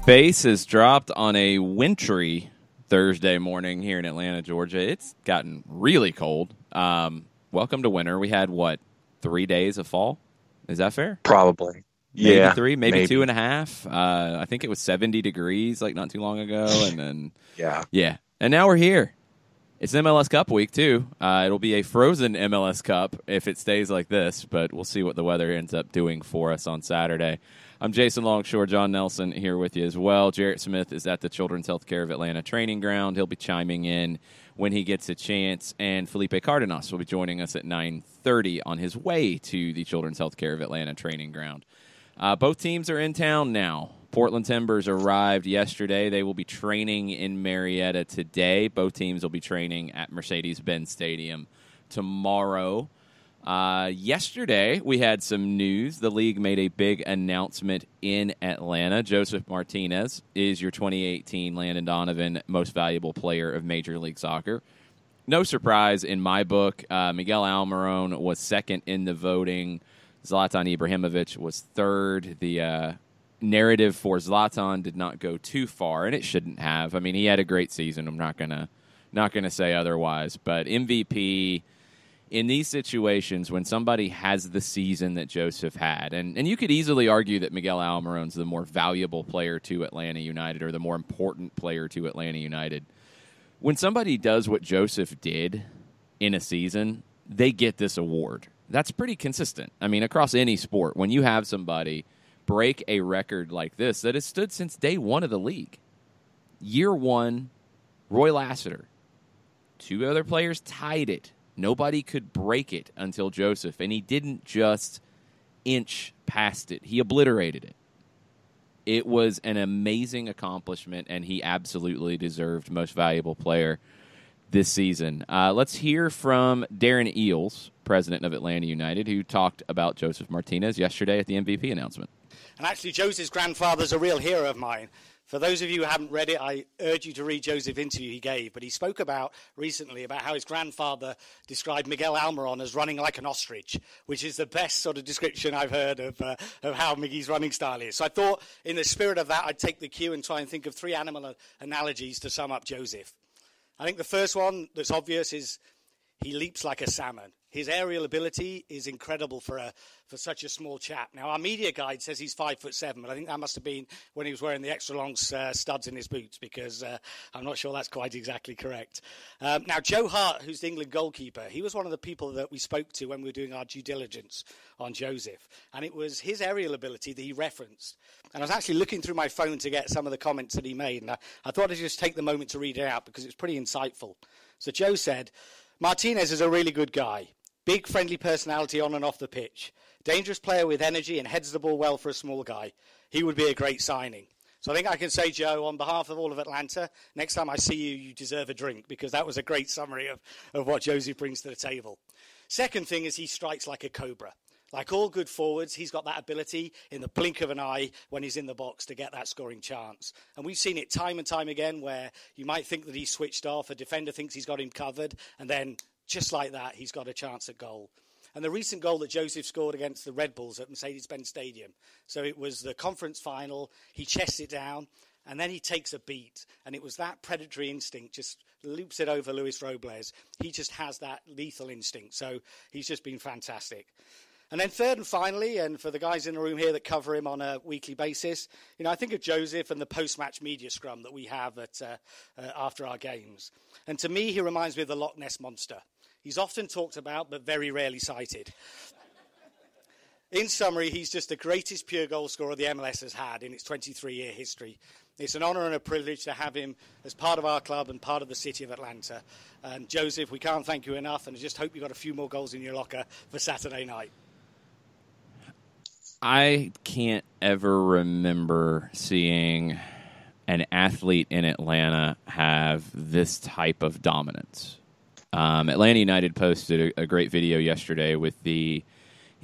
face is dropped on a wintry Thursday morning here in Atlanta, Georgia. It's gotten really cold. Welcome to winter. We had, 3 days of fall? Is that fair? Probably. Maybe 3, maybe 2.5. I think it was 70 degrees not too long ago. And then, yeah. And now we're here. It's MLS Cup week, too. It'll be a frozen MLS Cup if it stays like this, but we'll see what the weather ends up doing for us on Saturday. I'm Jason Longshore, John Nelson here with you as well. Jarrett Smith is at the Children's Healthcare of Atlanta training ground. He'll be chiming in when he gets a chance, and Felipe Cardenas will be joining us at 9:30 on his way to the Children's Healthcare of Atlanta training ground. Both teams are in town now. Portland Timbers arrived yesterday. They will be training in Marietta today. Both teams will be training at Mercedes-Benz Stadium tomorrow. Yesterday, we had some news. The league made a big announcement in Atlanta. Joseph Martinez is your 2018 Landon Donovan Most Valuable Player of Major League Soccer. No surprise in my book. Miguel Almiron was second in the voting. Zlatan Ibrahimovic was third. The narrative for Zlatan did not go too far, and it shouldn't have. I mean, he had a great season. I'm not gonna say otherwise. But MVP in these situations, when somebody has the season that Joseph had, and you could easily argue that Miguel Almiron's the more valuable player to Atlanta United or the more important player to Atlanta United. When somebody does what Joseph did in a season, they get this award. That's pretty consistent. I mean, across any sport, when you have somebody break a record like this that has stood since day one of the league. Year one, Roy Lassiter. 2 other players tied it. Nobody could break it until Joseph, and he didn't just inch past it. He obliterated it. It was an amazing accomplishment, and he absolutely deserved Most Valuable Player this season. Let's hear from Darren Eales, president of Atlanta United, who talked about Joseph Martinez yesterday at the MVP announcement. And actually, Joseph's grandfather's a real hero of mine. For those of you who haven't read it, I urge you to read Joseph's interview he gave. But he spoke recently about how his grandfather described Miguel Almiron as running like an ostrich, which is the best sort of description I've heard of how Miggy's running style is. So I thought, in the spirit of that, I'd take the cue and try and think of 3 animal analogies to sum up Joseph. I think the first one that's obvious is he leaps like a salmon. His aerial ability is incredible for such a small chap. Now, our media guide says he's 5'7", but I think that must have been when he was wearing the extra long studs in his boots, because I'm not sure that's quite exactly correct. Now, Joe Hart, who's the England goalkeeper, he was one of the people that we spoke to when we were doing our due diligence on Joseph, and it was his aerial ability that he referenced. And I was actually looking through my phone to get some of the comments that he made, and I thought I'd just take the moment to read it out because it's pretty insightful. So Joe said, "Martinez is a really good guy. Big, friendly personality on and off the pitch. Dangerous player with energy and heads the ball well for a small guy. He would be a great signing." So I think I can say, Joe, on behalf of all of Atlanta, next time I see you, you deserve a drink, because that was a great summary of what Joseph brings to the table. Second thing is he strikes like a cobra. Like all good forwards, he's got that ability in the blink of an eye when he's in the box to get that scoring chance. And we've seen it time and time again where you might think that he's switched off, a defender thinks he's got him covered, and then just like that, he's got a chance at goal. And the recent goal that Joseph scored against the Red Bulls at Mercedes-Benz Stadium. So it was the conference final. He chests it down, and then he takes a beat. And it was that predatory instinct, just loops it over Luis Robles. He just has that lethal instinct. So he's just been fantastic. And then third and finally, and for the guys in the room here that cover him on a weekly basis, I think of Joseph and the post-match media scrum that we have after our games. And to me, he reminds me of the Loch Ness Monster. He's often talked about, but very rarely cited. In summary, he's just the greatest pure goal scorer the MLS has had in its 23-year history. It's an honour and a privilege to have him as part of our club and part of the city of Atlanta. And Joseph, we can't thank you enough, and I just hope you've got a few more goals in your locker for Saturday night. I can't ever remember seeing an athlete in Atlanta have this type of dominance. Atlanta United posted a great video yesterday with the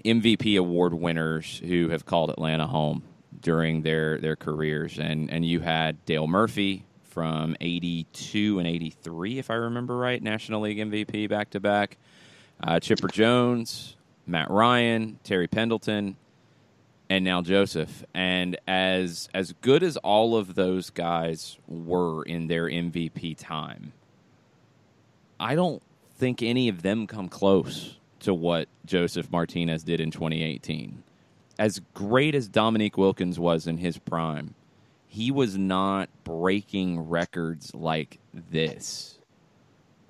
MVP award winners who have called Atlanta home during their careers. And you had Dale Murphy from 82 and 83, if I remember right, National League MVP back-to-back. Chipper Jones, Matt Ryan, Terry Pendleton. and now Joseph. And as good as all of those guys were in their MVP time, I don't think any of them come close to what Joseph Martinez did in 2018. As great as Dominique Wilkins was in his prime, he was not breaking records like this.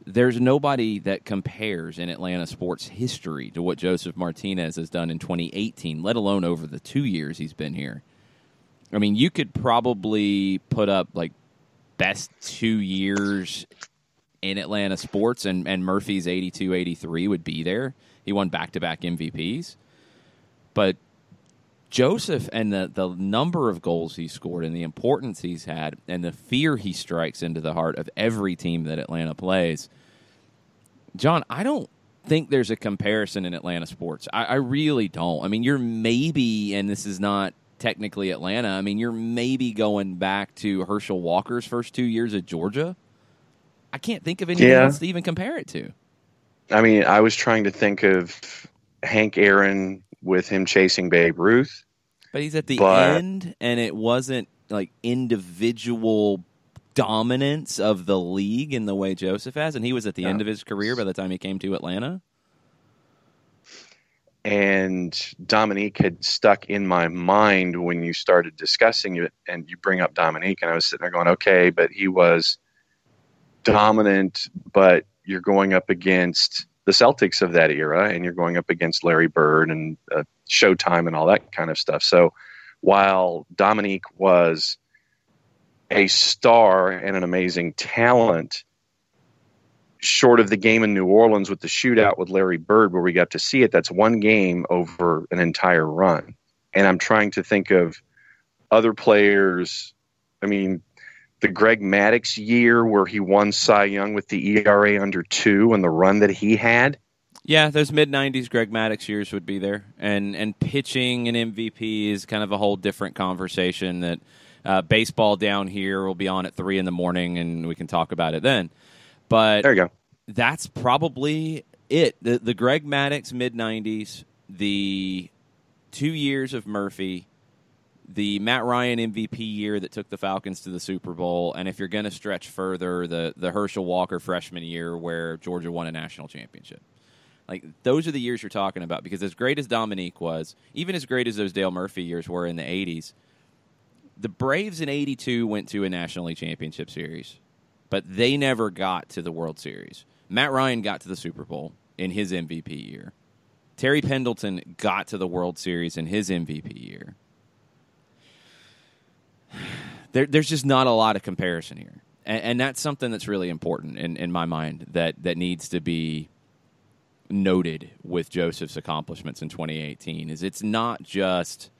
There's nobody that compares in Atlanta sports history to what Joseph Martinez has done in 2018, let alone over the 2 years he's been here. I mean, you could probably put up like best 2 years in Atlanta sports, and Murphy's 82-83 would be there. He won back-to-back MVPs. But Joseph and the number of goals he scored and the importance he's had and the fear he strikes into the heart of every team that Atlanta plays, John, I don't think there's a comparison in Atlanta sports. I really don't. I mean, you're maybe, and this is not technically Atlanta, I mean, you're maybe going back to Herschel Walker's first 2 years at Georgia. I can't think of anything else to even compare it to. I mean, I was trying to think of Hank Aaron with him chasing Babe Ruth. But he's at the end, and it wasn't like individual dominance of the league in the way Joseph has, and he was at the end of his career by the time he came to Atlanta. And Dominique had stuck in my mind when you started discussing it, and you bring up Dominique, and I was sitting there going, okay, but he was dominant, but you're going up against the Celtics of that era, and you're going up against Larry Bird and Showtime and all that kind of stuff. So while Dominique was a star and an amazing talent, short of the game in New Orleans with the shootout with Larry Bird where we got to see it, that's one game over an entire run. And I'm trying to think of other players. I mean, the Greg Maddux year where he won Cy Young with the ERA under 2 and the run that he had. Yeah, those mid-'90s Greg Maddux years would be there. And pitching an MVP is kind of a whole different conversation that baseball down here will be on at 3 in the morning, and we can talk about it then. But there you go. That's probably it. The Greg Maddux mid-'90s, the 2 years of Murphy, the Matt Ryan MVP year that took the Falcons to the Super Bowl, and if you're going to stretch further, the Herschel Walker freshman year where Georgia won a national championship. Like, those are the years you're talking about, because as great as Dominique was, even as great as those Dale Murphy years were in the 80s, the Braves in 82 went to a National League Championship Series, but they never got to the World Series. Matt Ryan got to the Super Bowl in his MVP year. Terry Pendleton got to the World Series in his MVP year. There's just not a lot of comparison here. And that's something that's really important in my mind that needs to be noted with Joseph's accomplishments in 2018 is it's not just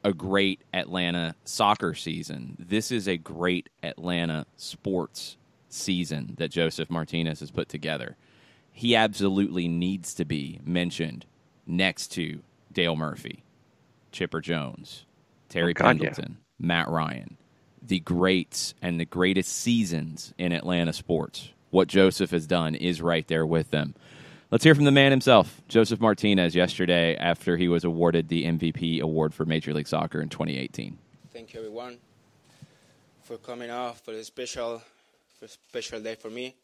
a great Atlanta soccer season. This is a great Atlanta sports season that Joseph Martinez has put together. He absolutely needs to be mentioned next to Dale Murphy, Chipper Jones, Terry Pendleton, Matt Ryan, the greats and the greatest seasons in Atlanta sports. What Joseph has done is right there with them. Let's hear from the man himself, Joseph Martinez, yesterday after he was awarded the MVP award for Major League Soccer in 2018. Thank you, everyone, for coming out for this special day for me,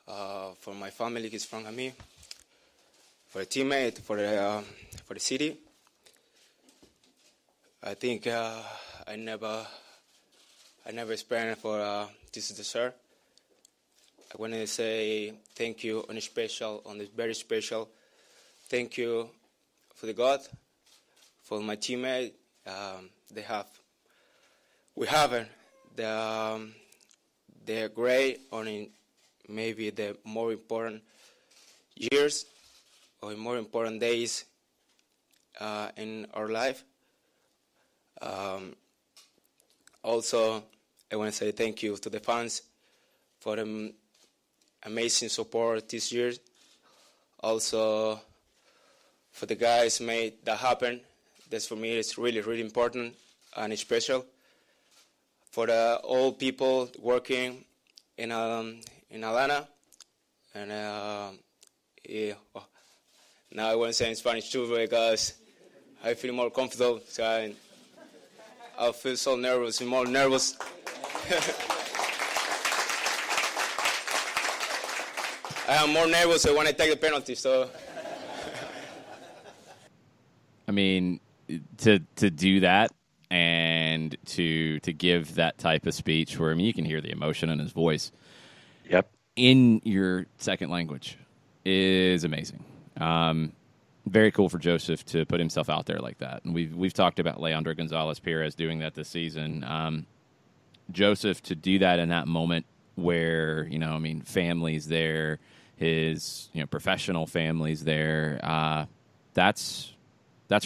for my family is from me, for a teammate, for the city. I think I never experienced for this dessert. I want to say thank you on this very special. Thank you for the God, for my teammate. They're great on maybe the more important years or more important days in our life. Also, I want to say thank you to the fans for the amazing support this year. Also, for the guys made that happen. That's for me, it's really, really important and special. For the old people working in Atlanta, and now I want to say in Spanish too because I feel more comfortable. So I feel so nervous and more nervous. I am more nervous when I take the penalty. So, I mean, to do that and to give that type of speech, where I mean, you can hear the emotion in his voice. Yep. In your second language is amazing. Very cool for Joseph to put himself out there like that. And we've talked about Leandro Gonzalez-Perez doing that this season. Joseph to do that in that moment where, family's there, his, professional family's there, that's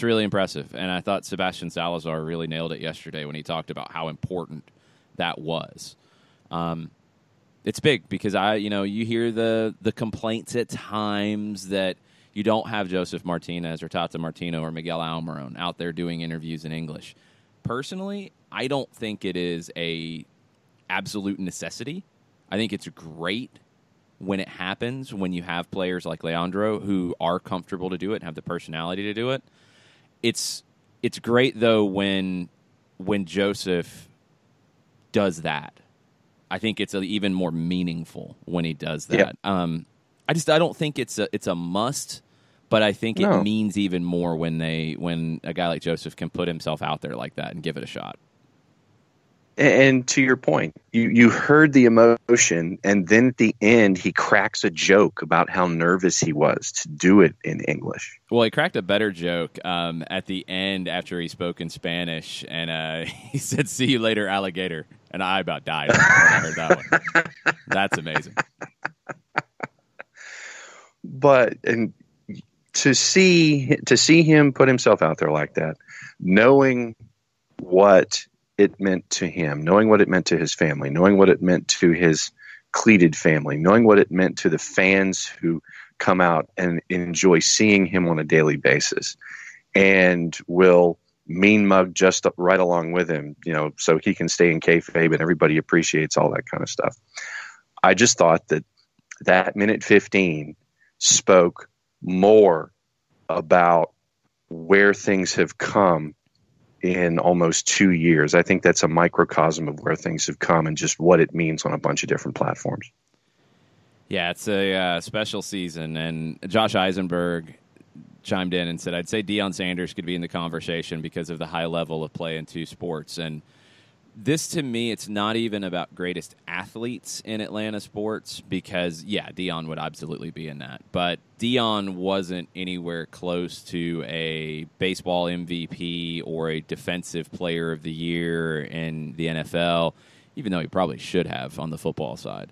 really impressive. And I thought Sebastian Salazar really nailed it yesterday when he talked about how important that was. It's big because you hear the complaints at times that you don't have Joseph Martinez or Tata Martino or Miguel Almiron out there doing interviews in English. Personally, I don't think it is a absolute necessity. I think it's great when it happens, when you have players like Leandro who are comfortable to do it and have the personality to do it. It's great, though, when Joseph does that. I think it's even more meaningful when he does that. Yep. I don't think it's a must, but I think it means even more when a guy like Joseph can put himself out there like that and give it a shot. And to your point, you heard the emotion, and then at the end, he cracks a joke about how nervous he was to do it in English. Well, he cracked a better joke at the end after he spoke in Spanish, and he said, "See you later, alligator." And I about died when I heard that one. That's amazing. But to see him put himself out there like that, knowing what it meant to him, knowing what it meant to his family, knowing what it meant to his cleated family, knowing what it meant to the fans who come out and enjoy seeing him on a daily basis and will mean mug just right along with him, so he can stay in kayfabe and everybody appreciates all that kind of stuff. I just thought that minute 15 spoke more about where things have come in almost 2 years. I think that's a microcosm of where things have come and just what it means on a bunch of different platforms. Yeah, it's a special season. And Josh Eisenberg chimed in and said, I'd say Deion Sanders could be in the conversation because of the high level of play in two sports. And this, to me, it's not even about greatest athletes in Atlanta sports because, Deion would absolutely be in that. But Deion wasn't anywhere close to a baseball MVP or a defensive player of the year in the NFL, even though he probably should have on the football side.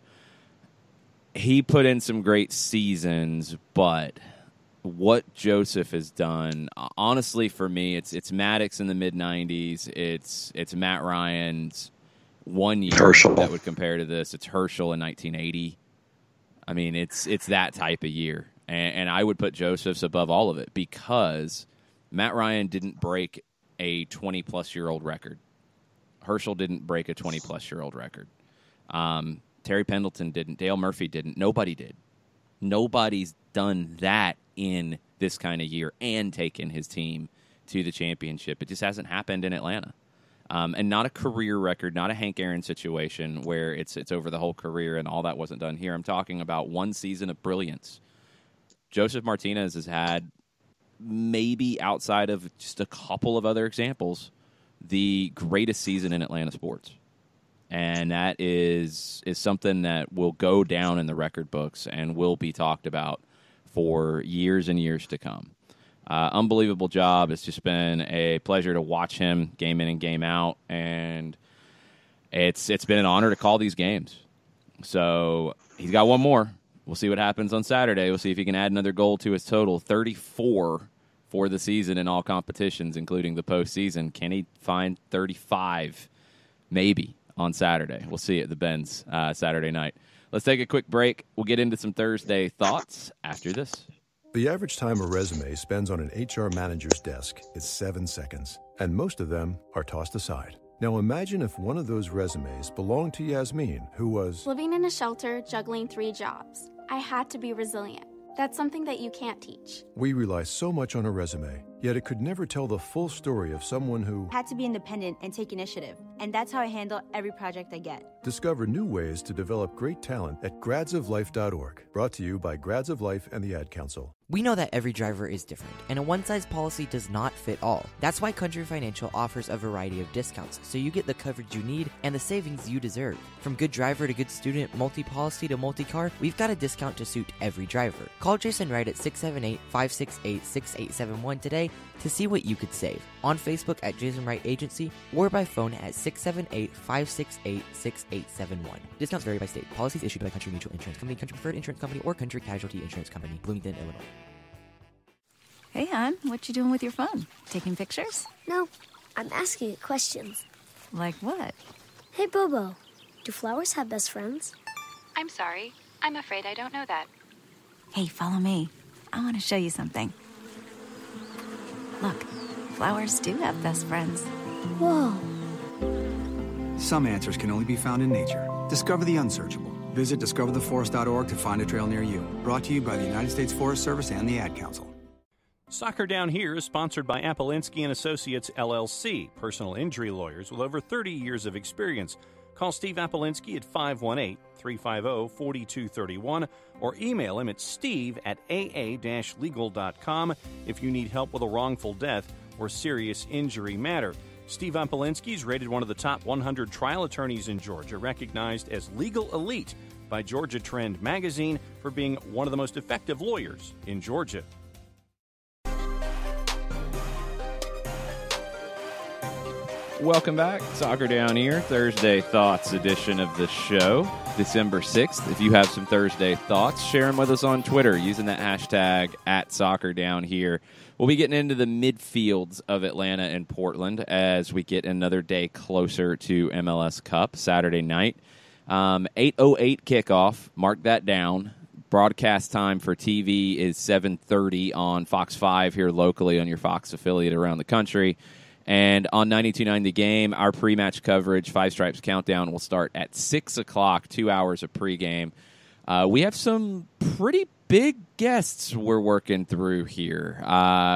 He put in some great seasons, but what Joseph has done, honestly, for me, it's Maddox in the mid-'90s. It's Matt Ryan's 1 year Herschel that would compare to this. It's Herschel in 1980. I mean, it's that type of year. And I would put Joseph's above all of it because Matt Ryan didn't break a 20-plus-year-old record. Herschel didn't break a 20-plus-year-old record. Terry Pendleton didn't. Dale Murphy didn't. Nobody did. Nobody's done that in this kind of year and taken his team to the championship. It just hasn't happened in Atlanta. And not a career record, not a Hank Aaron situation where it's over the whole career and all that wasn't done here. I'm talking about one season of brilliance. Joseph Martinez has had, maybe outside of just a couple of other examples, the greatest season in Atlanta sports. And that is something that will go down in the record books and will be talked about for years and years to come. Unbelievable job. It's just been a pleasure to watch him game in and game out, and it's been an honor to call these games. So he's got one more. We'll see what happens on Saturday. We'll see if he can add another goal to his total. 34 for the season in all competitions, including the postseason. Can he find 35? Maybe on Saturday. We'll see at the Benz Saturday night. Let's take a quick break. We'll get into some Thursday thoughts after this. The average time a resume spends on an HR manager's desk is 7 seconds, and most of them are tossed aside. Now imagine if one of those resumes belonged to Yasmin, who was living in a shelter, juggling 3 jobs. I had to be resilient. That's something that you can't teach. We rely so much on a resume, Yet it could never tell the full story of someone who had to be independent and take initiative. And that's how I handle every project I get. Discover new ways to develop great talent at gradsoflife.org. Brought to you by Grads of Life and the Ad Council. We know that every driver is different, and a one-size policy does not fit all. That's why Country Financial offers a variety of discounts, so you get the coverage you need and the savings you deserve. From good driver to good student, multi-policy to multi-car, we've got a discount to suit every driver. Call Jason Wright at 678-568-6871 today to see what you could save. On Facebook at Jason Wright Agency or by phone at 678-568-6871. Discounts vary by state. Policies issued by Country Mutual Insurance Company, Country Preferred Insurance Company, or Country Casualty Insurance Company, Bloomington, Illinois. Hey, hon, what you doing with your phone? Taking pictures? No, I'm asking it questions. Like what? Hey, Bobo, do flowers have best friends? I'm sorry. I'm afraid I don't know that. Hey, follow me. I want to show you something. Look, flowers do have best friends. Whoa. Some answers can only be found in nature. Discover the unsearchable. Visit discovertheforest.org to find a trail near you. Brought to you by the United States Forest Service and the Ad Council. Soccer Down Here is sponsored by Apolinski & Associates, LLC, personal injury lawyers with over 30 years of experience. Call Steve Apolinski at 518-350-4231 or email him at steve@aa-legal.com if you need help with a wrongful death or serious injury matter. Steve Apolinski is rated one of the top 100 trial attorneys in Georgia, recognized as Legal Elite by Georgia Trend magazine for being one of the most effective lawyers in Georgia. Welcome back. Soccer Down Here, Thursday Thoughts edition of the show, December 6th. If you have some Thursday thoughts, share them with us on Twitter using that hashtag @SoccerDownHere. We'll be getting into the midfields of Atlanta and Portland as we get another day closer to MLS Cup Saturday night. 8:08 kickoff. Mark that down. Broadcast time for TV is 7:30 on Fox 5 here locally on your Fox affiliate around the country. And on 92.9 The Game, our pre-match coverage, Five Stripes Countdown, will start at 6 o'clock, 2 hours of pregame. We have some pretty big guests we're working through here.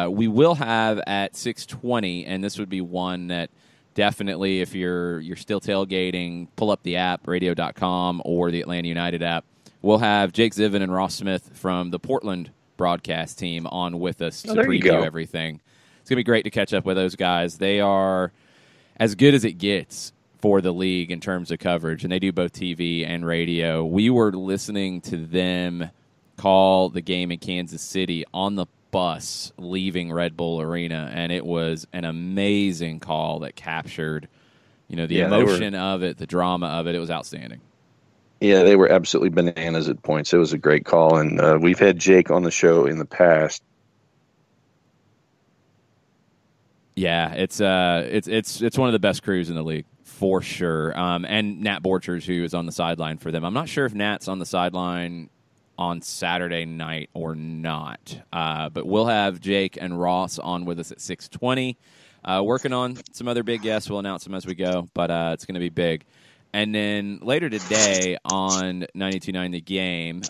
We will have at 6:20, and this would be one that definitely, if you're still tailgating, pull up the app, radio.com, or the Atlanta United app. We'll have Jake Zivin and Ross Smith from the Portland broadcast team on with us to preview everything. It's going to be great to catch up with those guys. They are as good as it gets for the league in terms of coverage, and they do both TV and radio. We were listening to them call the game in Kansas City on the bus leaving Red Bull Arena, and it was an amazing call that captured, the emotion of it, the drama of it. It was outstanding. Yeah, they were absolutely bananas at points. It was a great call, and we've had Jake on the show in the past. Yeah, it's one of the best crews in the league for sure. And Nat Borchers, who is on the sideline for them. I'm not sure if Nat's on the sideline on Saturday night or not. But we'll have Jake and Ross on with us at 6:20. Working on some other big guests. We'll announce them as we go, but it's going to be big. And then later today on 92.9 The Game,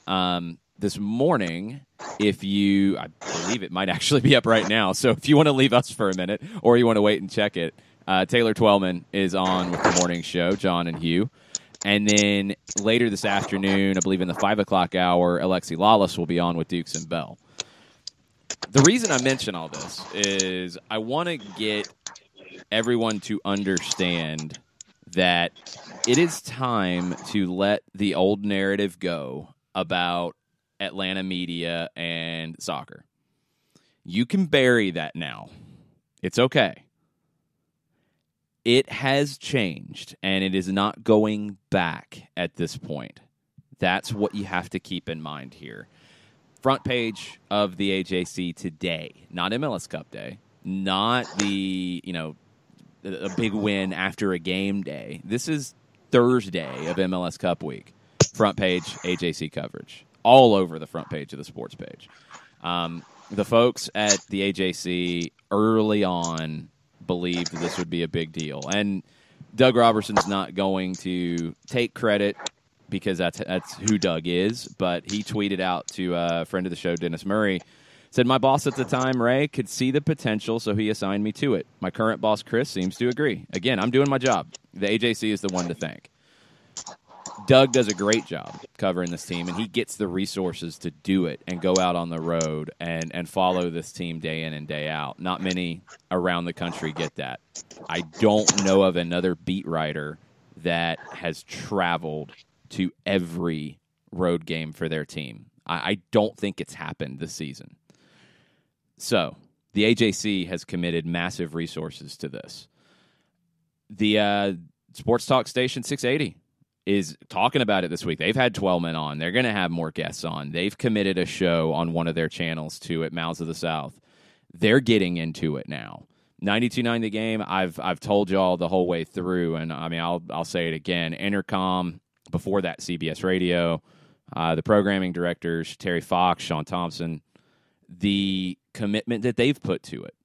this morning, I believe it might actually be up right now, so if you want to leave us for a minute or you want to wait and check it, Taylor Twellman is on with the morning show, John and Hugh. And then later this afternoon, I believe in the 5 o'clock hour, Alexi Lawless will be on with Dukes and Bell. The reason I mention all this is I want to get everyone to understand that it is time to let the old narrative go about Atlanta media and soccer. You can bury that now. It's okay. It has changed, and it is not going back at this point. That's what you have to keep in mind here. Front page of the AJC today, not MLS Cup day, not a big win after a game day. This is Thursday of MLS Cup week. Front page AJC coverage. All over the front page of the sports page. The folks at the AJC early on believed this would be a big deal. And Doug Robertson's not going to take credit because that's who Doug is, but he tweeted out to a friend of the show, Dennis Murray, Said, my boss at the time, Ray, could see the potential, so he assigned me to it. My current boss, Chris, seems to agree. Again, I'm doing my job. The AJC is the one to thank. Doug does a great job covering this team, and he gets the resources to do it and go out on the road and follow this team day in and day out. Not many around the country get that. I don't know of another beat writer that has traveled to every road game for their team. I don't think it's happened this season. So the AJC has committed massive resources to this. The Sports Talk Station 680 is talking about it this week. They've had 12 men on. They're going to have more guests on. They've committed a show on one of their channels to it, Mouths of the South. They're getting into it now. 92.9 The Game, I've told y'all the whole way through, and I mean, I'll say it again. Intercom, before that, CBS Radio, the programming directors, Terry Fox, Sean Thompson, the commitment that they've put to it.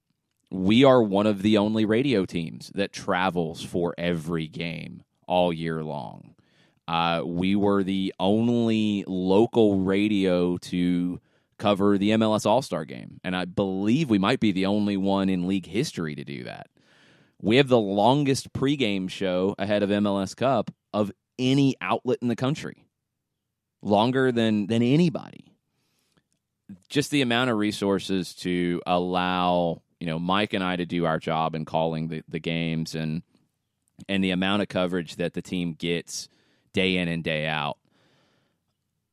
We are one of the only radio teams that travels for every game all year long. We were the only local radio to cover the MLS All-Star Game, and I believe we might be the only one in league history to do that. We have the longest pregame show ahead of MLS Cup of any outlet in the country. Longer than anybody. Just the amount of resources to allow, Mike and I to do our job in calling the games and the amount of coverage that the team gets day in and day out.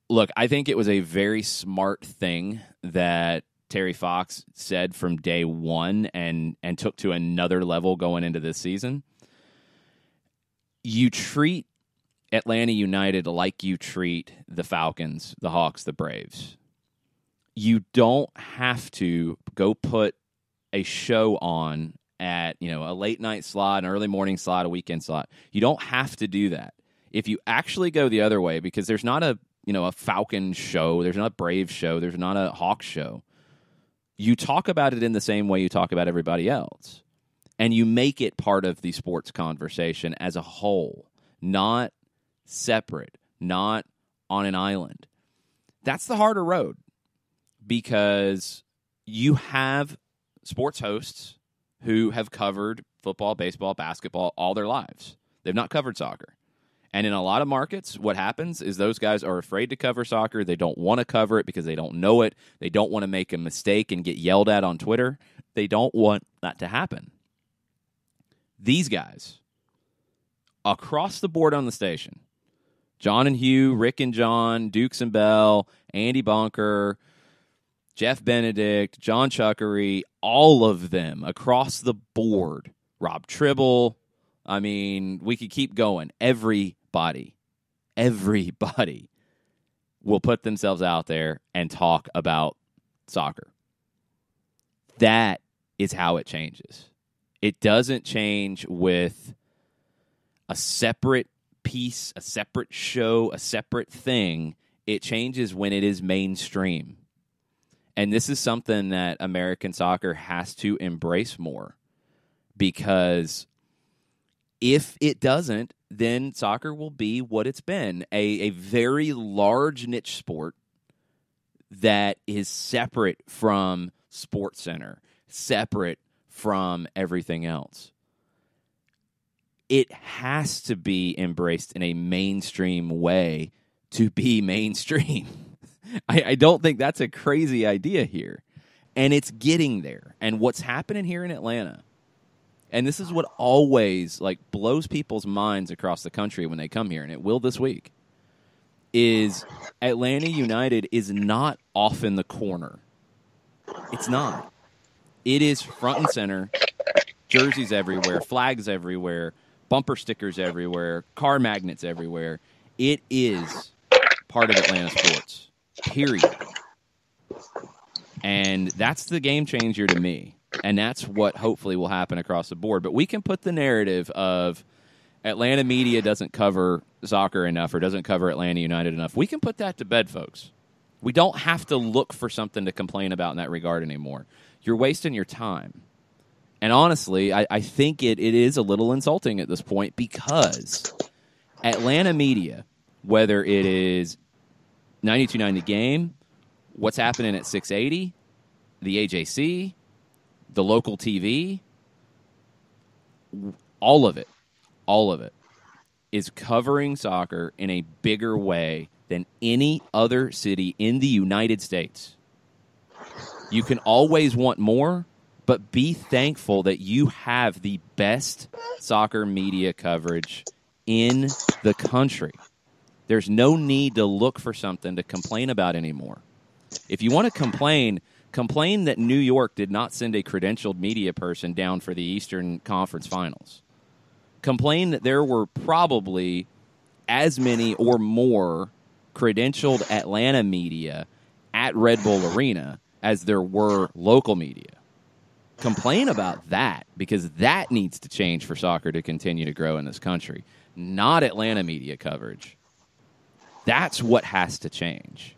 Look, I think it was a very smart thing that Terry Fox said from day one and took to another level going into this season. You treat Atlanta United like you treat the Falcons, the Hawks, the Braves. You don't have to go put a show on at, a late night slot, an early morning slot, a weekend slot. You don't have to do that. If you actually go the other way, because there's not a Falcon show, there's not a Brave show, there's not a Hawk show. You talk about it in the same way you talk about everybody else. And you make it part of the sports conversation as a whole, not separate, not on an island. That's the harder road. Because you have sports hosts who have covered football, baseball, basketball all their lives. They've not covered soccer. And in a lot of markets, what happens is those guys are afraid to cover soccer. They don't want to cover it because they don't know it. They don't want to make a mistake and get yelled at on Twitter. They don't want that to happen. These guys, across the board on the station, John and Hugh, Rick and John, Dukes and Bell, Andy Bunker, Jeff Benedict, John Chuckery, all of them across the board. Rob Tribble. I mean, we could keep going. Everybody will put themselves out there and talk about soccer. That is how it changes. It doesn't change with a separate piece, a separate show, a separate thing. It changes when it is mainstream. And this is something that American soccer has to embrace more, because if it doesn't, then soccer will be what it's been, a very large niche sport that is separate from SportsCenter, separate from everything else. It has to be embraced in a mainstream way to be mainstream. I don't think that's a crazy idea here. And it's getting there. And what's happening here in Atlanta, and this is what always blows people's minds across the country when they come here, and it will this week, is Atlanta United is not off in the corner. It's not. It is front and center, jerseys everywhere, flags everywhere, bumper stickers everywhere, car magnets everywhere. It is part of Atlanta sports. Period. And that's the game changer to me. And that's what hopefully will happen across the board. But we can put the narrative of Atlanta media doesn't cover soccer enough or doesn't cover Atlanta United enough. We can put that to bed, folks. We don't have to look for something to complain about in that regard anymore. You're wasting your time. And honestly, I think it is a little insulting at this point, because Atlanta media, whether it is 92.9 The Game, what's happening at 680, the AJC, the local TV, all of it is covering soccer in a bigger way than any other city in the United States. You can always want more, but be thankful that you have the best soccer media coverage in the country. There's no need to look for something to complain about anymore. If you want to complain that New York did not send a credentialed media person down for the Eastern Conference Finals. Complain that there were probably as many or more credentialed Atlanta media at Red Bull Arena as there were local media. Complain about that, because that needs to change for soccer to continue to grow in this country, not Atlanta media coverage. That's what has to change.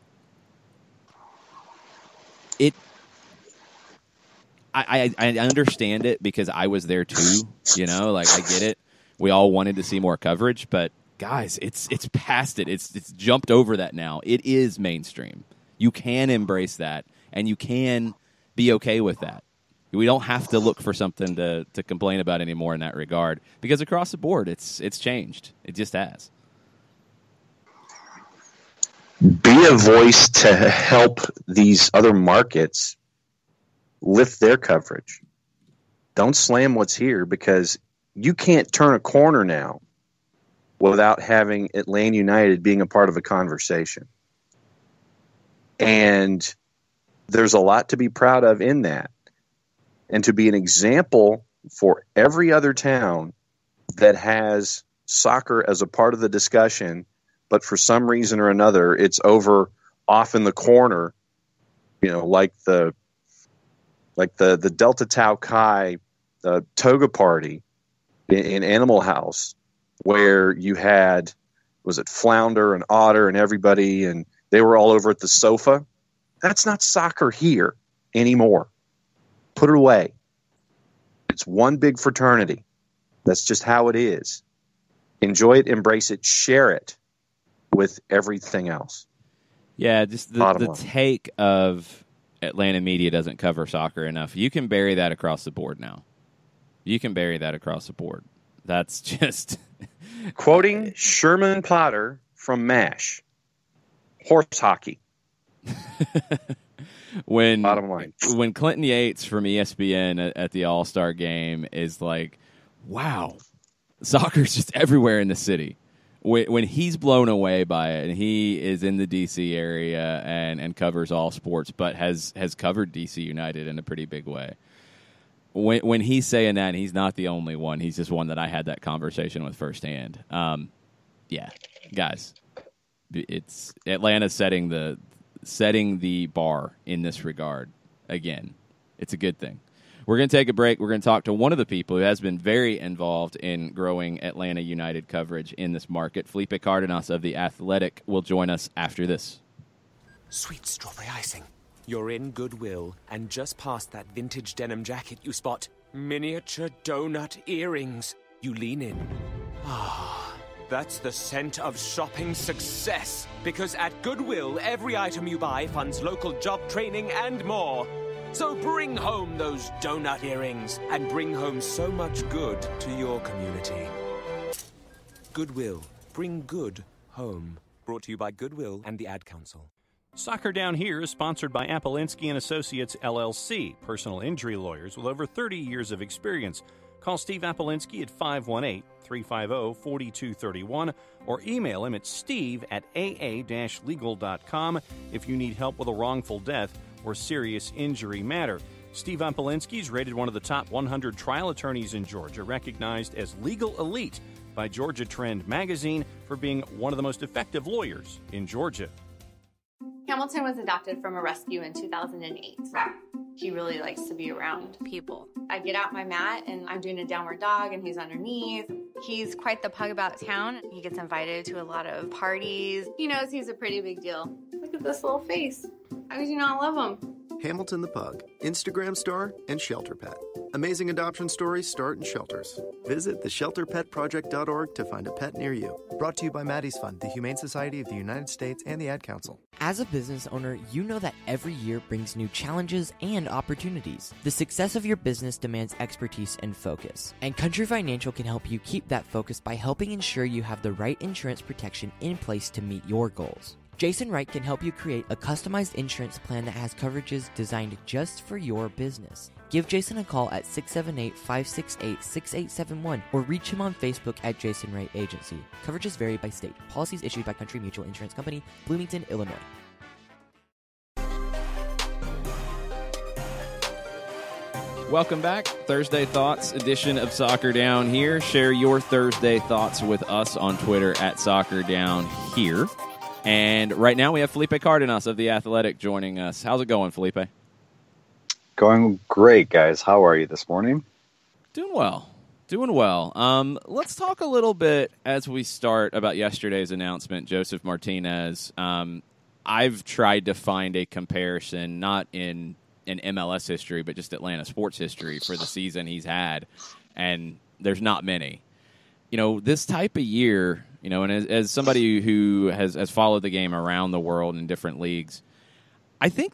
I understand it because I was there too. I get it. We all wanted to see more coverage, but guys, it's past it. It's jumped over that now. It is mainstream. You can embrace that, and you can be okay with that. We don't have to look for something to complain about anymore in that regard, because across the board, it's changed. It just has. Be a voice to help these other markets lift their coverage. Don't slam what's here, because you can't turn a corner now without having Atlanta United being a part of the conversation. And there's a lot to be proud of in that. And to be an example for every other town that has soccer as a part of the discussion, but for some reason or another, it's over off in the corner, like the Delta Tau Chi toga party in Animal House, where you had, was it Flounder and Otter and everybody, and they were all over at the sofa. That's not soccer here anymore. Put it away. It's one big fraternity. That's just how it is. Enjoy it, embrace it, share it with everything else. Yeah, just the take of Atlanta media doesn't cover soccer enough. You can bury that across the board now. That's just... Quoting Sherman Potter from MASH. Horse hockey. Bottom line. When Clinton Yates from ESPN at the All-Star game is like, wow, soccer's just everywhere in the city. When he's blown away by it, and he is in the D.C. area and covers all sports, but has covered D.C. United in a pretty big way. When he's saying that, and he's not the only one. He's just one that I had that conversation with firsthand. Yeah, guys, it's Atlanta setting the bar in this regard. Again, it's a good thing. We're going to take a break. We're going to talk to one of the people who has been very involved in growing Atlanta United coverage in this market. Felipe Cardenas of The Athletic will join us after this. Sweet strawberry icing. You're in Goodwill, and just past that vintage denim jacket you spot miniature donut earrings. You lean in. Ah, that's the scent of shopping success. Because at Goodwill, every item you buy funds local job training and more. So bring home those donut earrings and bring home so much good to your community. Goodwill. Bring good home. Brought to you by Goodwill and the Ad Council. Soccer Down Here is sponsored by Apolinski & Associates, LLC, personal injury lawyers with over 30 years of experience. Call Steve Apolinski at 518-350-4231 or email him at steve@aa-legal.com if you need help with a wrongful death or serious injury matter. Steve Apolinski is rated one of the top 100 trial attorneys in Georgia, recognized as legal elite by Georgia Trend magazine for being one of the most effective lawyers in Georgia. Hamilton was adopted from a rescue in 2008. He really likes to be around people. I get out my mat and I'm doing a downward dog and he's underneath. He's quite the pug about town. He gets invited to a lot of parties. He knows he's a pretty big deal. Look at this little face. How could you not love him? Hamilton the Pug, Instagram star, and Shelter Pet. Amazing adoption stories start in shelters. Visit theshelterpetproject.org to find a pet near you. Brought to you by Maddie's Fund, the Humane Society of the United States, and the Ad Council. As a business owner, you know that every year brings new challenges and opportunities. The success of your business demands expertise and focus. And Country Financial can help you keep that focus by helping ensure you have the right insurance protection in place to meet your goals. Jason Wright can help you create a customized insurance plan that has coverages designed just for your business. Give Jason a call at 678-568-6871 or reach him on Facebook at Jason Wright Agency. Coverages vary by state. Policies issued by Country Mutual Insurance Company, Bloomington, Illinois. Welcome back. Thursday Thoughts edition of Soccer Down Here. Share your Thursday thoughts with us on Twitter at Soccer Down Here. And right now we have Felipe Cardenas of The Athletic joining us. How's it going, Felipe? Going great, guys. How are you this morning? Doing well. Let's talk a little bit as we start about yesterday's announcement, Josef Martinez. I've tried to find a comparison, not in MLS history, but just Atlanta sports history for the season he's had, and there's not many. This type of year, and as somebody who has followed the game around the world in different leagues, I think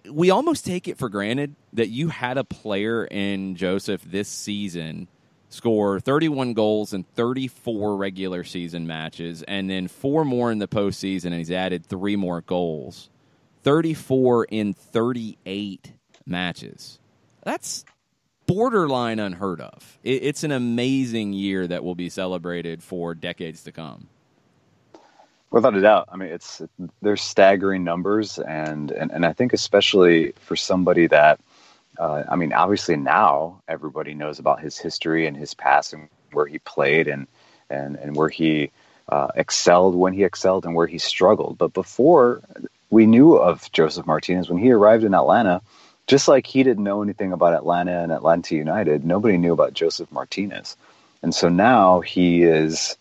we almost take it for granted that you had a player in Josef this season score 31 goals in 34 regular season matches, and then 4 more in the postseason, and he's added 3 more goals. 34 in 38 matches. That's borderline unheard of. It's an amazing year that will be celebrated for decades to come. Without a doubt. I mean, there's staggering numbers, and I think especially for somebody that, obviously now everybody knows about his history and his past and where he played and where he excelled when he excelled and where he struggled. But before we knew of Josef Martinez, when he arrived in Atlanta, just like he didn't know anything about Atlanta and Atlanta United, nobody knew about Josef Martinez. And so now he is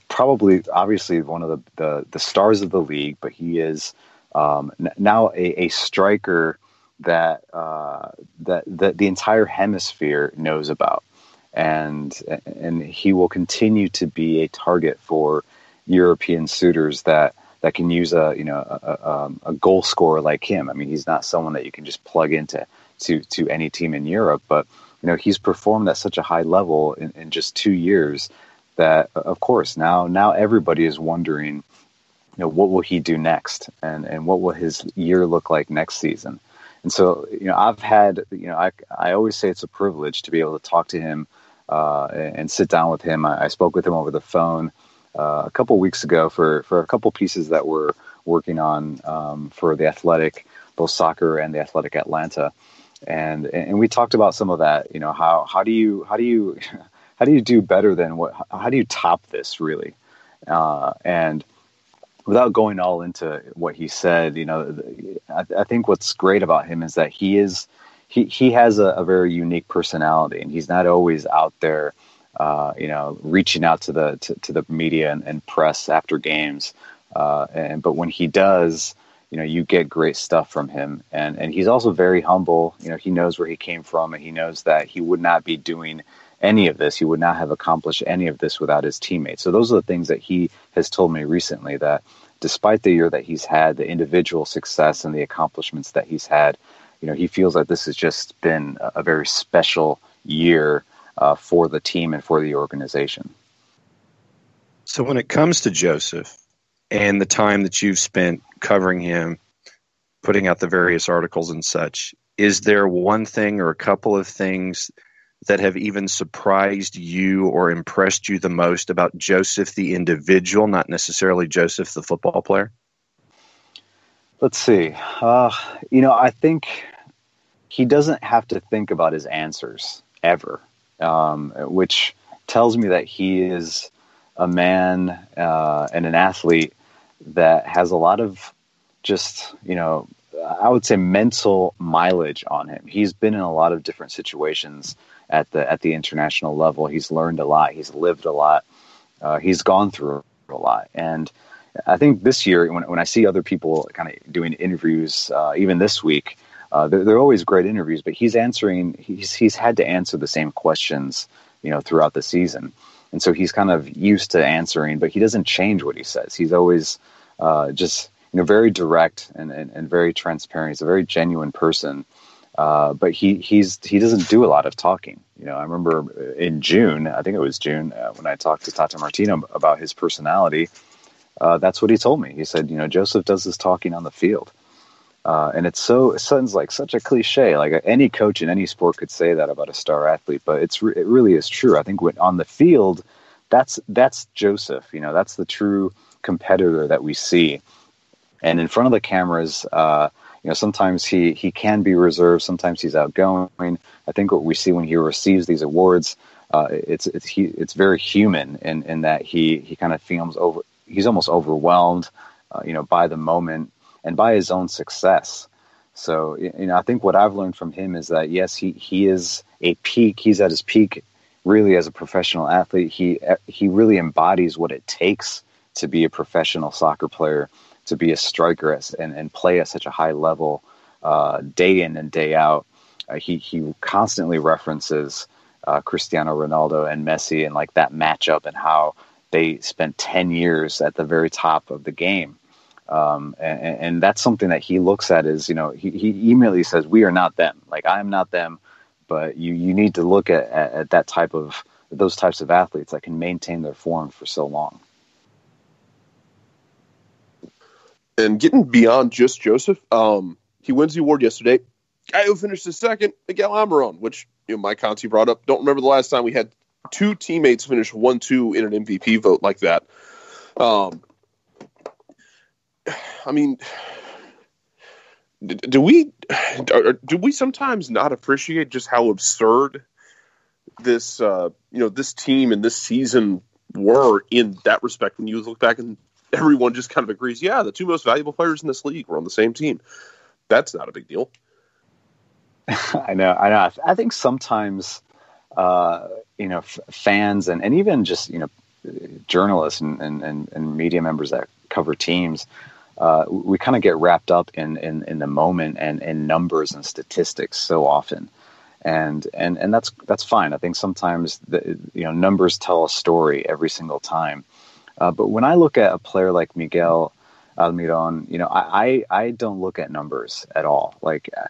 probably, obviously, one of the stars of the league, but he is now a striker that the entire hemisphere knows about. And he will continue to be a target for European suitors that can use a goal scorer like him. I mean, he's not someone that you can just plug into any team in Europe, but he's performed at such a high level in just 2 years that, of course, now everybody is wondering, what will he do next, and what will his year look like next season. And so, I've had, I always say it's a privilege to be able to talk to him and sit down with him. I spoke with him over the phone a couple weeks ago for a couple pieces that we're working on for The Athletic, both soccer and The Athletic Atlanta, and we talked about some of that. How do you do better than how do you top this really? And without going all into what he said, I think what's great about him is that he has a very unique personality, and he's not always out there, reaching out to the media and press after games. But when he does, you get great stuff from him, and he's also very humble. He knows where he came from, and he knows that he would not be doing any of this. He would not have accomplished any of this without his teammates. So those are the things that he has told me recently, that despite the year that he's had, the individual success and the accomplishments that he's had, he feels like this has just been a very special year for the team and for the organization. So when it comes to Josef and the time that you've spent covering him, putting out the various articles and such, is there one thing or a couple of things that have even surprised you or impressed you the most about Josef the individual, not necessarily Josef the football player? Let's see. I think he doesn't have to think about his answers ever, which tells me that he is a man and an athlete that has a lot of just, I would say mental mileage on him. He's been in a lot of different situations at the international level. He's learned a lot. He's lived a lot. He's gone through a lot. And I think this year, when I see other people kind of doing interviews, even this week, they're always great interviews, but he's had to answer the same questions, throughout the season. And so he's kind of used to answering, but he doesn't change what he says. He's always just, very direct and very transparent. He's a very genuine person. But he doesn't do a lot of talking. I remember in June, I think it was June, when I talked to Tata Martino about his personality, that's what he told me. He said, Joseph does his talking on the field. And it sounds like such a cliche. Like any coach in any sport could say that about a star athlete, but it really is true. I think on the field, that's Joseph. That's the true competitor that we see. And in front of the cameras, sometimes he can be reserved. Sometimes he's outgoing. I think what we see when he receives these awards, it's very human in that he kind of feels he's almost overwhelmed, by the moment and by his own success. So, I think what I've learned from him is that, yes, he is a peak. He's at his peak really as a professional athlete. He really embodies what it takes to be a professional soccer player, to be a striker and play at such a high level day in and day out. He constantly references Cristiano Ronaldo and Messi and like that matchup and how they spent 10 years at the very top of the game. And that's something that he looks at as, he immediately says, we are not them. Like, I'm not them, but you need to look at those types of athletes that can maintain their form for so long. And getting beyond just Joseph, he wins the award yesterday. Guy who finished his second, Miguel Almiron, which Mike Conti brought up. Don't remember the last time we had two teammates finish 1-2 in an MVP vote like that. I mean, do we sometimes not appreciate just how absurd this this team and this season were in that respect? When you look back and everyone just kind of agrees, yeah, the two most valuable players in this league were on the same team. That's not a big deal. I know. I think sometimes, fans and even just, journalists and media members that cover teams, we kind of get wrapped up in the moment and in numbers and statistics so often. And that's fine. I think sometimes numbers tell a story every single time. But when I look at a player like Miguel Almiron, I don't look at numbers at all,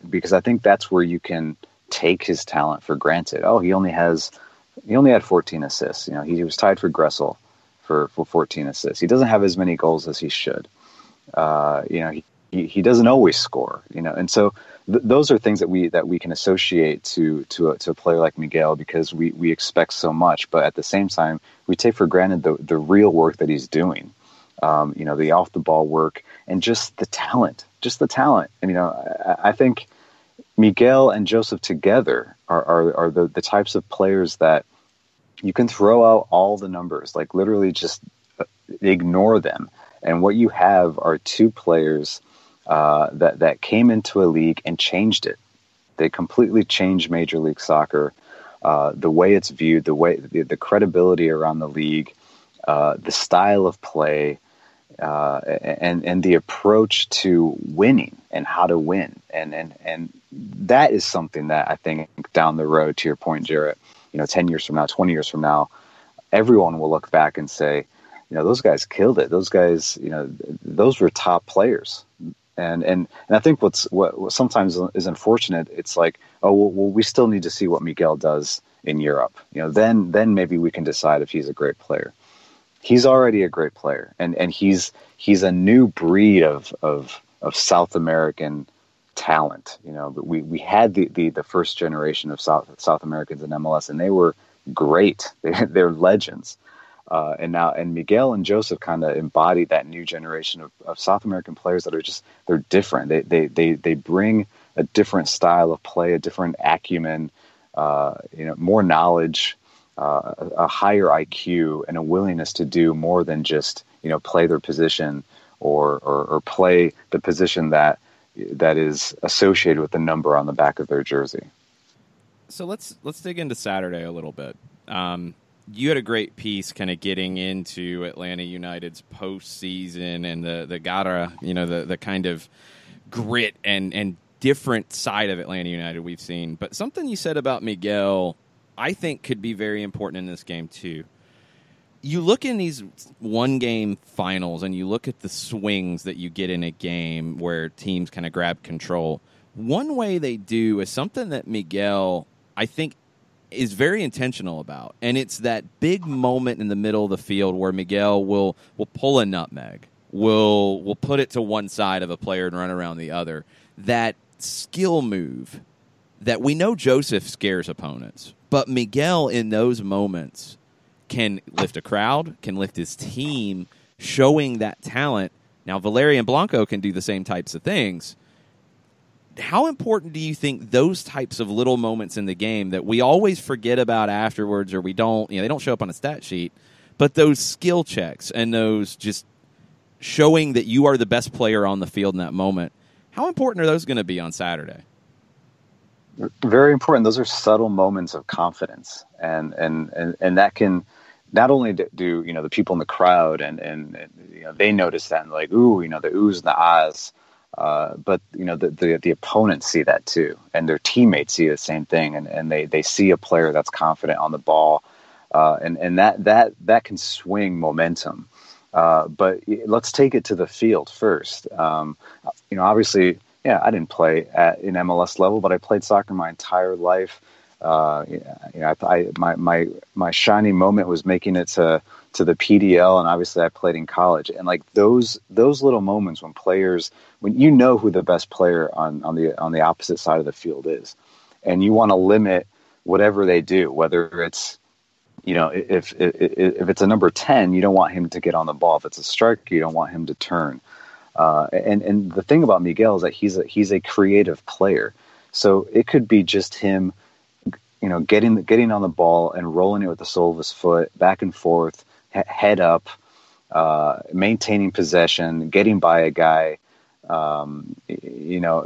because I think that's where you can take his talent for granted. Oh, he only had 14 assists. He was tied for Gressel for 14 assists. He doesn't have as many goals as he should. He doesn't always score. And so those are things that we can associate to a player like Miguel because we expect so much, but at the same time we take for granted the real work that he's doing. The off the ball work and just the talent. And, I think Miguel and Joseph together are the types of players that you can throw out all the numbers, like literally just ignore them. And what you have are two players that came into a league and changed it. They completely changed Major League Soccer, the way it's viewed, the credibility around the league, the style of play, and the approach to winning and how to win. And that is something that I think down the road, to your point, Jarrett, 10 years from now, 20 years from now, everyone will look back and say, those guys killed it. Those guys, those were top players. And I think what sometimes is unfortunate, it's like, oh, well, we still need to see what Miguel does in Europe. Then maybe we can decide if he's a great player. He's already a great player, and he's a new breed of South American talent. But we had the first generation of South Americans in MLS, and they were great. They're legends. And Miguel and Joseph kind of embody that new generation of South American players that are they're different. They bring a different style of play, a different acumen, more knowledge, a higher IQ, and a willingness to do more than just play their position or play the position that is associated with the number on the back of their jersey. So let's dig into Saturday a little bit. you had a great piece kind of getting into Atlanta United's postseason and the garra, the kind of grit and different side of Atlanta United we've seen. But something you said about Miguel, I think could be very important in this game too. You look in these one-game finals and you look at the swings that you get in a game where teams kind of grab control. One way they do is something that Miguel, I think, is very intentional about, and it's that big moment in the middle of the field where Miguel will pull a nutmeg, will put it to one side of a player and run around the other. That skill move that we know Joseph scares opponents, but Miguel in those moments can lift a crowd, can lift his team, showing that talent. Now, Valerian Blanco can do the same types of things. How important do you think those types of little moments in the game that we always forget about afterwards, or we don't, they don't show up on a stat sheet, but those skill checks and those just showing that you are the best player on the field in that moment, how important are those going to be on Saturday? Very important. Those are subtle moments of confidence, and that can not only do the people in the crowd and they notice that and like ooh, the oohs and the ahs, but the opponents see that too, and their teammates see the same thing, and they see a player that's confident on the ball, and that can swing momentum. But let's take it to the field first. Obviously. Yeah, I didn't play at an MLS level, but I played soccer my entire life. My shining moment was making it to the PDL, and obviously I played in college. And like those little moments when you know who the best player on the opposite side of the field is, and you want to limit whatever they do, whether it's if it's a number 10, you don't want him to get on the ball. If it's a striker, you don't want him to turn. And the thing about Miguel is that he's a creative player. So it could be just him, getting on the ball and rolling it with the sole of his foot back and forth, head up, maintaining possession, getting by a guy,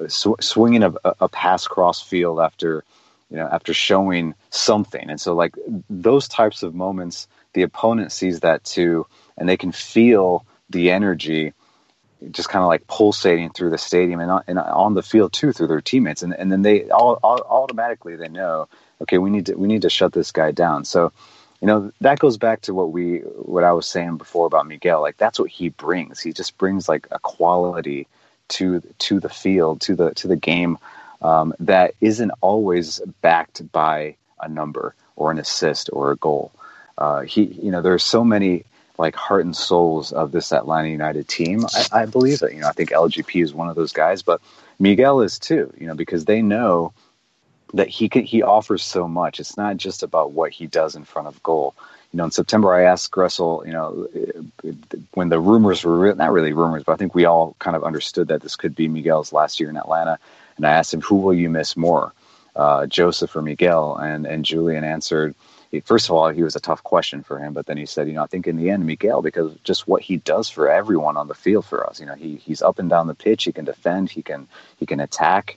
swinging a pass cross field after showing something. And so like those types of moments, the opponent sees that too, and they can feel the energy just kind of like pulsating through the stadium and on the field too, through their teammates. And then they automatically they know, okay, we need to shut this guy down. So, that goes back to what I was saying before about Miguel. Like that's what he brings. He just brings like a quality to the field, to the game, that isn't always backed by a number or an assist or a goal. There's so many like heart and souls of this Atlanta United team. I believe that, I think LGP is one of those guys, but Miguel is too, because they know that he offers so much. It's not just about what he does in front of goal. In September, I asked Gressel, when the rumors were not really rumors, but I think we all kind of understood that this could be Miguel's last year in Atlanta. And I asked him, who will you miss more, Joseph or Miguel? And Julian answered, first of all, he was a tough question for him, but then he said, I think in the end, Miguel, because just what he does for everyone on the field for us, he's up and down the pitch, he can defend, he can attack,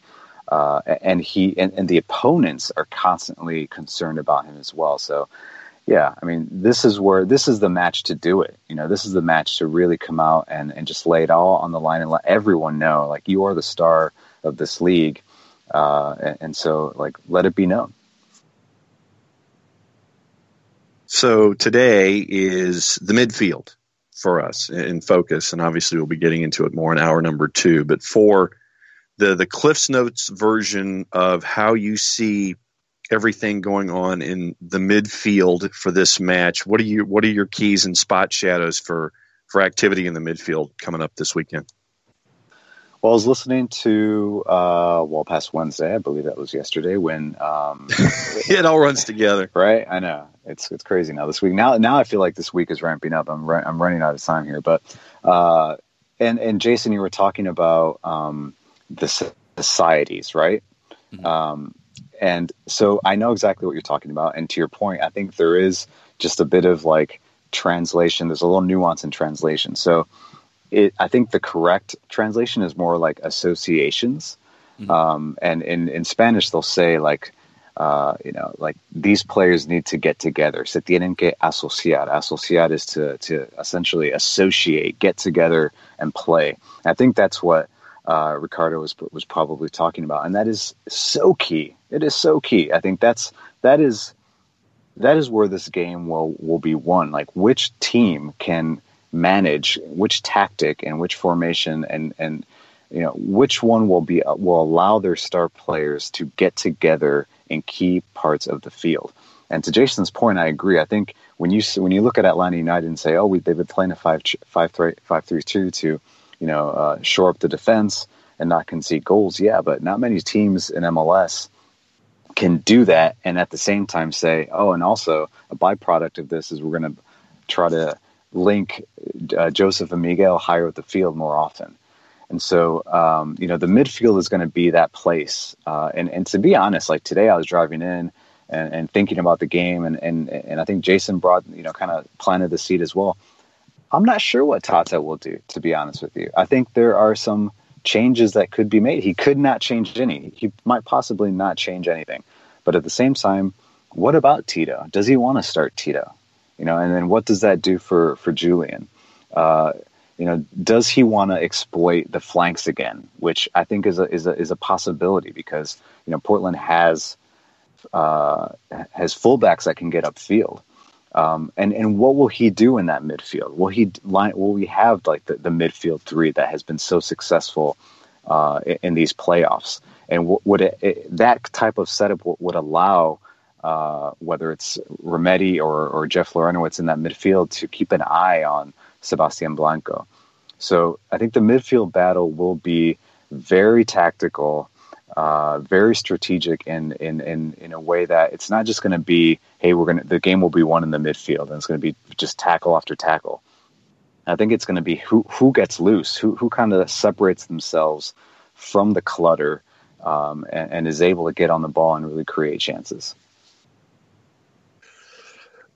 and the opponents are constantly concerned about him as well. So, yeah, this is the match to do it. This is the match to really come out and just lay it all on the line and let everyone know, like, you are the star of this league, and so, like, let it be known. So today is the midfield for us in focus, and obviously we'll be getting into it more in hour number 2. But for the Cliff's Notes version of how you see everything going on in the midfield for this match, what are your keys and spot shadows for activity in the midfield coming up this weekend? Well, I was listening to past Wednesday, I believe that was yesterday, when it all runs together, right? I know it's crazy now. This week, now I feel like this week is ramping up. I'm running out of time here, but and Jason, you were talking about the societies, right? Mm-hmm. And so I know exactly what you're talking about. And to your point, I think there is just a bit of like translation. There's a little nuance in translation. So I think the correct translation is more like associations. Mm-hmm. And in Spanish, they'll say like like these players need to get together. Se tienen que asociar. Asociar is to essentially associate, get together, and play. And I think that's what Ricardo was probably talking about, and that is so key. It is so key. I think that is where this game will be won. Like, which team can manage which tactic and which formation, and which one will allow their star players to get together in key parts of the field. And to Jason's point, I agree. I think when you look at Atlanta United and say, they've been playing a 5-3-2 to shore up the defense and not concede goals. Yeah, but not many teams in MLS can do that, and at the same time say, and also a byproduct of this is we're going to try to link Joseph and Miguel higher up the field more often. And so, the midfield is going to be that place. And to be honest, like today I was driving in and thinking about the game, and I think Jason brought, kind of planted the seed as well. I'm not sure what Tata will do, to be honest with you. I think there are some changes that could be made. He could not change any. He might possibly not change anything. But at the same time, what about Tito? Does he want to start Tito? And then what does that do for Julian? Does he want to exploit the flanks again? Which I think is a possibility, because Portland has fullbacks that can get upfield. And what will he do in that midfield? Will we have like the midfield three that has been so successful in these playoffs? And that type of setup would allow whether it's Remedi or Jeff Lorenowitz in that midfield to keep an eye on Sebastian Blanco. So I think the midfield battle will be very tactical, very strategic in a way that it's not just going to be, hey, the game will be won in the midfield, and it's going to be just tackle after tackle. I think it's going to be who gets loose, who kind of separates themselves from the clutter, and is able to get on the ball and really create chances.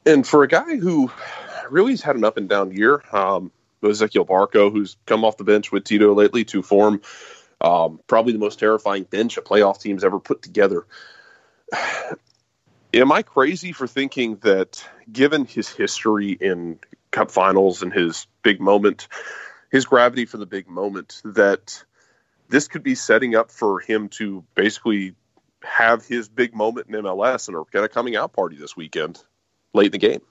And for a guy who really has had an up and down year, Ezequiel Barco, who's come off the bench with Tito lately to form probably the most terrifying bench a playoff team's ever put together. Am I crazy for thinking that, given his history in cup finals and his big moment, his gravity for the big moment, that this could be setting up for him to basically have his big moment in MLS and get a coming out party this weekend, late in the game?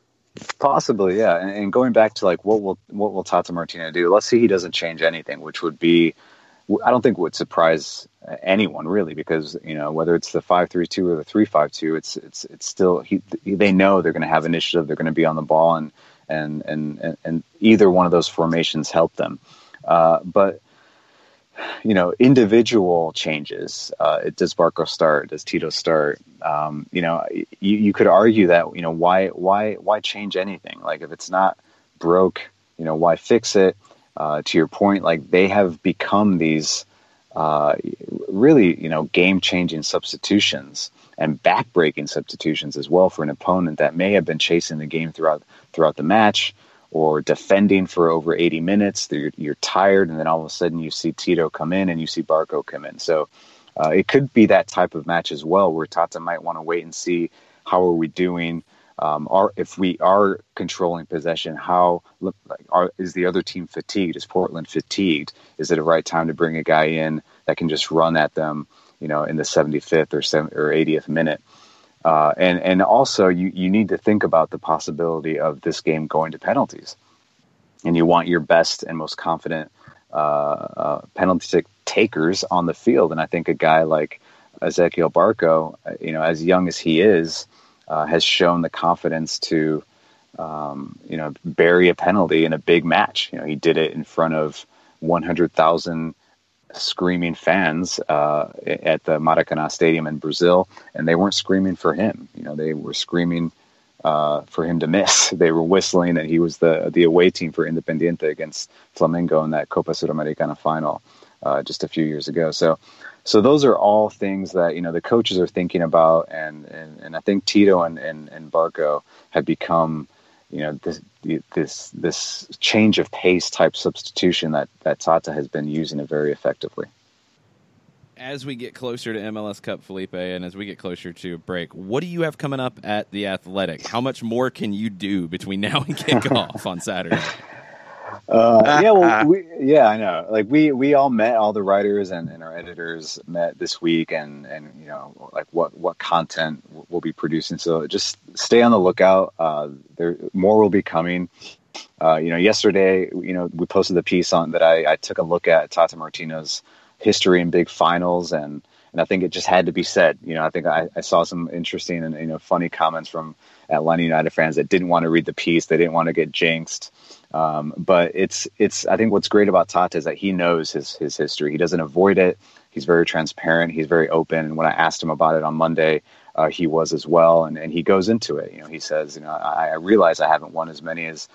Possibly, yeah. And going back to like what will Tata Martino do? Let's see he doesn't change anything, which would be, I don't think would surprise anyone really, because whether it's the 5-3-2 or the 3-5-2, it's still they know they're going to have initiative, they're going to be on the ball, and either one of those formations help them. But individual changes. Does Barco start? Does Tito start? You could argue that why change anything? Like, if it's not broke, why fix it? To your point, like, they have become these really game-changing substitutions and back-breaking substitutions as well for an opponent that may have been chasing the game throughout the match, or defending for over 80 minutes. You're tired, and then all of a sudden you see Tito come in and you see Barco come in. So it could be that type of match as well, where Tata might want to wait and see how are we doing. If we are controlling possession, is the other team fatigued? Is Portland fatigued? Is it a right time to bring a guy in that can just run at them, in the 75th or 80th minute? And also you need to think about the possibility of this game going to penalties, and you want your best and most confident penalty takers on the field. And I think a guy like Ezequiel Barco, as young as he is, has shown the confidence to, bury a penalty in a big match. He did it in front of 100,000 screaming fans at the Maracanã Stadium in Brazil, and they weren't screaming for him. They were screaming for him to miss. They were whistling that he was the away team for Independiente against Flamengo in that Copa Sudamericana final just a few years ago. So those are all things that the coaches are thinking about, and I think Tito and Barco have become this change of pace type substitution that Tata has been using it very effectively. as we get closer to MLS Cup, Felipe, and as we get closer to a break, what do you have coming up at the Athletic? How much more can you do between now and kickoff on Saturday? I know. Like we all met, all the writers and our editors met this week, and like what content we'll be producing. So just stay on the lookout. There more will be coming. Yesterday, we posted the piece on that. I took a look at Tata Martino's history in big finals, and I think it just had to be said. I think I saw some interesting and funny comments from Atlanta United fans that didn't want to read the piece. They didn't want to get jinxed. But it's I think what's great about Tata is that he knows his history. He doesn't avoid it. He's very transparent. He's very open. And when I asked him about it on Monday, he was as well. And he goes into it. He says, I realize I haven't won as many as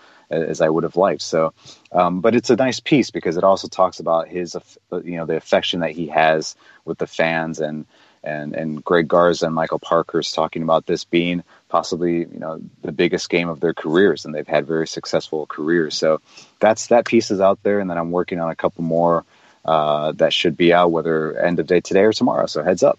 I would have liked. So, but it's a nice piece because it also talks about his, the affection that he has with the fans, and Greg Garza and Michael Parker's talking about this being possibly, the biggest game of their careers, and they've had very successful careers. So that piece is out there. And then I'm working on a couple more that should be out, whether end of day today or tomorrow. So heads up.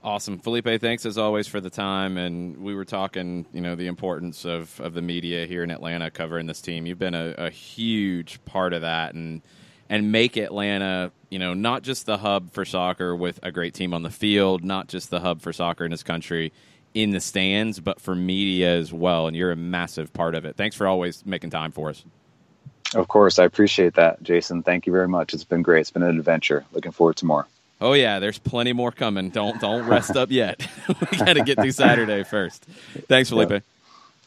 Awesome. Felipe, thanks as always for the time. And we were talking, the importance of the media here in Atlanta covering this team. You've been a huge part of that and make Atlanta, not just the hub for soccer with a great team on the field, not just the hub for soccer in this country in the stands, but for media as well. And you're a massive part of it. Thanks for always making time for us. Of course. I appreciate that, Jason. Thank you very much. It's been great. It's been an adventure. Looking forward to more. Oh, yeah, there's plenty more coming. Don't rest up yet. We got to get through Saturday first. Thanks, Felipe. Yeah.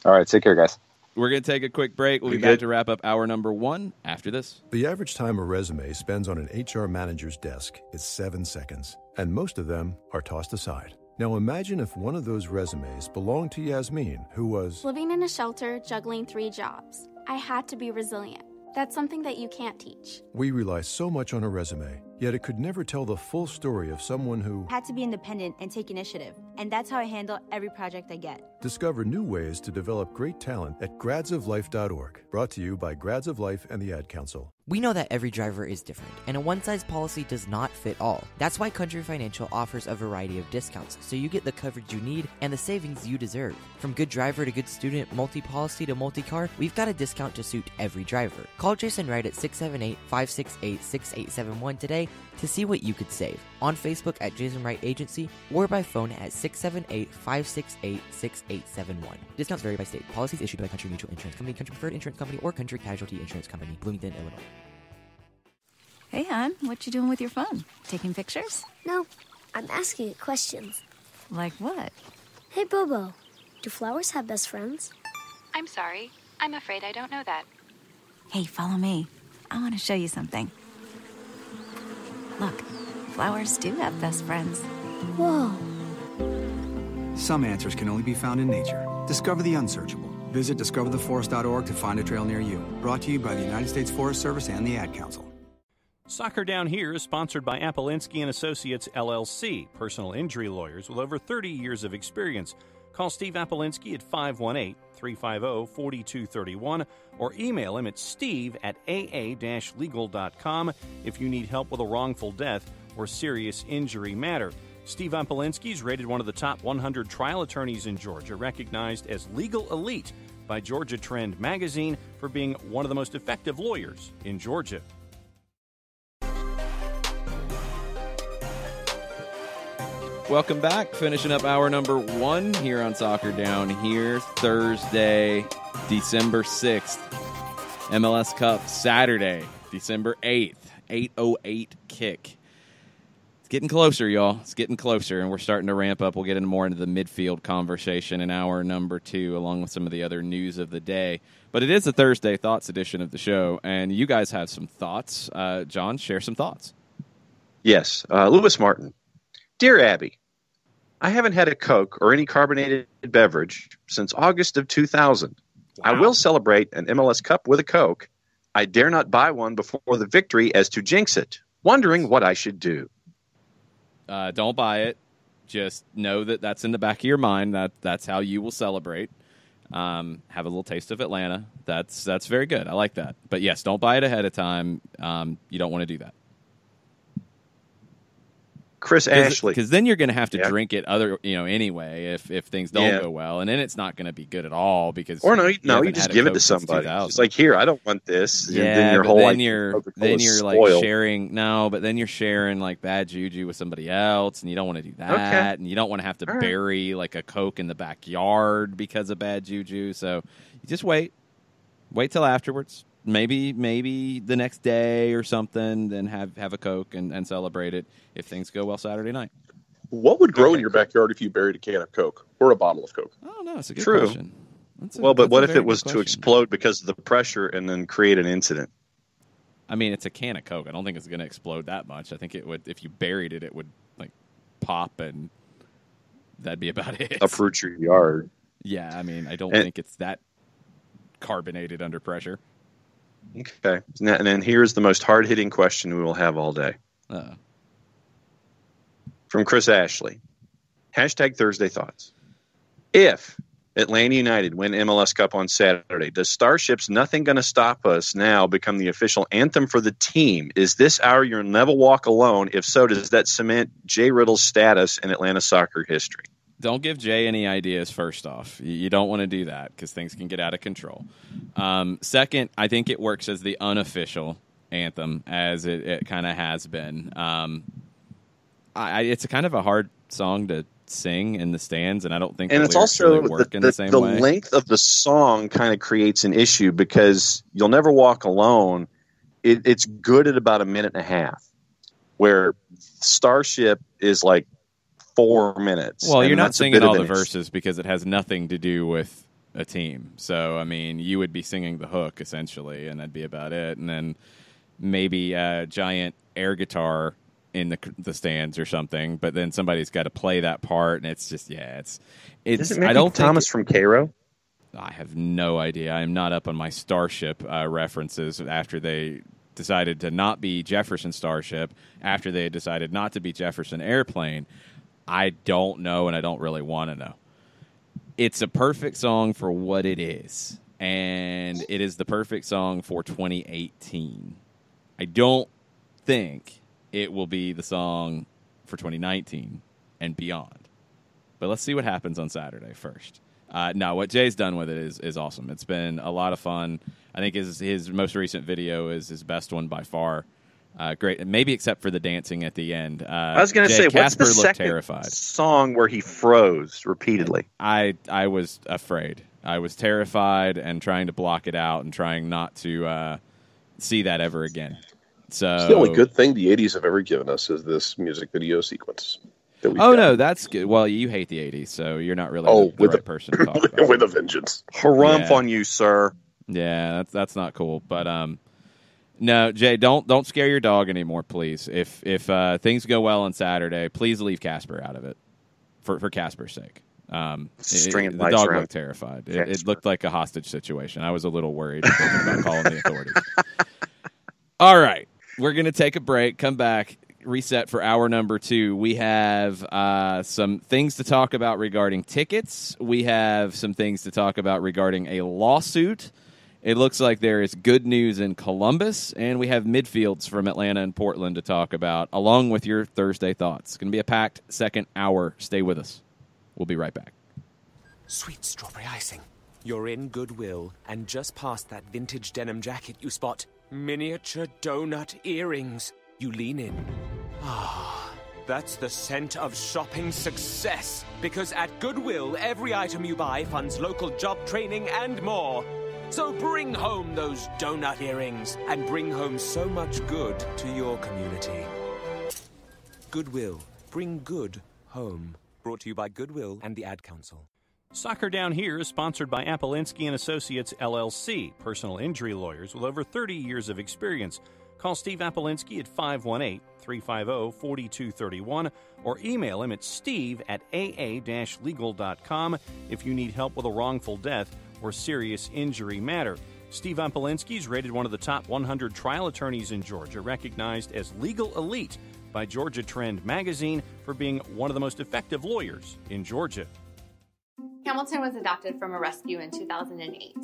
All right, take care, guys. We're going to take a quick break. We'll be back to wrap up hour number 1 after this. The average time a resume spends on an HR manager's desk is 7 seconds, and most of them are tossed aside. Now imagine if one of those resumes belonged to Yasmin, who was living in a shelter, juggling 3 jobs. I had to be resilient. That's something that you can't teach. We rely so much on a resume, yet it could never tell the full story of someone who had to be independent and take initiative. And that's how I handle every project I get. Discover new ways to develop great talent at gradsoflife.org. Brought to you by Grads of Life and the Ad Council. We know that every driver is different, and a one-size policy does not fit all. That's why Country Financial offers a variety of discounts, so you get the coverage you need and the savings you deserve. From good driver to good student, multi-policy to multi-car, we've got a discount to suit every driver. Call Jason Wright at 678-568-6871 today to see what you could save. On Facebook at Jason Wright Agency or by phone at 678-568-6871. Discounts vary by state. Policies issued by Country Mutual Insurance Company, Country Preferred Insurance Company, or Country Casualty Insurance Company, Bloomington, Illinois. Hey, hon, what you doing with your phone? Taking pictures? No, I'm asking it questions. Like what? Hey, Bobo, do flowers have best friends? I'm sorry. I'm afraid I don't know that. Hey, follow me. I want to show you something. Look, flowers do have best friends. Whoa. Some answers can only be found in nature. Discover the unsearchable. Visit discovertheforest.org to find a trail near you. Brought to you by the United States Forest Service and the Ad Council. Soccer Down Here is sponsored by Apolinski & Associates, LLC, personal injury lawyers with over 30 years of experience. Call Steve Apolinski at 518-350-4231 or email him at steve@aa-legal.com if you need help with a wrongful death or serious injury matter. Steve Apolinski is rated one of the top 100 trial attorneys in Georgia, recognized as legal elite by Georgia Trend magazine for being one of the most effective lawyers in Georgia. Welcome back. Finishing up hour number 1 here on Soccer Down Here. Thursday, December 6th. MLS Cup Saturday, December 8th. 8:08 kick. It's getting closer, y'all. It's getting closer, and we're starting to ramp up. We'll get into more into the midfield conversation in hour number 2, along with some of the other news of the day. But it is a Thursday Thoughts edition of the show, and you guys have some thoughts. John, share some thoughts. Yes. Lewis Martin. Dear Abby, I haven't had a Coke or any carbonated beverage since August of 2000. Wow. I will celebrate an MLS Cup with a Coke. I dare not buy one before the victory as to jinx it. Wondering what I should do. Don't buy it. Just know that that's in the back of your mind. That's how you will celebrate. Have a little taste of Atlanta. That's very good. I like that. But yes, don't buy it ahead of time. You don't want to do that. Chris Ashley. Because then you're going to have to drink it anyway if things don't go well, and then it's not going to be good at all. Because you just give it to somebody. It's like, here, I don't want this. Yeah, and then your whole then you're like sharing. No, but then you're sharing like bad juju with somebody else, and you don't want to do that, and you don't want to have to bury like a Coke in the backyard because of bad juju. So you just wait till afterwards. Maybe the next day or something, then have a Coke and celebrate it if things go well Saturday night. What would grow in your backyard if you buried a can of Coke or a bottle of Coke? Oh, no, it's a good question. But what if it was to explode because of the pressure and then create an incident? I mean, it's a can of Coke. I don't think it's going to explode that much. I think it would, if you buried it would like pop, and that'd be about it. Uproot your yard. Yeah, I mean, I don't think it's that carbonated under pressure. Okay. And then here's the most hard-hitting question we will have all day. From Chris Ashley. #Thursday Thoughts. If Atlanta United win MLS Cup on Saturday, does Starship's Nothing Gonna Stop Us Now become the official anthem for the team? Is this our You'll Never Walk Alone? If so, does that cement Jay Riddle's status in Atlanta soccer history? Don't give Jay any ideas, first off. You don't want to do that because things can get out of control. Second, I think it works as the unofficial anthem, as it kind of has been. It's a kind of a hard song to sing in the stands, and I don't think and it's also really work in the same way. The length of the song kind of creates an issue because You'll Never Walk Alone, it's good at about a minute and a half, where Starship is like 4 minutes. Well, you're not singing all the verses because it has nothing to do with a team. So, I mean, you would be singing the hook, essentially, and that'd be about it. And then maybe a giant air guitar in the stands or something, but then somebody's got to play that part, and it's just, it's Is it maybe Thomas from Cairo? I have no idea. I'm not up on my Starship references after they decided to not be Jefferson Starship, after they decided not to be Jefferson Airplane. I don't know, and I don't really want to know. It's a perfect song for what it is, and it is the perfect song for 2018. I don't think it will be the song for 2019 and beyond. But let's see what happens on Saturday first. No, what Jay's done with it is awesome. It's been a lot of fun. I think his most recent video is his best one by far. Great, maybe except for the dancing at the end. I was going to say, what's the second song where he froze repeatedly? I was afraid. I was terrified and trying to block it out and trying not to see that ever again. So it's the only good thing the 80s have ever given us is this music video sequence. No, that's good. Well, you hate the 80s, so you're not really the right person to talk about. With a vengeance. Harumph on you, sir. Yeah, that's not cool. But no, Jay, don't scare your dog anymore, please. If things go well on Saturday, please leave Casper out of it for Casper's sake. The dog looked terrified. It looked like a hostage situation. I was a little worried about calling the authorities. All right, we're going to take a break, come back, reset for hour number 2. We have some things to talk about regarding tickets. We have some things to talk about regarding a lawsuit. It looks like there is good news in Columbus, and we have midfields from Atlanta and Portland to talk about, along with your Thursday thoughts. It's going to be a packed second hour. Stay with us. We'll be right back. Sweet strawberry icing. You're in Goodwill, and just past that vintage denim jacket you spot miniature donut earrings. You lean in. That's the scent of shopping success. Because at Goodwill, every item you buy funds local job training and more. So bring home those donut earrings and bring home so much good to your community. Goodwill. Bring good home. Brought to you by Goodwill and the Ad Council. Soccer Down Here is sponsored by Appolinsky & Associates, LLC, personal injury lawyers with over 30 years of experience. Call Steve Appolinsky at 518-350-4231 or email him at steve@aa-legal.com if you need help with a wrongful death or serious injury matter. Steve Appolinsky is rated one of the top 100 trial attorneys in Georgia, recognized as Legal Elite by Georgia Trend magazine for being one of the most effective lawyers in Georgia. Hamilton was adopted from a rescue in 2008.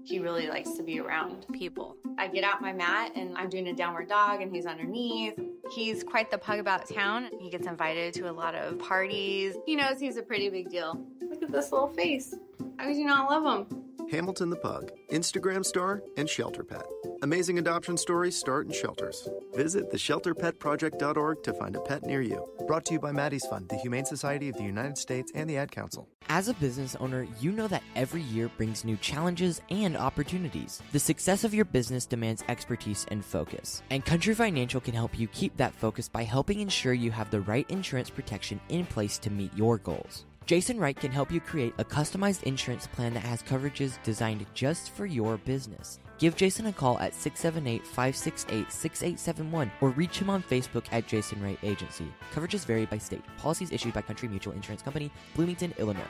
He really likes to be around people. I get out my mat and I'm doing a downward dog and he's underneath. He's quite the pug about town. He gets invited to a lot of parties. He knows he's a pretty big deal. Look at this little face. How could you not love him? Hamilton the Pug, Instagram star, and shelter pet. Amazing adoption stories start in shelters. Visit theshelterpetproject.org to find a pet near you. Brought to you by Maddie's Fund, the Humane Society of the United States, and the Ad Council. As a business owner, you know that every year brings new challenges and opportunities. The success of your business demands expertise and focus. And Country Financial can help you keep that focus by helping ensure you have the right insurance protection in place to meet your goals. Jason Wright can help you create a customized insurance plan that has coverages designed just for your business. Give Jason a call at 678-568-6871 or reach him on Facebook at Jason Wright Agency. Coverages vary by state. Policies issued by Country Mutual Insurance Company, Bloomington, Illinois.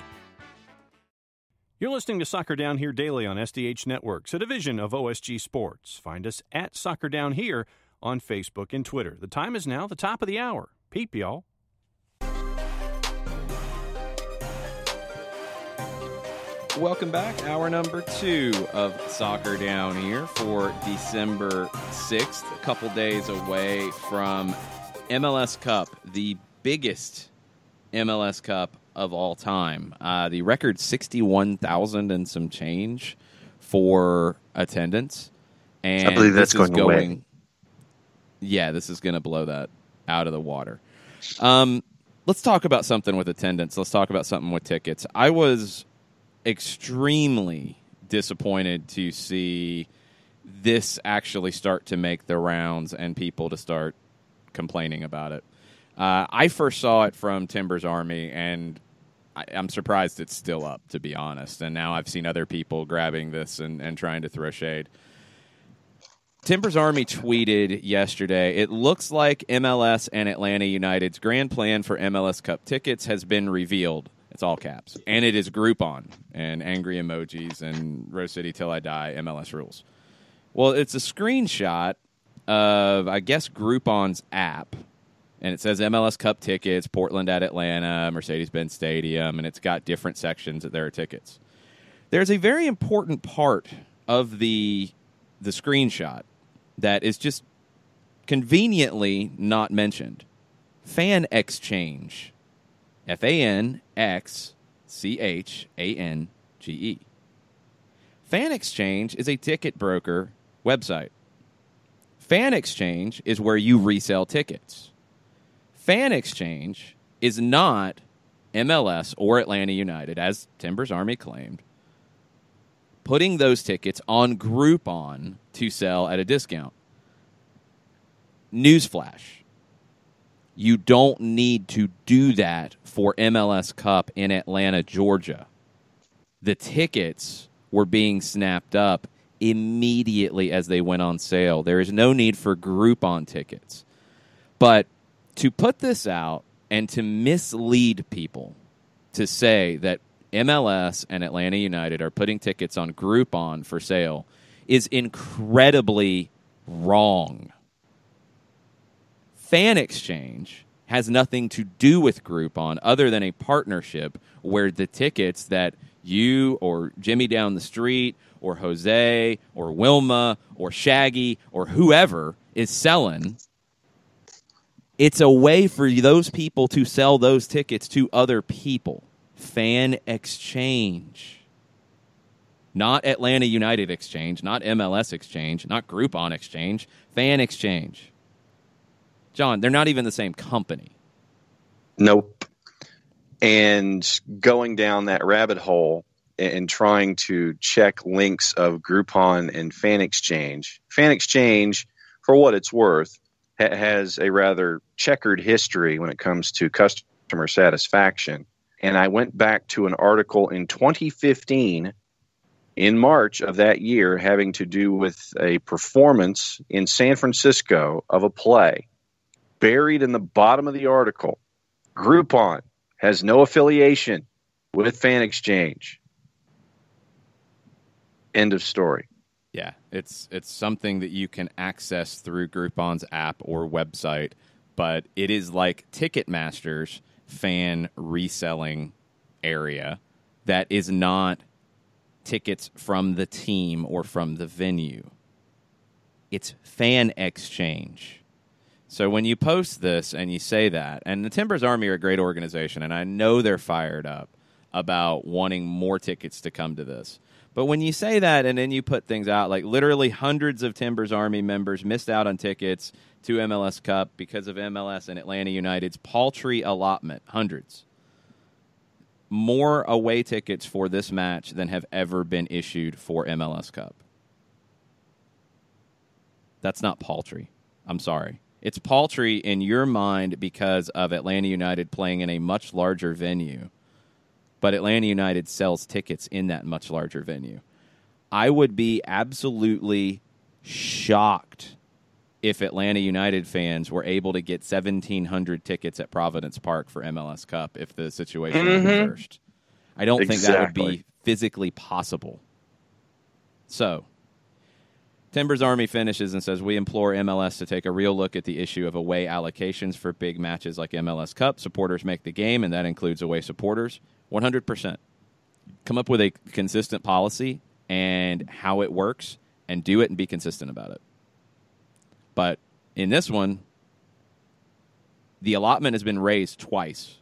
You're listening to Soccer Down Here daily on SDH Networks, a division of OSG Sports. Find us at Soccer Down Here on Facebook and Twitter. The time is now the top of the hour. Peep, y'all. Welcome back. Hour number 2 of Soccer Down Here for December 6th, a couple days away from MLS Cup, the biggest MLS Cup of all time. The record 61,000 and some change for attendance. And I believe that's going away. Yeah, this is going to blow that out of the water. Let's talk about something with attendance. Let's talk about something with tickets. I was extremely disappointed to see this actually start to make the rounds and people to start complaining about it. I first saw it from Timbers Army, and I'm surprised it's still up, to be honest. And now I've seen other people grabbing this and trying to throw shade. Timbers Army tweeted yesterday, "It looks like MLS and Atlanta United's grand plan for MLS Cup tickets has been revealed." It's all caps. And it is Groupon and angry emojis and Rose City Till I Die, MLS rules. Well, it's a screenshot of, I guess, Groupon's app. And it says MLS Cup tickets, Portland at Atlanta, Mercedes-Benz Stadium, and it's got different sections that there are tickets. There's a very important part of the screenshot that is just conveniently not mentioned. Fan exchange. FANXCHANGE. Fan Exchange is a ticket broker website. Fan Exchange is where you resell tickets. Fan Exchange is not MLS or Atlanta United, as Timbers Army claimed, putting those tickets on Groupon to sell at a discount. Newsflash. You don't need to do that for MLS Cup in Atlanta, Georgia. The tickets were being snapped up immediately as they went on sale. There is no need for Groupon tickets. But to put this out and to mislead people to say that MLS and Atlanta United are putting tickets on Groupon for sale is incredibly wrong. Fan Exchange has nothing to do with Groupon other than a partnership where the tickets that you or Jimmy down the street or Jose or Wilma or Shaggy or whoever is selling, it's a way for those people to sell those tickets to other people. Fan Exchange. Not Atlanta United Exchange, not MLS Exchange, not Groupon Exchange, Fan Exchange. John, they're not even the same company. Nope. And going down that rabbit hole and trying to check links of Groupon and Fan Exchange, for what it's worth, has a rather checkered history when it comes to customer satisfaction. And I went back to an article in 2015, in March of that year, having to do with a performance in San Francisco of a play. Buried in the bottom of the article, Groupon has no affiliation with Fan Exchange. End of story. Yeah, it's something that you can access through Groupon's app or website, but it is like Ticketmaster's fan reselling area that is not tickets from the team or from the venue. It's Fan Exchange. So when you post this and you say that, and the Timbers Army are a great organization, and I know they're fired up about wanting more tickets to come to this. But when you say that and then you put things out, like literally hundreds of Timbers Army members missed out on tickets to MLS Cup because of MLS and Atlanta United's paltry allotment, hundreds. More away tickets for this match than have ever been issued for MLS Cup. That's not paltry. I'm sorry. It's paltry in your mind because of Atlanta United playing in a much larger venue. But Atlanta United sells tickets in that much larger venue. I would be absolutely shocked if Atlanta United fans were able to get 1,700 tickets at Providence Park for MLS Cup if the situation was reversed. I don't think that would be physically possible. So, Timbers Army finishes and says, we implore MLS to take a real look at the issue of away allocations for big matches like MLS Cup. Supporters make the game, and that includes away supporters. 100%. Come up with a consistent policy and how it works, and do it and be consistent about it. But in this one, the allotment has been raised twice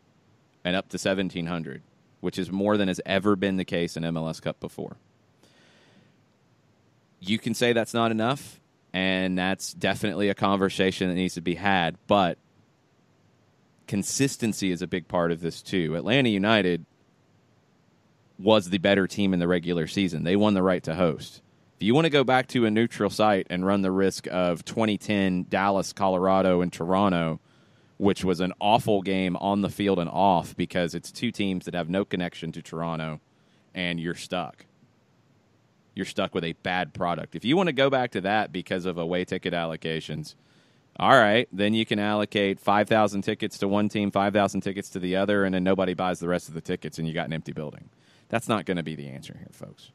and up to 1,700, which is more than has ever been the case in MLS Cup before. You can say that's not enough, and that's definitely a conversation that needs to be had, but consistency is a big part of this too. Atlanta United was the better team in the regular season. They won the right to host. If you want to go back to a neutral site and run the risk of 2010 Dallas, Colorado, and Toronto, which was an awful game on the field and off because it's two teams that have no connection to Toronto, and you're stuck. You're stuck with a bad product. If you want to go back to that because of away ticket allocations, all right, then you can allocate 5,000 tickets to one team, 5,000 tickets to the other, and then nobody buys the rest of the tickets, and you got an empty building. That's not going to be the answer here, folks.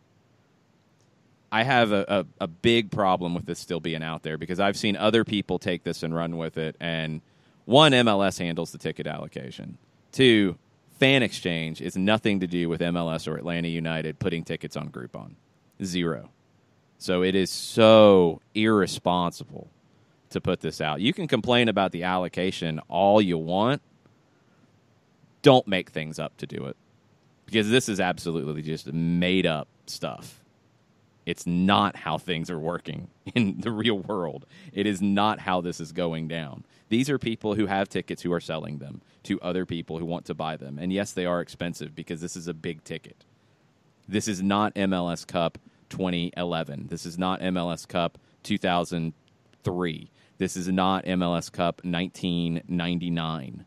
I have a big problem with this still being out there because I've seen other people take this and run with it, and one, MLS handles the ticket allocation. Two, fan exchange is nothing to do with MLS or Atlanta United putting tickets on Groupon. Zero. So it is so irresponsible to put this out. You can complain about the allocation all you want. Don't make things up to do it. Because this is absolutely just made up stuff. It's not how things are working in the real world. It is not how this is going down. These are people who have tickets who are selling them to other people who want to buy them. And yes, they are expensive because this is a big ticket. This is not MLS Cup 2011. This is not MLS Cup 2003. This is not MLS Cup 1999.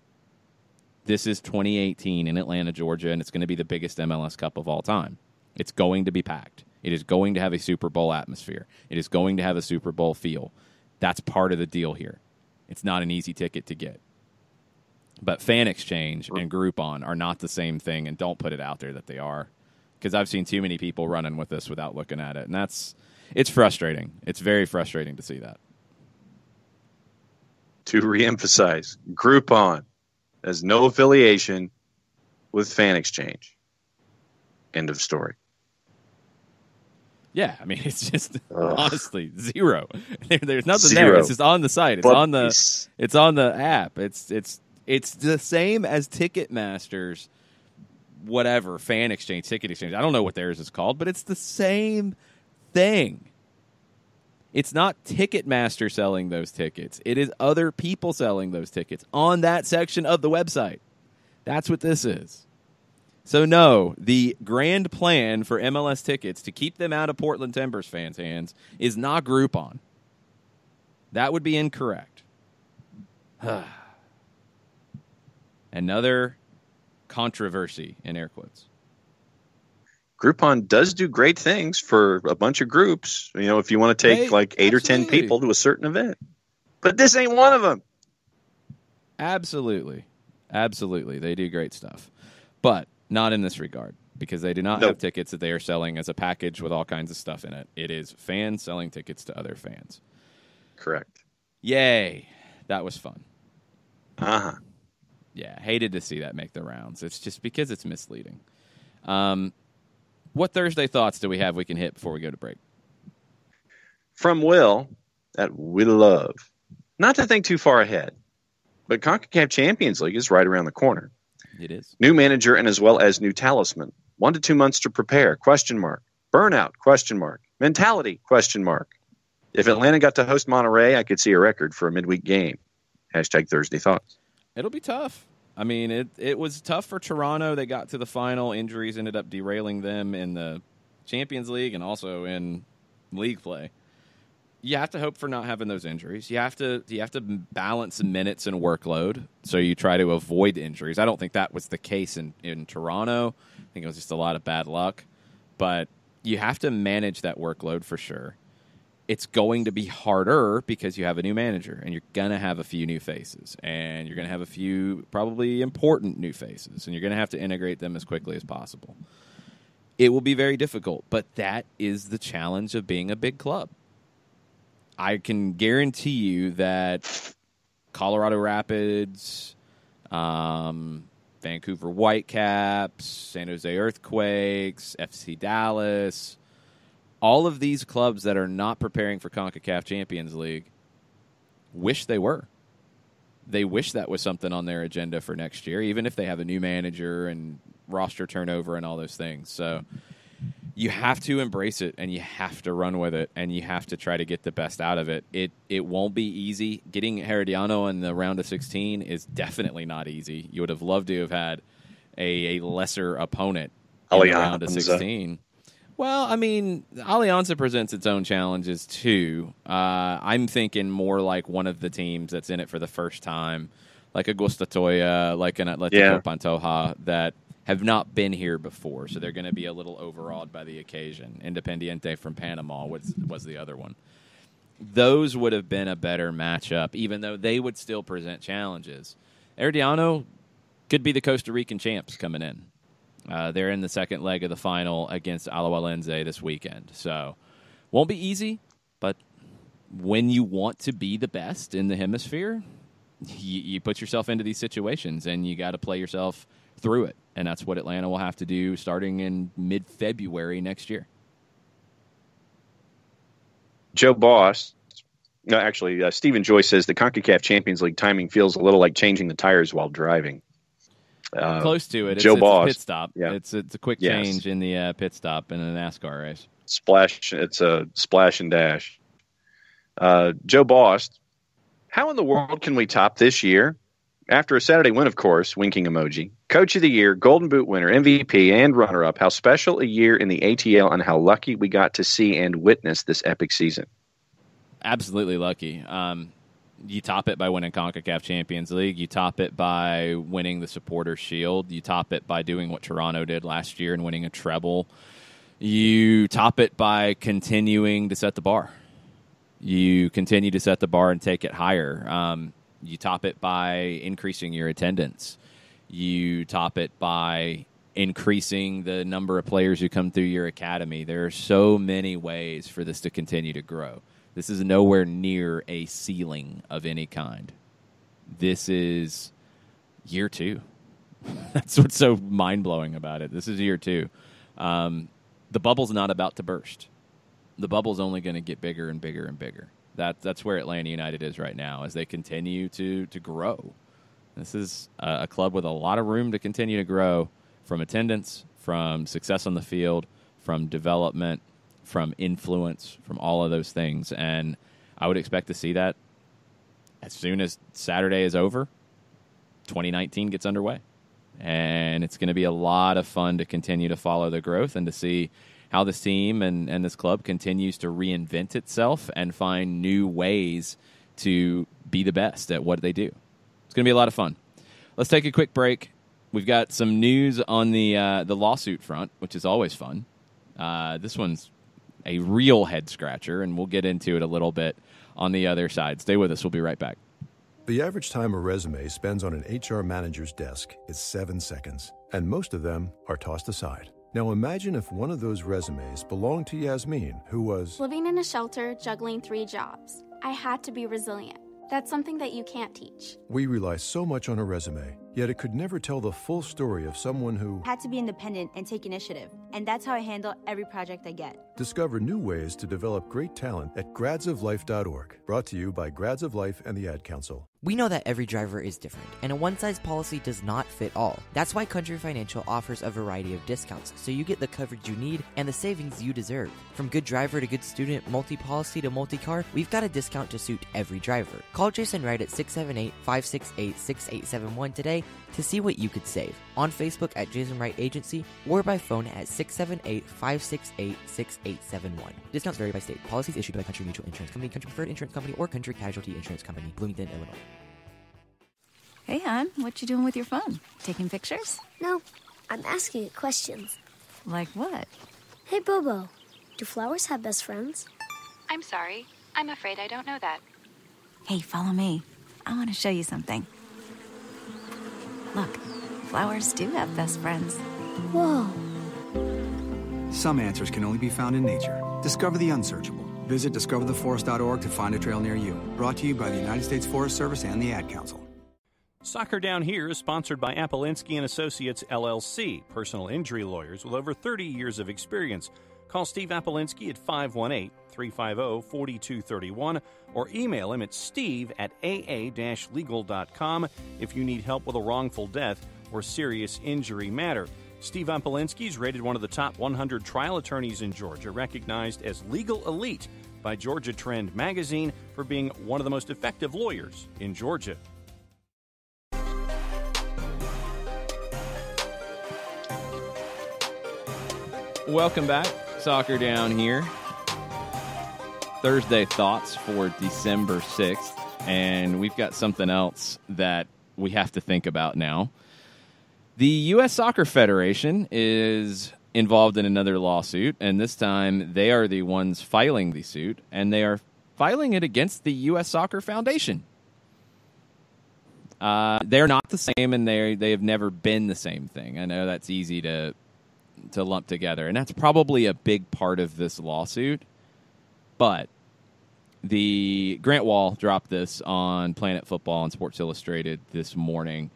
This is 2018 in Atlanta, Georgia, and it's going to be the biggest MLS Cup of all time. It's going to be packed. It is going to have a Super Bowl atmosphere. It is going to have a Super Bowl feel. That's part of the deal here. It's not an easy ticket to get. But fan exchange and Groupon are not the same thing, and don't put it out there that they are. Because I've seen too many people running with this without looking at it. And it's frustrating. It's very frustrating to see that. To reemphasize, Groupon has no affiliation with Fan Exchange. End of story. Yeah, I mean, it's just honestly zero. There's nothing there. It's just on the site. It's on the app. It's the same as Ticketmaster's whatever fan exchange, ticket exchange. I don't know what theirs is called, but it's the same thing. It's not Ticketmaster selling those tickets. It is other people selling those tickets on that section of the website. That's what this is. So, no, the grand plan for MLS tickets to keep them out of Portland Timbers fans' hands is not Groupon. That would be incorrect. Another controversy, in air quotes. Groupon does do great things for a bunch of groups. You know, if you want to take like 8 or 10 people to a certain event. But this ain't one of them. Absolutely. Absolutely. They do great stuff. But not in this regard, because they do not have tickets that they are selling as a package with all kinds of stuff in it. It is fans selling tickets to other fans. Correct. Yay. That was fun. Uh-huh. Yeah, hated to see that make the rounds. It's just because it's misleading. What Thursday thoughts do we have we can hit before we go to break? From Will, at Will Love Not to think too far ahead, but CONCACAF Champions League is right around the corner. It is. New manager and as well as new talisman. 1 to 2 months to prepare, ? Burnout, ? Mentality, ? If Atlanta got to host Monterrey, I could see a record for a midweek game. #Thursday Thoughts. It'll be tough. I mean, it was tough for Toronto. They got to the final. Injuries ended up derailing them in the Champions League and also in league play. You have to hope for not having those injuries. You have to balance minutes and workload, so you try to avoid injuries. I don't think that was the case in Toronto. I think it was just a lot of bad luck. But you have to manage that workload for sure. It's going to be harder because you have a new manager, and you're going to have a few new faces, and you're going to have a few probably important new faces, and you're going to have to integrate them as quickly as possible. It will be very difficult, but that is the challenge of being a big club. I can guarantee you that Colorado Rapids, Vancouver Whitecaps, San Jose Earthquakes, FC Dallas, all of these clubs that are not preparing for CONCACAF Champions League wish they were. They wish that was something on their agenda for next year, even if they have a new manager and roster turnover and all those things. So you have to embrace it, and you have to run with it, and you have to try to get the best out of it. It won't be easy. Getting Herediano in the round of 16 is definitely not easy. You would have loved to have had a lesser opponent in the round of 16. Well, I mean, Alianza presents its own challenges, too. I'm thinking more like one of the teams that's in it for the first time, like a Gustatoya, like an Atletico Pantoja, that have not been here before, so they're going to be a little overawed by the occasion. Independiente from Panama was the other one. Those would have been a better matchup, even though they would still present challenges. Herediano could be the Costa Rican champs coming in. They're in the second leg of the final against Alajuelense this weekend. So, won't be easy, but when you want to be the best in the hemisphere, you put yourself into these situations, and you got to play yourself through it. And that's what Atlanta will have to do starting in mid-February next year. Joe Boss, Stephen Joyce says the CONCACAF Champions League timing feels a little like changing the tires while driving. Close to it. Joe Boss. It's a pit stop. Yeah. It's a quick change in the pit stop in a NASCAR race. Splash. It's a splash and dash. Joe Boss, how in the world can we top this year? After a Saturday win, of course, winking emoji. Coach of the Year, Golden Boot winner, MVP, and runner-up. How special a year in the ATL, and how lucky we got to see and witness this epic season. Absolutely lucky. You top it by winning CONCACAF Champions League. You top it by winning the Supporters' Shield. You top it by doing what Toronto did last year and winning a treble. You top it by continuing to set the bar. You continue to set the bar and take it higher. You top it by increasing your attendance. You top it by increasing the number of players who come through your academy. There are so many ways for this to continue to grow. This is nowhere near a ceiling of any kind. This is year 2. That's what's so mind-blowing about it. This is year 2. The bubble's not about to burst. The bubble's only going to get bigger and bigger and bigger. That's where Atlanta United is right now as they continue to grow. This is a club with a lot of room to continue to grow from attendance, from success on the field, from development, from influence, from all of those things. And I would expect to see that as soon as Saturday is over, 2019 gets underway. And it's going to be a lot of fun to continue to follow the growth and to see how this team and this club continues to reinvent itself and find new ways to be the best at what they do. It's going to be a lot of fun. Let's take a quick break. We've got some news on the lawsuit front, which is always fun. This one's a real head-scratcher, and we'll get into it a little bit on the other side. Stay with us. We'll be right back. The average time a resume spends on an HR manager's desk is 7 seconds, and most of them are tossed aside. Now imagine if one of those resumes belonged to Yasmin, who was living in a shelter, juggling 3 jobs. I had to be resilient. That's something that you can't teach. We rely so much on a resume. Yet it could never tell the full story of someone who had to be independent and take initiative. And that's how I handle every project I get. Discover new ways to develop great talent at gradsoflife.org. Brought to you by Grads of Life and the Ad Council. We know that every driver is different, and a one-size policy does not fit all. That's why Country Financial offers a variety of discounts, so you get the coverage you need and the savings you deserve. From good driver to good student, multi-policy to multi-car, we've got a discount to suit every driver. Call Jason Wright at 678-568-6871 today to see what you could save. On Facebook at Jason Wright Agency or by phone at 678-568-6871. Discounts vary by state. Policies issued by Country Mutual Insurance Company, Country Preferred Insurance Company, or Country Casualty Insurance Company, Bloomington, Illinois. Hey, hon, what you doing with your phone? Taking pictures? No, I'm asking it questions. Like what? Hey, Bobo, do flowers have best friends? I'm sorry. I'm afraid I don't know that. Hey, follow me. I want to show you something. Look, flowers do have best friends. Whoa. Some answers can only be found in nature. Discover the unsearchable. Visit discovertheforest.org to find a trail near you. Brought to you by the United States Forest Service and the Ad Council. Soccer Down Here is sponsored by Apolinski & Associates, LLC, personal injury lawyers with over 30 years of experience. Call Steve Apolinski at 518-350-4231 or email him at steve@aa-legal.com if you need help with a wrongful death or serious injury matter. Steve Apolinski is rated one of the top 100 trial attorneys in Georgia, recognized as Legal Elite by Georgia Trend magazine for being one of the most effective lawyers in Georgia. Welcome back. Soccer Down Here. Thursday thoughts for December 6th. And we've got something else that we have to think about now. The U.S. Soccer Federation is involved in another lawsuit, and this time they are the ones filing the suit, and they are filing it against the U.S. Soccer Foundation. They're not the same, and they have never been the same thing. I know that's easy to lump together, and that's probably a big part of this lawsuit. But the Grant Wall dropped this on Planet Football and Sports Illustrated this morning.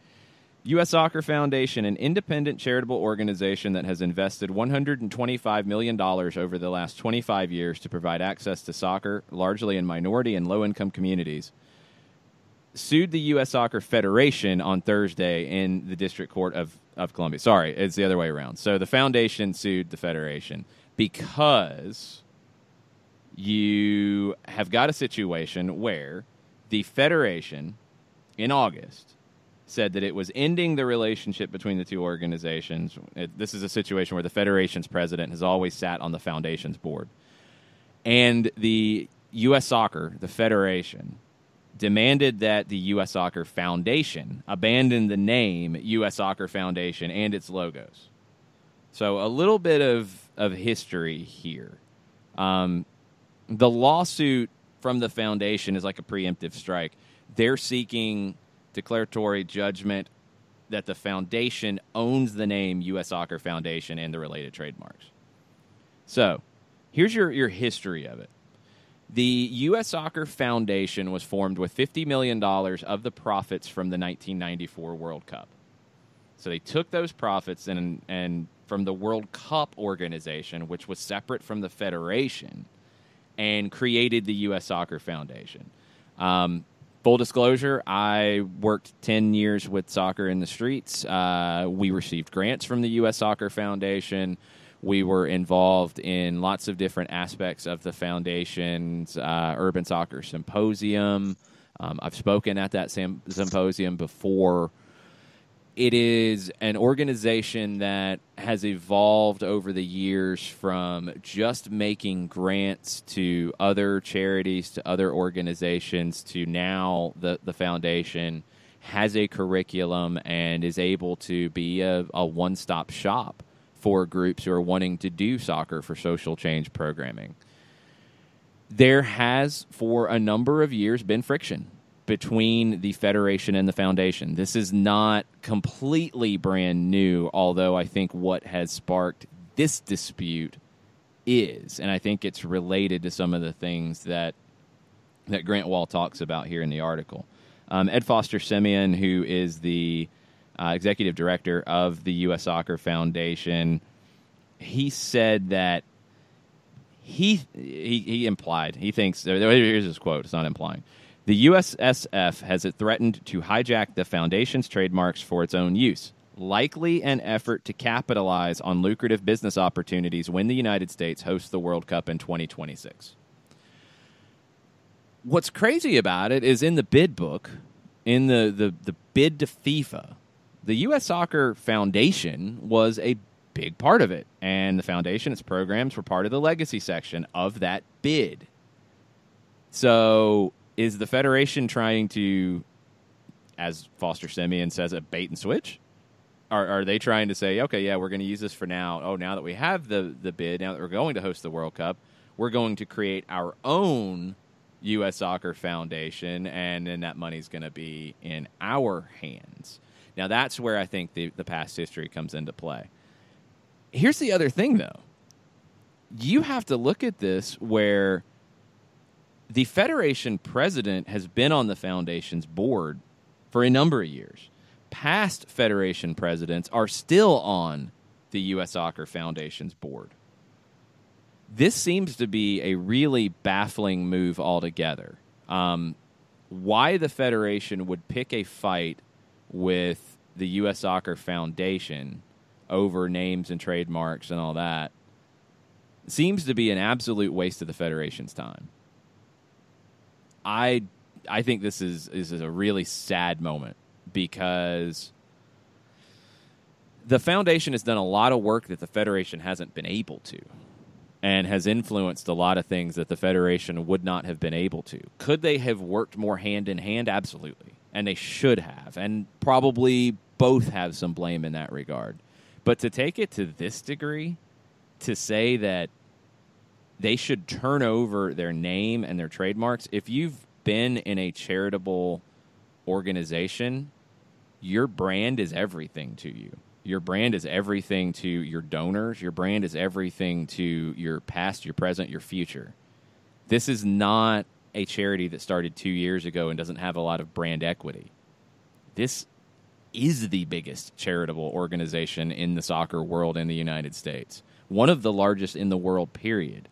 U.S. Soccer Foundation, an independent charitable organization that has invested $125 million over the last 25 years to provide access to soccer, largely in minority and low-income communities, sued the U.S. Soccer Federation on Thursday in the District Court of Columbia. Sorry, it's the other way around. So the foundation sued the Federation because you have got a situation where the Federation, in August, said that it was ending the relationship between the two organizations. This is a situation where the Federation's president has always sat on the Foundation's board. And the U.S. Soccer, the Federation, demanded that the U.S. Soccer Foundation abandon the name U.S. Soccer Foundation and its logos. So a little bit of history here. The lawsuit from the Foundation is like a preemptive strike. They're seeking declaratory judgment that the Foundation owns the name U.S. Soccer Foundation and the related trademarks. So here's your history of it. The U.S. Soccer Foundation was formed with $50 million of the profits from the 1994 World Cup. So they took those profits and from the World Cup organization, which was separate from the Federation, and created the U.S. Soccer Foundation. Full disclosure, I worked 10 years with Soccer in the Streets. We received grants from the U.S. Soccer Foundation. We were involved in lots of different aspects of the Foundation's Urban Soccer Symposium. I've spoken at that symposium before. It is an organization that has evolved over the years from just making grants to other charities, to other organizations, to now the Foundation has a curriculum and is able to be a one-stop shop for groups who are wanting to do soccer for social change programming. There has, for a number of years, been friction between the Federation and the Foundation. This is not completely brand new, although I think what has sparked this dispute is, and I think it's related to some of the things that Grant Wall talks about here in the article. Ed Foster Simeon, who is the executive director of the U.S. Soccer Foundation, he said that he implied, he thinks, here's his quote, it's not implying, the USSF has threatened to hijack the foundation's trademarks for its own use, likely an effort to capitalize on lucrative business opportunities when the United States hosts the World Cup in 2026. What's crazy about it is in the bid book, in the bid to FIFA, the U.S. Soccer Foundation was a big part of it, and the foundation, its programs were part of the legacy section of that bid. So is the federation trying to, as Foster Simeon says, a bait and switch? Are they trying to say, okay, yeah, we're going to use this for now. Oh, now that we have the bid, now that we're going to host the World Cup, we're going to create our own U.S. Soccer Foundation, and then that money's going to be in our hands. Now, that's where I think the past history comes into play. Here's the other thing, though. You have to look at this where the Federation president has been on the Foundation's board for a number of years. Past Federation presidents are still on the U.S. Soccer Foundation's board. This seems to be a really baffling move altogether. Why the Federation would pick a fight with the U.S. Soccer Foundation over names and trademarks and all that seems to be an absolute waste of the Federation's time. I think this is a really sad moment because the Foundation has done a lot of work that the Federation hasn't been able to, and has influenced a lot of things that the Federation would not have been able to. Could they have worked more hand in hand? Absolutely. And they should have, and probably both have some blame in that regard. But to take it to this degree, to say that they should turn over their name and their trademarks, if you've been in a charitable organization, your brand is everything to you. Your brand is everything to your donors. Your brand is everything to your past, your present, your future. This is not a charity that started 2 years ago and doesn't have a lot of brand equity. This is the biggest charitable organization in the soccer world in the United States. One of the largest in the world, period.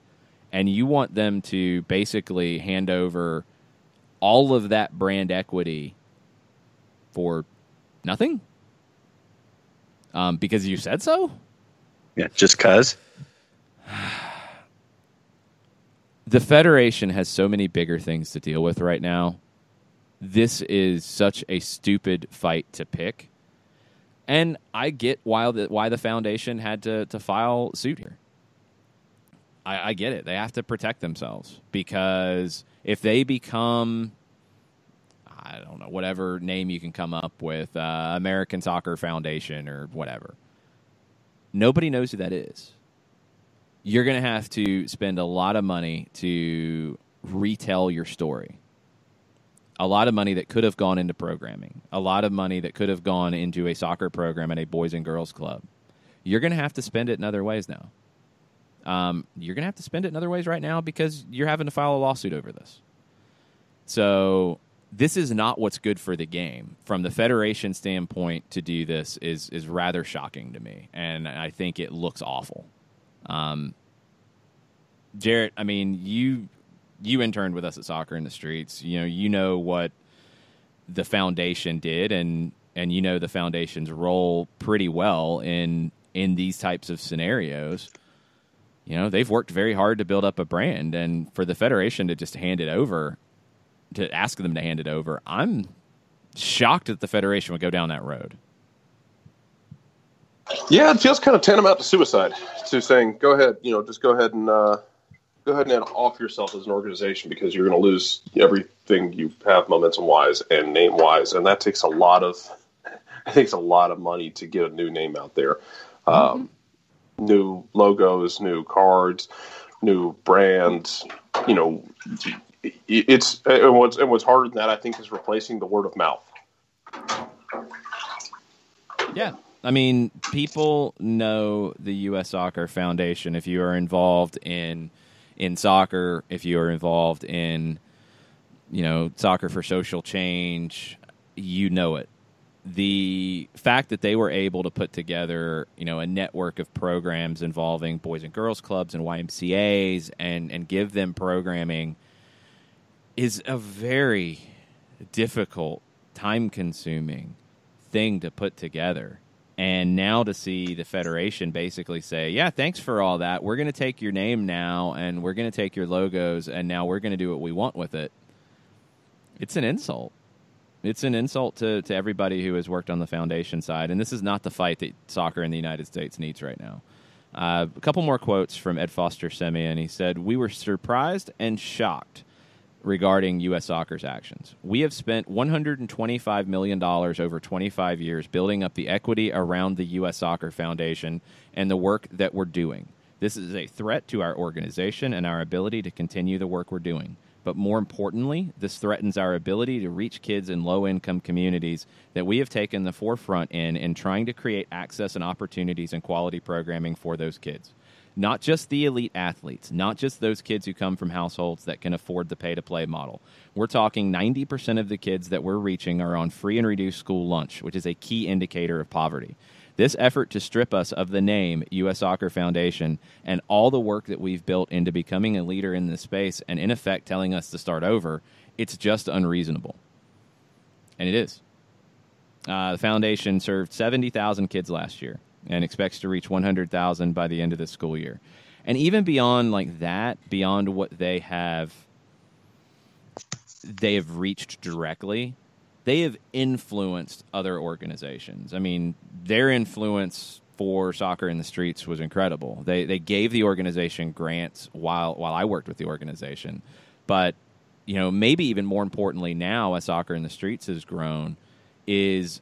And you want them to basically hand over all of that brand equity for nothing? Because you said so? Yeah, just because. The Federation has so many bigger things to deal with right now. This is such a stupid fight to pick. And I get why the Foundation had to file suit here. I get it. They have to protect themselves. Because if they become, I don't know, whatever name you can come up with, American Soccer Foundation or whatever, nobody knows who that is. You're going to have to spend a lot of money to retell your story. A lot of money that could have gone into programming. A lot of money that could have gone into a soccer program at a boys and girls club. You're going to have to spend it in other ways now. You're going to have to spend it in other ways right now because you're having to file a lawsuit over this. So this is not what's good for the game. From the Federation standpoint, to do this is rather shocking to me, and I think it looks awful. Jarrett, I mean, you interned with us at Soccer in the Streets. You know what the Foundation did, and you know the Foundation's role pretty well in these types of scenarios. They've worked very hard to build up a brand, and for the Federation to just hand it over, to ask them to hand it over, I'm shocked that the Federation would go down that road. Yeah, it feels kind of tantamount to suicide, to saying, go ahead, just go ahead and off yourself as an organization because you're going to lose everything you have momentum-wise and name-wise, and that takes a lot of money to get a new name out there. New logos, new cards, new brands. It's and what's harder than that, I think, is replacing the word of mouth. Yeah. I mean, people know the U.S. Soccer Foundation if you are involved in soccer, if you are involved in, Soccer for Social Change, you know it. the fact that they were able to put together, a network of programs involving boys and girls clubs and YMCAs and give them programming is a very difficult, time-consuming thing to put together. And now to see the Federation basically say, yeah, thanks for all that. We're going to take your name now, and we're going to take your logos, and now we're going to do what we want with it. It's an insult. It's an insult to everybody who has worked on the foundation side, and this is not the fight that soccer in the United States needs right now. A couple more quotes from Ed Foster-Semien. He said, "We were surprised and shocked regarding U.S. Soccer's actions. We have spent $125 million over 25 years building up the equity around the U.S. Soccer Foundation and the work that we're doing. This is a threat to our organization and our ability to continue the work we're doing. But more importantly, this threatens our ability to reach kids in low-income communities that we have taken the forefront in trying to create access and opportunities and quality programming for those kids. Not just the elite athletes, not just those kids who come from households that can afford the pay-to-play model. We're talking 90% of the kids that we're reaching are on free and reduced school lunch, which is a key indicator of poverty. This effort to strip us of the name U.S. Soccer Foundation and all the work that we've built into becoming a leader in this space and, in effect, telling us to start over, it's just unreasonable." And it is. The foundation served 70,000 kids last year and expects to reach 100,000 by the end of this school year. And even beyond like that, beyond what they have reached directly, they have influenced other organizations. I mean, their influence for Soccer in the Streets was incredible. They gave the organization grants while I worked with the organization. But, maybe even more importantly now as Soccer in the Streets has grown is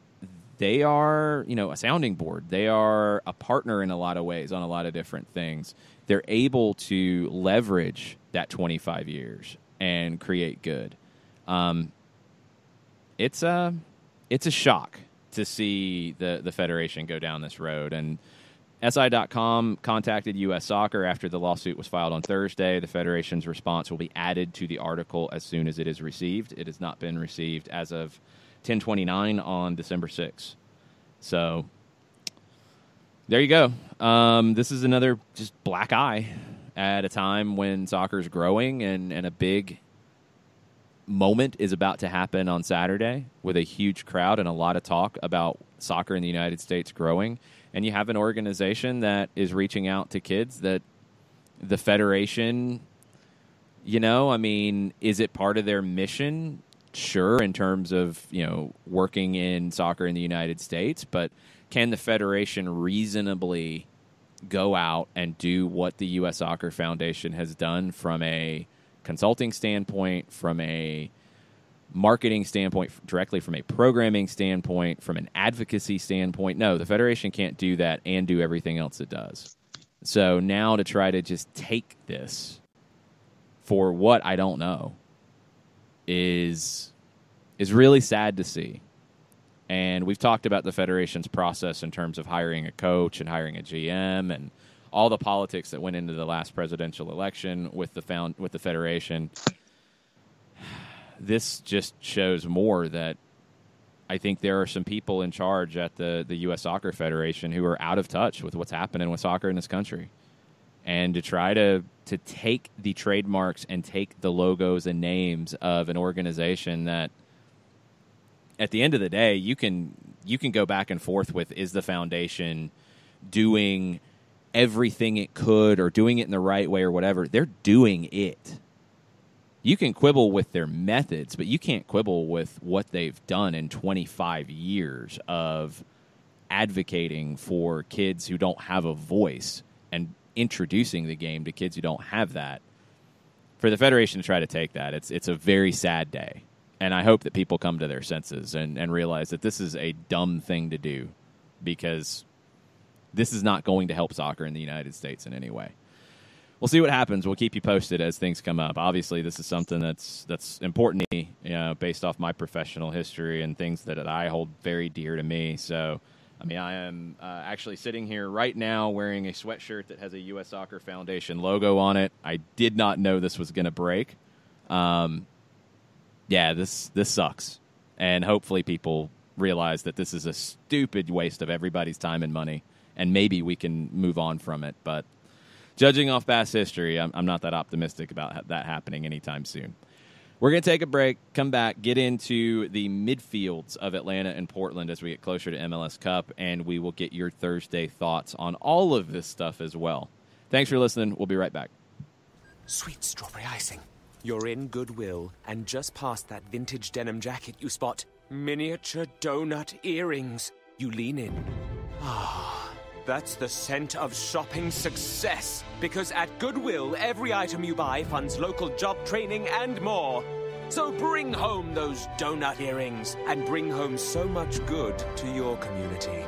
they are, a sounding board. They are a partner in a lot of ways on a lot of different things. They're able to leverage that 25 years and create good. It's a shock to see the Federation go down this road. And SI.com contacted U.S. Soccer after the lawsuit was filed on Thursday. The Federation's response will be added to the article as soon as it is received. It has not been received as of 10/29 on December 6th. So there you go. This is another just black eye at a time when soccer is growing and a big moment is about to happen on Saturday with a huge crowd and a lot of talk about soccer in the United States growing. And you have an organization that is reaching out to kids that the Federation, is it part of their mission? Sure, in terms of, working in soccer in the United States, but can the Federation reasonably go out and do what the U.S. Soccer Foundation has done from a consulting standpoint, from a marketing standpoint, directly from a programming standpoint, from an advocacy standpoint? No, the Federation can't do that and do everything else it does. So now to try to just take this for what I don't know is really sad to see. And we've talked about the Federation's process in terms of hiring a coach and hiring a GM and all the politics that went into the last presidential election with the Federation. This just shows more that I think there are some people in charge at the U.S. Soccer Federation who are out of touch with what's happening with soccer in this country. And to try to take the trademarks and take the logos and names of an organization that, at the end of the day, you can go back and forth with, is the foundation doing everything it could or doing it in the right way or whatever? They're doing it. You can quibble with their methods, but you can't quibble with what they've done in 25 years of advocating for kids who don't have a voice and introducing the game to kids who don't have that. For the Federation to try to take that, it's a very sad day. And I hope that people come to their senses and realize that this is a dumb thing to do, because this is not going to help soccer in the United States in any way. We'll see what happens. We'll keep you posted as things come up. Obviously, this is something that's important to me, based off my professional history and things that I hold very dear to me. So, I am actually sitting here right now wearing a sweatshirt that has a U.S. Soccer Foundation logo on it. I did not know this was going to break. This sucks. And hopefully people realize that this is a stupid waste of everybody's time and money, and maybe we can move on from it. But judging off past history, I'm not that optimistic about that happening anytime soon. We're going to take a break, come back, get into the midfields of Atlanta and Portland as we get closer to MLS Cup, and we will get your Thursday thoughts on all of this stuff as well. Thanks for listening. We'll be right back. Sweet strawberry icing. You're in Goodwill, and just past that vintage denim jacket you spot miniature donut earrings. You lean in. That's the scent of shopping success. Because at Goodwill, every item you buy funds local job training and more. So bring home those donut earrings and bring home so much good to your community.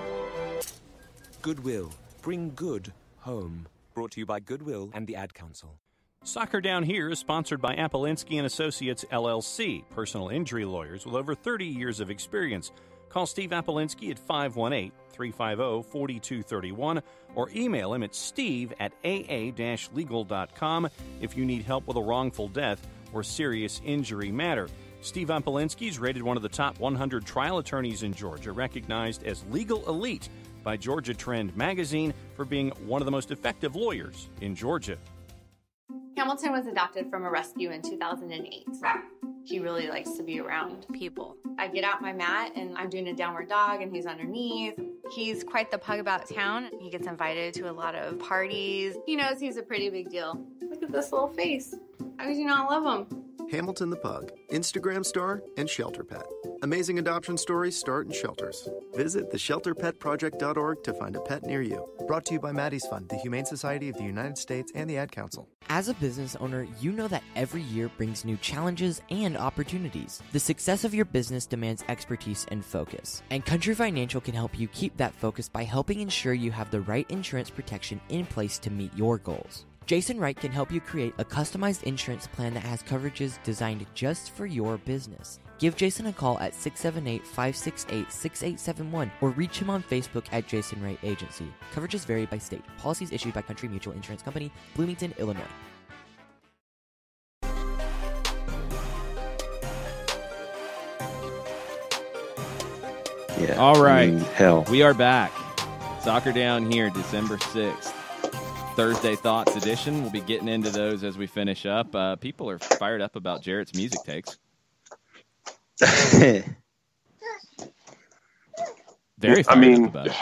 Goodwill. Bring good home. Brought to you by Goodwill and the Ad Council. Soccer Down Here is sponsored by Appolinsky & Associates, LLC, personal injury lawyers with over 30 years of experience. Call Steve Appolinsky at 518-350-4231 or email him at steve@aa-legal.com if you need help with a wrongful death or serious injury matter. Steve Appolinsky is rated one of the top 100 trial attorneys in Georgia, recognized as Legal Elite by Georgia Trend magazine for being one of the most effective lawyers in Georgia. Hamilton was adopted from a rescue in 2008. He really likes to be around people. I get out my mat and I'm doing a downward dog and he's underneath. He's quite the pug about town. He gets invited to a lot of parties. He knows he's a pretty big deal. Look at this little face. How could you not love him? Hamilton the Pug, Instagram star and shelter pet. Amazing adoption stories start in shelters. Visit theshelterpetproject.org to find a pet near you. Brought to you by Maddie's Fund, the Humane Society of the United States, and the Ad Council. As a business owner, you know that every year brings new challenges and opportunities. The success of your business demands expertise and focus. And Country Financial can help you keep that focus by helping ensure you have the right insurance protection in place to meet your goals. Jason Wright can help you create a customized insurance plan that has coverages designed just for your business. Give Jason a call at 678-568-6871 or reach him on Facebook at Jason Wright Agency. Coverages vary by state. Policies issued by Country Mutual Insurance Company, Bloomington, Illinois. Yeah. All right. I mean, hell. We are back. Soccer Down Here, December 6th. Thursday Thoughts edition. We'll be getting into those as we finish up. People are fired up about Jarrett's music takes. Very fired up about it.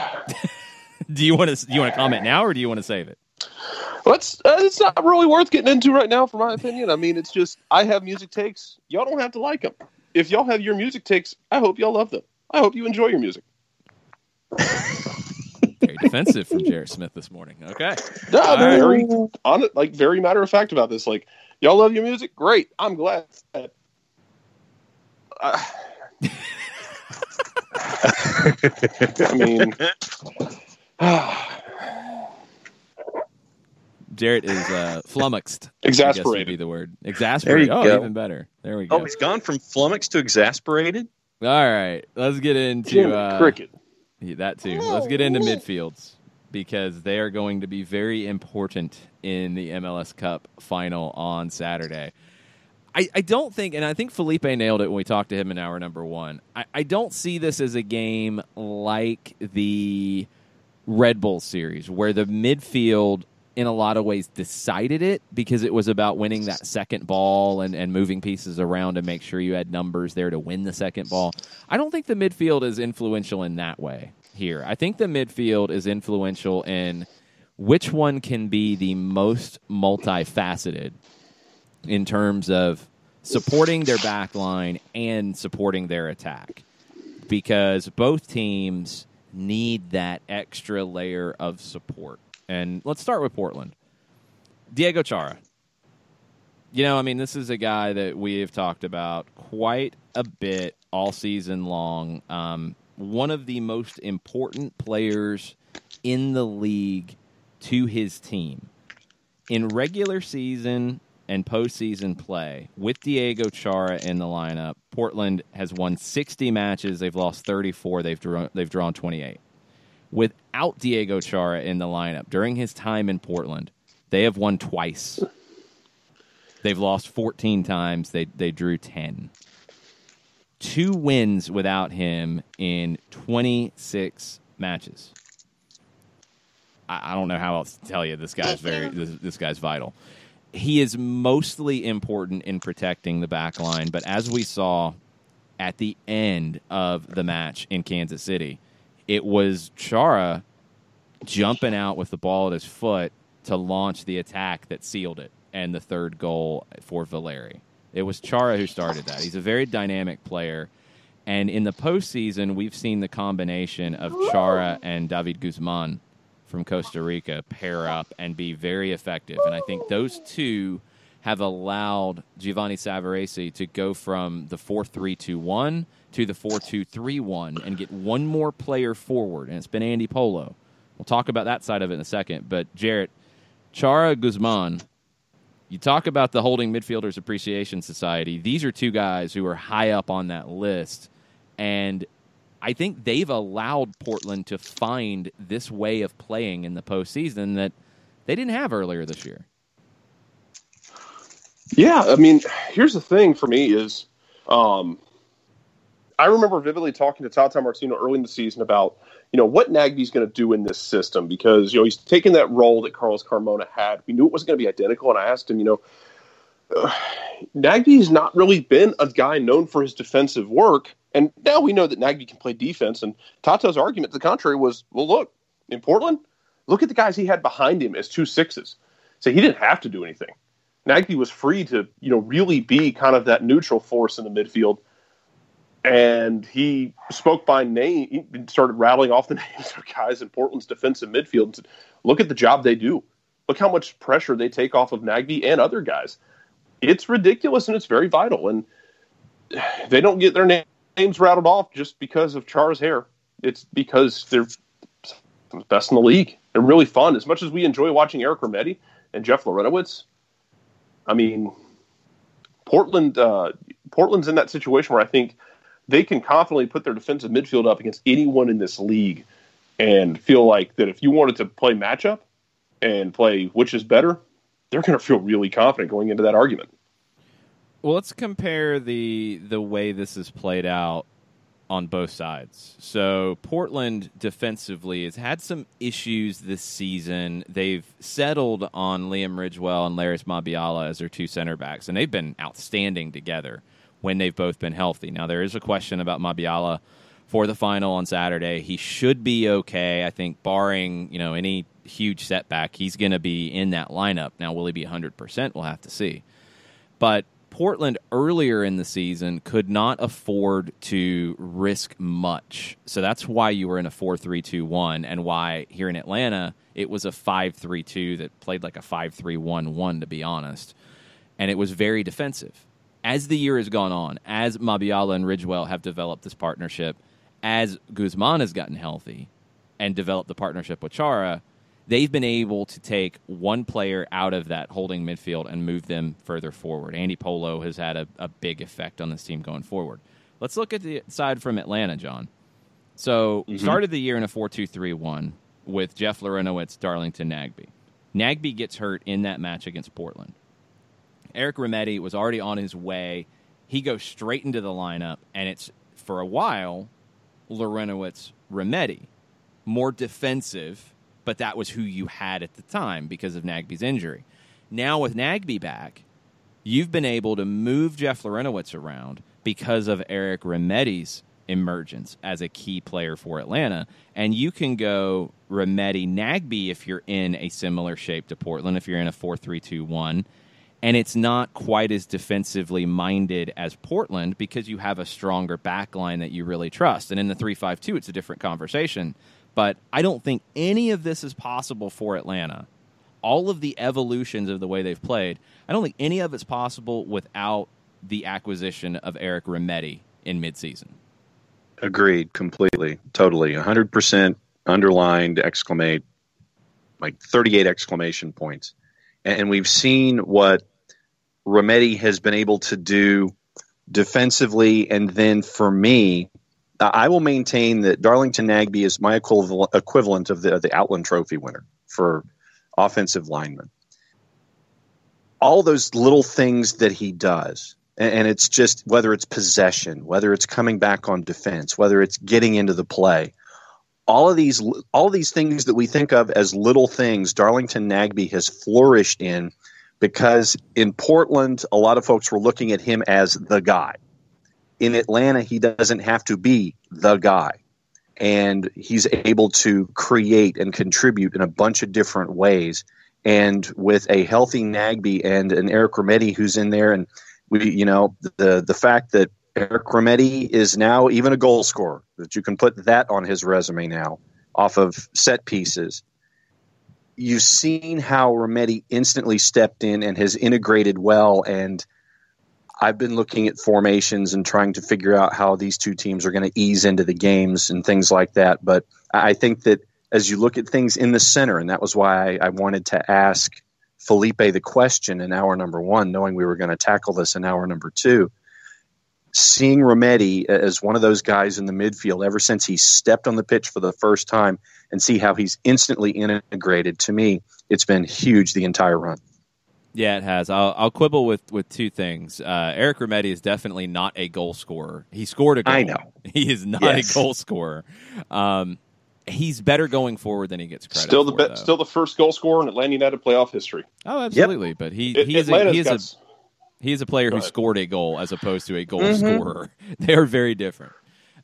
Do you want to comment now, or do you want to save it? Well, it's not really worth getting into right now, for my opinion. I mean, it's just I have music takes. Y'all don't have to like them. If y'all have your music takes, I hope y'all love them. I hope you enjoy your music. Very defensive from Jarrett Smith this morning. Okay. No, very on it, like very matter of fact about this. Like, y'all love your music? Great. I'm glad. I mean, Jarrett is flummoxed. Exasperated would be the word. Exasperated. There you go. Even better. There we go. Oh, he's gone from flummoxed to exasperated? All right. Let's get into cricket. That too. Let's get into midfields, because they are going to be very important in the MLS Cup final on Saturday. I don't think, and I think Felipe nailed it when we talked to him in hour number one, I don't see this as a game like the Red Bull series, where the midfield in a lot of ways decided it, because it was about winning that second ball and moving pieces around to make sure you had numbers there to win the second ball. I don't think the midfield is influential in that way here. I think the midfield is influential in which one can be the most multifaceted in terms of supporting their back line and supporting their attack, because both teams need that extra layer of support. And let's start with Portland. Diego Chara. You know, I mean, this is a guy that we have talked about quite a bit all season long. One of the most important players in the league to his team. In regular season and postseason play, with Diego Chara in the lineup, Portland has won 60 matches. They've lost 34. They've drawn 28. Without Diego Chara in the lineup, during his time in Portland, they have won twice. They've lost 14 times. They drew 10. 2 wins without him in 26 matches. I don't know how else to tell you. This guy's this guy's vital. He is mostly important in protecting the back line, but as we saw at the end of the match in Kansas City, it was Chara jumping out with the ball at his foot to launch the attack that sealed it and the third goal for Valeri. It was Chara who started that. He's a very dynamic player. And in the postseason, we've seen the combination of Chara and David Guzman from Costa Rica pair up and be very effective. And I think those two have allowed Giovanni Savarese to go from the 4-3-2-1 to the 4-2-3-1 and get one more player forward, and it's been Andy Polo. We'll talk about that side of it in a second. But, Jarrett, Chara, Guzman, you talk about the Holding Midfielders Appreciation Society. These are two guys who are high up on that list, and I think they've allowed Portland to find this way of playing in the postseason that they didn't have earlier this year. Yeah, I mean, here's the thing for me is I remember vividly talking to Tata Martino early in the season about, what Nagbe's going to do in this system because, he's taken that role that Carlos Carmona had. We knew it wasn't going to be identical, and I asked him, Nagbe's not really been a guy known for his defensive work, and now we know that Nagbe can play defense, and Tata's argument to the contrary was, well, look, in Portland, look at the guys he had behind him as 2 6s. So he didn't have to do anything. Nagbe was free to, really be kind of that neutral force in the midfield. And he spoke by name. He started rattling off the names of guys in Portland's defensive midfield and said, look at the job they do. Look how much pressure they take off of Nagbe and other guys. It's ridiculous and it's very vital. And they don't get their names rattled off just because of Chara's hair. It's because they're the best in the league. They're really fun. As much as we enjoy watching Eric Remedi and Jeff Lorenowitz, I mean, Portland's in that situation where I think they can confidently put their defensive midfield up against anyone in this league and feel like that if you wanted to play matchup and play which is better, they're going to feel really confident going into that argument. Well, let's compare the way this is played out on both sides. So Portland defensively has had some issues this season. They've settled on Liam Ridgewell and Laris Mabiala as their 2 center backs, and they've been outstanding together when they've both been healthy. Now, there is a question about Mabiala for the final on Saturday. He should be okay. I think barring, any huge setback, he's going to be in that lineup. Now, will he be 100%? We'll have to see. But Portland earlier in the season could not afford to risk much. So that's why you were in a 4-3-2-1 and why here in Atlanta it was a 5-3-2 that played like a 5-3-1-1, to be honest. And it was very defensive. As the year has gone on, as Mabiala and Ridgewell have developed this partnership, as Guzman has gotten healthy and developed the partnership with Chara, they've been able to take one player out of that holding midfield and move them further forward. Andy Polo has had a big effect on this team going forward. Let's look at the side from Atlanta, John. So started the year in a 4-2-3-1 with Jeff Lorenowitz, Darlington, Nagbe. Nagbe gets hurt in that match against Portland. Eric Remedi was already on his way. He goes straight into the lineup, and it's, for a while, Lorenowitz-Remedi. More defensive, but that was who you had at the time because of Nagbe's injury. Now with Nagbe back, you've been able to move Jeff Lorenowitz around because of Eric Remedi's emergence as a key player for Atlanta, and you can go Remedi-Nagbe if you're in a similar shape to Portland, if you're in a 4-3-2-1, and it's not quite as defensively minded as Portland because you have a stronger back line that you really trust. And in the 3-5-2, it's a different conversation. But I don't think any of this is possible for Atlanta. All of the evolutions of the way they've played, I don't think any of it's possible without the acquisition of Eric Remedi in midseason. Agreed, completely, totally, 100% underlined, exclamate, like 38 exclamation points. And we've seen what Remedi has been able to do defensively, and then for me, I will maintain that Darlington Nagbe is my equivalent of the Outland Trophy winner for offensive linemen. All those little things that he does And it's just whether it's possession, whether it's coming back on defense, whether it's getting into the play. All of these things that we think of as little things, Darlington Nagbe has flourished in, because in Portland, a lot of folks were looking at him as the guy. In Atlanta, he doesn't have to be the guy. And he's able to create and contribute in a bunch of different ways. And with a healthy Nagbe and an Eric Remedi who's in there, and the fact that Eric Remedi is now even a goal scorer, that you can put that on his resume now off of set pieces. You've seen how Remedi instantly stepped in and has integrated well, and I've been looking at formations and trying to figure out how these two teams are going to ease into the games and things like that. But I think that as you look at things in the center, and that was why I wanted to ask Felipe the question in hour number 1, knowing we were going to tackle this in hour number 2, seeing Remedi as one of those guys in the midfield ever since he stepped on the pitch for the first time and see how he's instantly integrated, to me, it's been huge the entire run. Yeah, it has. I'll quibble with two things. Eric Remedi is definitely not a goal scorer. He scored a goal. I know. He is not a goal scorer. He's better going forward than he gets credit for. Still the first goal scorer in Atlanta United playoff history. Oh, absolutely. Yep. But he is a player who scored a goal as opposed to a goal scorer. They are very different.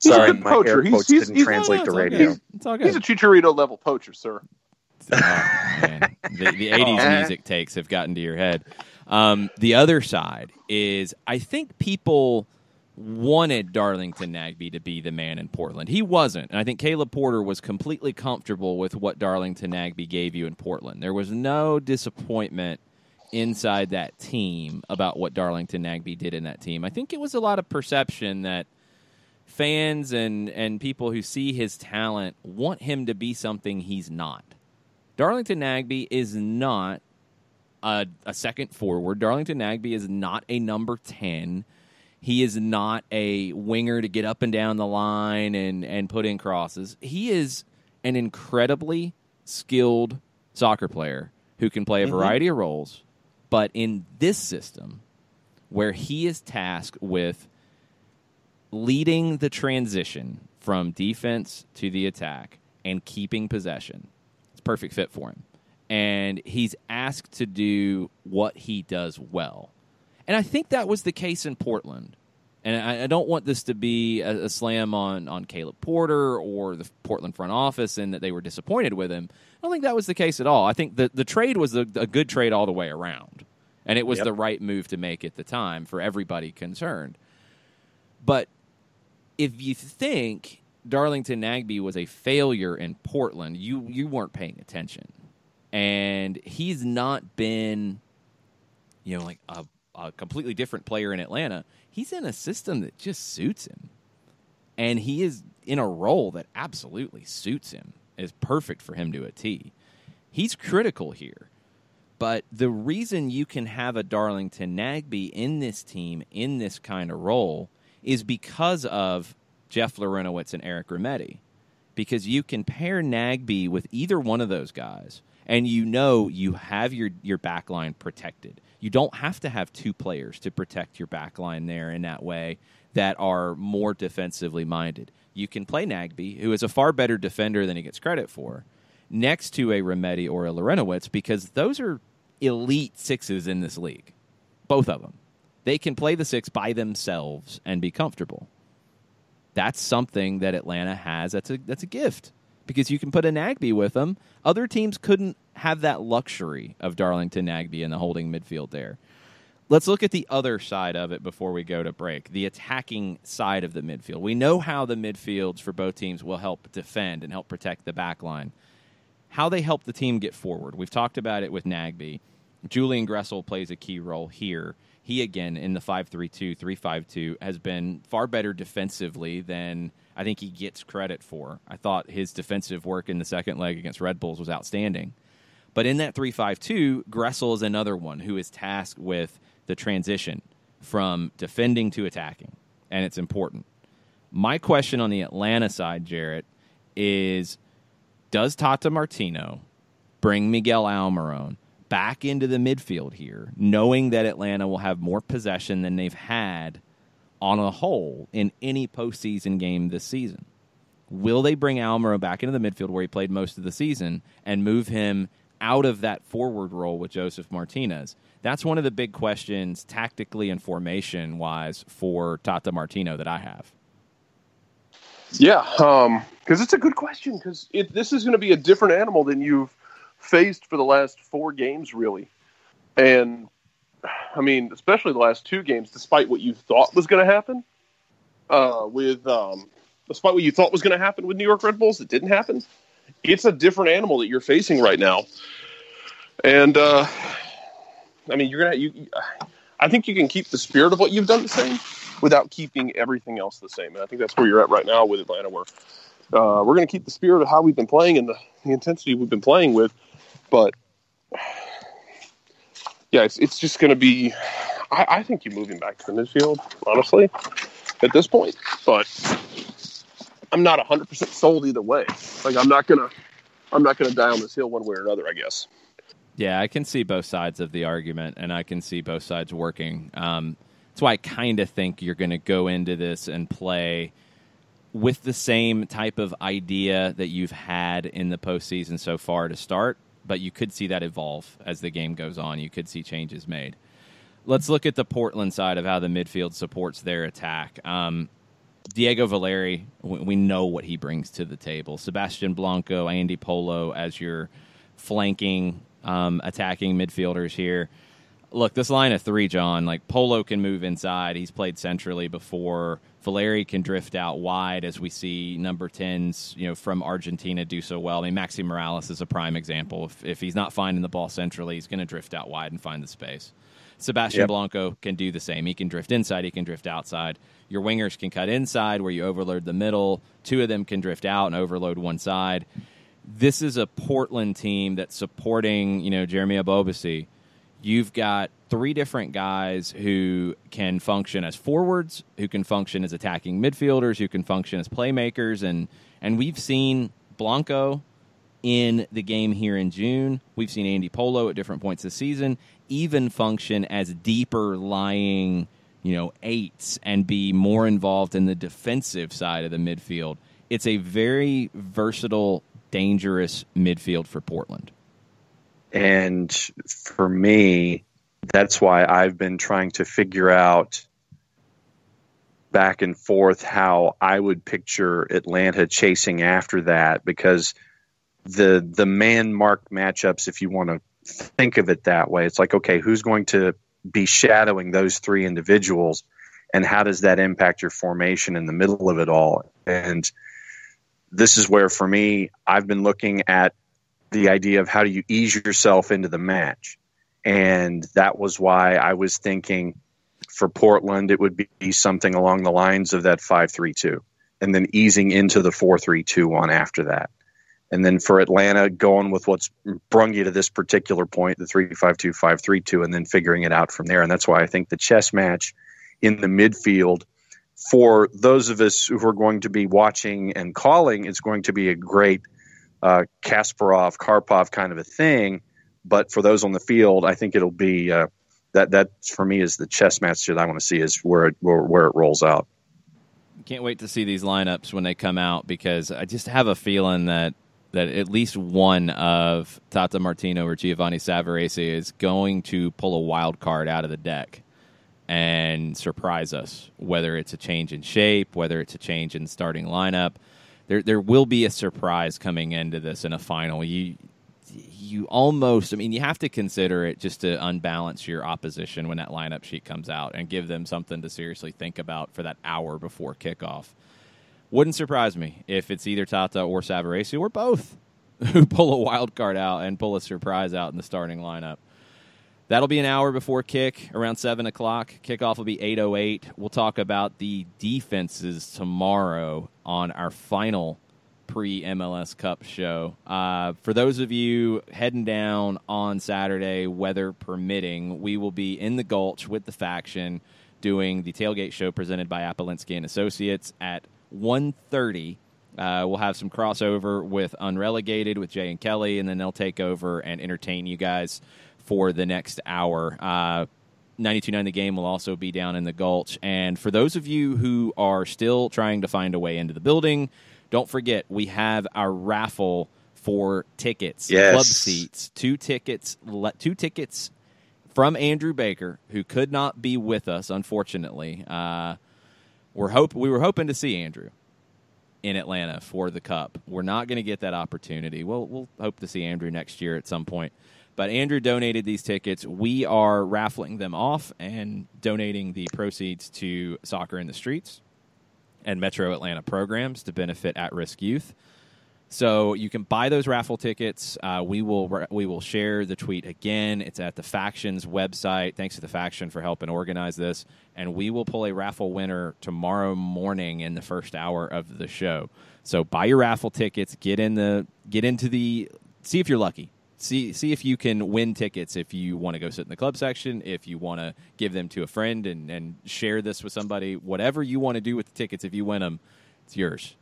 Sorry, my air quotes didn't translate to radio. It's all good. He's a Chicharito level poacher, sir. Man. The 80s music takes have gotten to your head. The other side is, I think people wanted Darlington Nagbe to be the man in Portland. He wasn't. And I think Caleb Porter was completely comfortable with what Darlington Nagbe gave you in Portland. There was no disappointment inside that team about what Darlington Nagbe did in that team. I think it was a lot of perception that fans and people who see his talent want him to be something he's not. Darlington Nagbe is not a second forward. Darlington Nagbe is not a number 10. He is not a winger to get up and down the line and put in crosses. He is an incredibly skilled soccer player who can play a variety of roles. But in this system, where he is tasked with leading the transition from defense to the attack and keeping possession, perfect fit for him. And he's asked to do what he does well. And I think that was the case in Portland. And I don't want this to be a slam on Caleb Porter or the Portland front office and that they were disappointed with him. I don't think that was the case at all. I think the trade was a good trade all the way around. And it was the right move to make at the time for everybody concerned. But if you think Darlington Nagbe was a failure in Portland, you weren't paying attention. And he's not been, like a completely different player in Atlanta. He's in a system that just suits him. And he is in a role that absolutely suits him. Is perfect for him to a T. He's critical here. But the reason you can have a Darlington Nagbe in this team, in this kind of role, is because of Jeff Larentowicz and Eric Remedi, because you can pair Nagbe with either one of those guys, and you have your back line protected. You don't have to have two players to protect your back line there in that way that are more defensively minded. You can play Nagbe, who is a far better defender than he gets credit for, next to a Remedi or a Larentowicz, because those are elite sixes in this league, both of them. They can play the six by themselves and be comfortable. That's something that Atlanta has. That's a gift, because you can put a Nagbe with them. Other teams couldn't have that luxury of Darlington Nagbe in the holding midfield there. Let's look at the other side of it before we go to break, the attacking side of the midfield. We know how the midfields for both teams will help defend and help protect the back line. How they help the team get forward. We've talked about it with Nagbe. Julian Gressel plays a key role here. He, again, in the 5-3-2, 3-5-2, has been far better defensively than I think he gets credit for. I thought his defensive work in the second leg against Red Bulls was outstanding. But in that 3-5-2, Gressel is another one who is tasked with the transition from defending to attacking, and it's important. My question on the Atlanta side, Jarrett, is does Tata Martino bring Miguel Almiron back into the midfield here, knowing that Atlanta will have more possession than they've had on a whole in any postseason game this season. Will they bring Almiron back into the midfield where he played most of the season and move him out of that forward role with Joseph Martinez? That's one of the big questions tactically and formation-wise for Tata Martino that I have. Yeah, because it's a good question, because this is going to be a different animal than you've faced for the last 4 games, really. And, I mean, especially the last 2 games, despite what you thought was going to happen despite what you thought was going to happen with New York Red Bulls, it didn't happen. It's a different animal that you're facing right now. And, I mean, I think you can keep the spirit of what you've done the same without keeping everything else the same. And I think that's where you're at right now with Atlanta, where we're going to keep the spirit of how we've been playing and the intensity we've been playing with. But, yeah, it's just going to be – I think you move him back to the midfield, honestly, at this point. But I'm not 100% sold either way. Like, I'm not gonna die on this hill one way or another, I guess. Yeah, I can see both sides of the argument, and I can see both sides working. That's why I kind of think you're going to go into this and play with the same type of idea that you've had in the postseason so far to start, but you could see that evolve as the game goes on. You could see changes made. Let's look at the Portland side of how the midfield supports their attack. Diego Valeri, we know what he brings to the table. Sebastian Blanco, Andy Polo as your flanking attacking midfielders here. Look, this line of 3, John, like Polo can move inside. He's played centrally before. Valeri can drift out wide, as we see number 10s, from Argentina do so well. I mean, Maxi Morales is a prime example. If he's not finding the ball centrally, he's going to drift out wide and find the space. Sebastian Blanco can do the same. He can drift inside. He can drift outside. Your wingers can cut inside where you overload the middle. 2 of them can drift out and overload one side. This is a Portland team that's supporting, Jeremy Abobasi. You've got 3 different guys who can function as forwards, who can function as attacking midfielders, who can function as playmakers. And we've seen Blanco in the game here in June. We've seen Andy Polo at different points this season even function as deeper lying, 8s and be more involved in the defensive side of the midfield. It's a very versatile, dangerous midfield for Portland. And for me, that's why I've been trying to figure out back and forth how I would picture Atlanta chasing after that, because the man-marked matchups, if you want to think of it that way, it's like, okay, who's going to be shadowing those 3 individuals, and how does that impact your formation in the middle of it all? And this is where, for me, I've been looking at the idea of how do you ease yourself into the match. And that was why I was thinking for Portland, it would be something along the lines of that 5-3-2, and then easing into the 4-3-2-1 after that. And then for Atlanta, going with what's brung you to this particular point, the 3-5-2, 5-3-2, and then figuring it out from there. And that's why I think the chess match in the midfield, for those of us who are going to be watching and calling, it's going to be a great Kasparov, Karpov kind of a thing. But for those on the field, I think it'll be that for me is the chess match that I want to see, is where it rolls out. Can't wait to see these lineups when they come out, because I just have a feeling that at least one of Tata Martino or Giovanni Savarese is going to pull a wild card out of the deck and surprise us, whether it's a change in shape, whether it's a change in starting lineup. There will be a surprise coming into this in a final. You almost, you have to consider it just to unbalance your opposition when that lineup sheet comes out and give them something to seriously think about for that hour before kickoff. Wouldn't surprise me if it's either Tata or Savarese or both who pull a wild card out and pull a surprise out in the starting lineup. That'll be an hour before kick, around 7 o'clock. Kickoff will be 8:08. We'll talk about the defenses tomorrow on our final pre-MLS Cup show. For those of you heading down on Saturday, weather permitting, we will be in the Gulch with the faction doing the tailgate show presented by Apolinski and Associates at 1:30. We'll have some crossover with Unrelegated with Jay and Kelly, and then they'll take over and entertain you guys for the next hour. 92.9 The Game will also be down in the Gulch. And for those of you who are still trying to find a way into the building, don't forget we have our raffle for tickets, club seats, two tickets from Andrew Baker, who could not be with us, unfortunately. We were hoping to see Andrew in Atlanta for the Cup. We're not going to get that opportunity. We'll hope to see Andrew next year at some point. But Andrew donated these tickets. We are raffling them off and donating the proceeds to Soccer in the Streets and Metro Atlanta programs to benefit at-risk youth. So you can buy those raffle tickets. We will share the tweet again. It's at the Faction's website. Thanks to the Faction for helping organize this. And we will pull a raffle winner tomorrow morning in the first hour of the show. So buy your raffle tickets. See if you're lucky. See if you can win tickets if you want to go sit in the club section, if you want to give them to a friend and share this with somebody. Whatever you want to do with the tickets, if you win them, it's yours.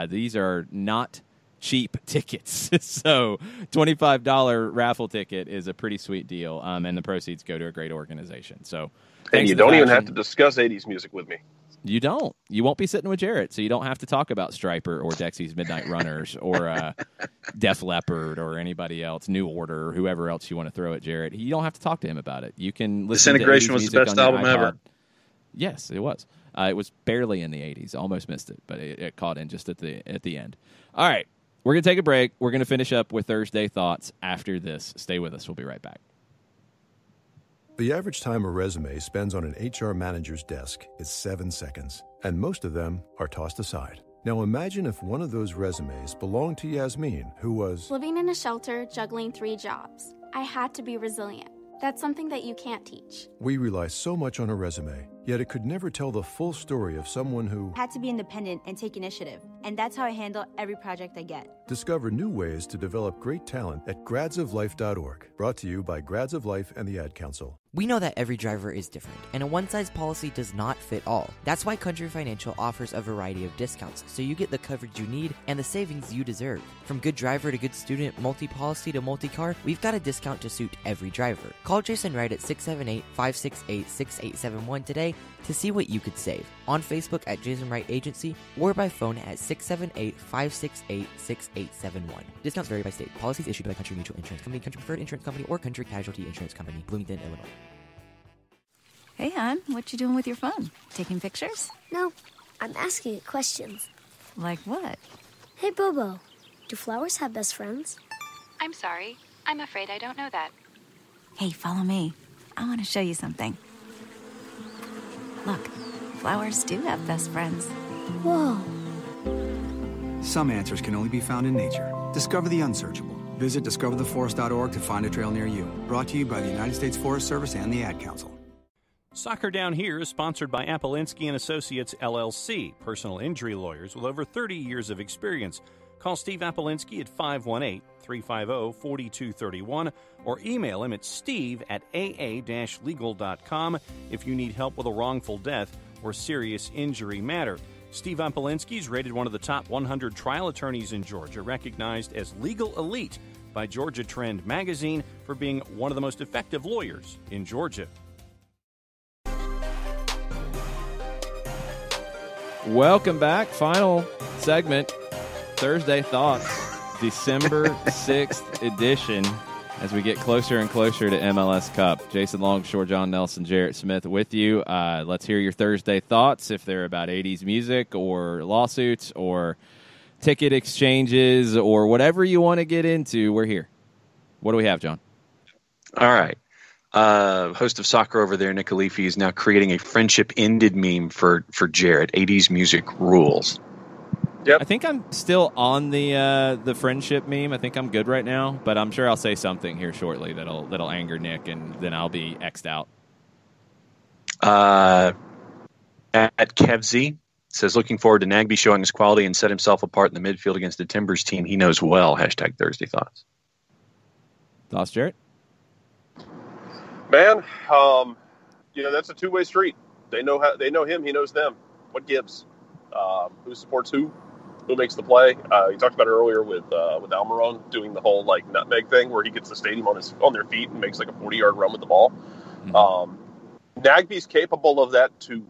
These are not cheap tickets. So $25 raffle ticket is a pretty sweet deal, and the proceeds go to a great organization. So, and you don't even have to discuss 80s music with me. You don't. You won't be sitting with Jarrett, so you don't have to talk about Stryper or Dexy's Midnight Runners or Def Leppard or anybody else, New Order, or whoever else you want to throw at Jarrett. You don't have to talk to him about it. You can listen to 80s Disintegration was the best album ever. Yes, it was. It was barely in the 80s. Almost missed it, but it caught in just at the end. All right. We're going to take a break. We're going to finish up with Thursday Thoughts after this. Stay with us. We'll be right back. The average time a resume spends on an HR manager's desk is 7 seconds, and most of them are tossed aside. Now imagine if one of those resumes belonged to Yasmin, who was living in a shelter, juggling 3 jobs. I had to be resilient. That's something that you can't teach. We rely so much on a resume, yet it could never tell the full story of someone who had to be independent and take initiative. And that's how I handle every project I get. Discover new ways to develop great talent at gradsoflife.org. Brought to you by Grads of Life and the Ad Council. We know that every driver is different, and a one-size policy does not fit all. That's why Country Financial offers a variety of discounts, so you get the coverage you need and the savings you deserve. From good driver to good student, multi-policy to multi-car, we've got a discount to suit every driver. Call Jason Wright at 678-568-6871 today to see what you could save. On Facebook at Jason Wright Agency or by phone at 678-568-6871. Discounts vary by state. Policies issued by Country Mutual Insurance Company, Country Preferred Insurance Company, or Country Casualty Insurance Company, Bloomington, Illinois. Hey, hon, what you doing with your phone? Taking pictures? No, I'm asking it questions. Like what? Hey, Bobo, do flowers have best friends? I'm sorry. I'm afraid I don't know that. Hey, follow me. I want to show you something. Look, flowers do have best friends. Whoa. Some answers can only be found in nature. Discover the unsearchable. Visit discovertheforest.org to find a trail near you. Brought to you by the United States Forest Service and the Ad Council. Soccer Down Here is sponsored by Apolinski & Associates, LLC, personal injury lawyers with over 30 years of experience. Call Steve Apolinski at 518-350-4231 or email him at steve@aa-legal.com if you need help with a wrongful death or serious injury matter. Steve Apolinski is rated one of the top 100 trial attorneys in Georgia, recognized as legal elite by Georgia Trend magazine for being one of the most effective lawyers in Georgia. Welcome back. Final segment, Thursday Thoughts, December 6th edition, as we get closer and closer to MLS Cup. Jason Longshore, John Nelson, Jarrett Smith with you. Let's hear your Thursday thoughts, if they're about 80s music or lawsuits or ticket exchanges or whatever you want to get into. We're here. What do we have, John? All right. Host of Soccer over there, Nick Alifi, is now creating a friendship ended meme for Jarrett. 80s music rules. Yep. I think I'm still on the friendship meme. I think I'm good right now, but I'm sure I'll say something here shortly that'll anger Nick, and then I'll be X'd out. At KevZ says, looking forward to Nagby showing his quality and set himself apart in the midfield against the Timbers team he knows well. Hashtag Thursday Thoughts. Thoughts, Jarrett? Man, that's a two-way street. They know him, he knows them. What gives? Who supports who? who makes the play. You talked about it earlier with Almiron doing the whole like nutmeg thing where he gets the stadium on their feet and makes like a 40-yard run with the ball. Mm-hmm. Nagbe's capable of that too.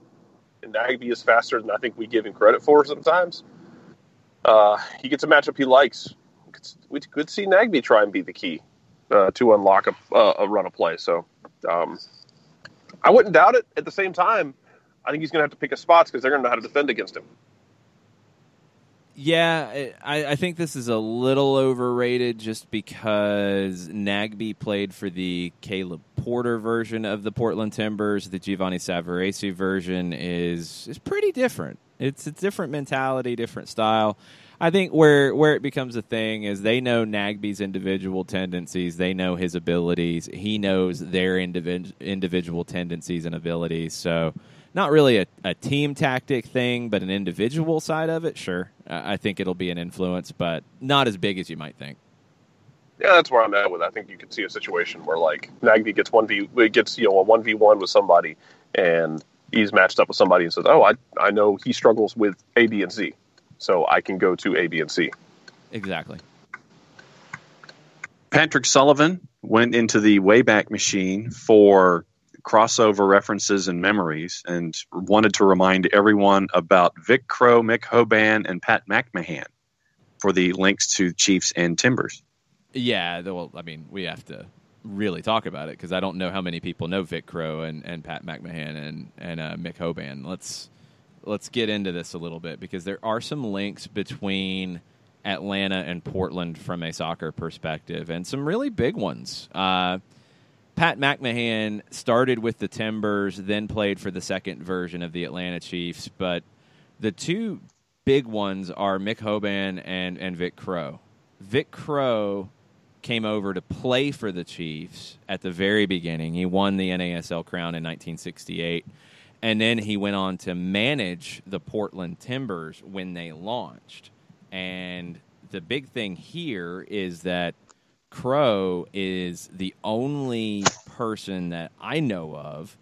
And Nagbe is faster than I think we give him credit for sometimes. He gets a matchup he likes. We could see Nagbe try and be the key to unlock a run of play. So I wouldn't doubt it. At the same time, I think he's going to have to pick his spots because they're going to know how to defend against him. Yeah, I think this is a little overrated just because Nagbe played for the Caleb Porter version of the Portland Timbers. The Giovanni Savarese version is pretty different. It's a different mentality, different style. I think where it becomes a thing is they know Nagbe's individual tendencies. They know his abilities. He knows their individual tendencies and abilities. So not really a team tactic thing, but an individual side of it, sure. I think it'll be an influence, but not as big as you might think. Yeah, that's where I'm at with it. I think you could see a situation where like Nagbe gets a 1v1 with somebody, and he's matched up with somebody and says, "Oh, I know he struggles with A, B, and C, so I can go to A, B, and C." Exactly. Patrick Sullivan went into the Wayback Machine for crossover references and memories and wanted to remind everyone about Vic Crow, Mick Hoban, and Pat McMahon for the links to Chiefs and Timbers. Yeah, well, I mean, we have to really talk about it because I don't know how many people know Vic Crow and Pat McMahon and Mick Hoban. Let's get into this a little bit because there are some links between Atlanta and Portland from a soccer perspective and some really big ones. Pat McMahon started with the Timbers, then played for the second version of the Atlanta Chiefs. But the two big ones are Mick Hoban and Vic Crow. Vic Crow came over to play for the Chiefs at the very beginning. He won the NASL crown in 1968. And then he went on to manage the Portland Timbers when they launched. And the big thing here is that Crow is the only person that I know of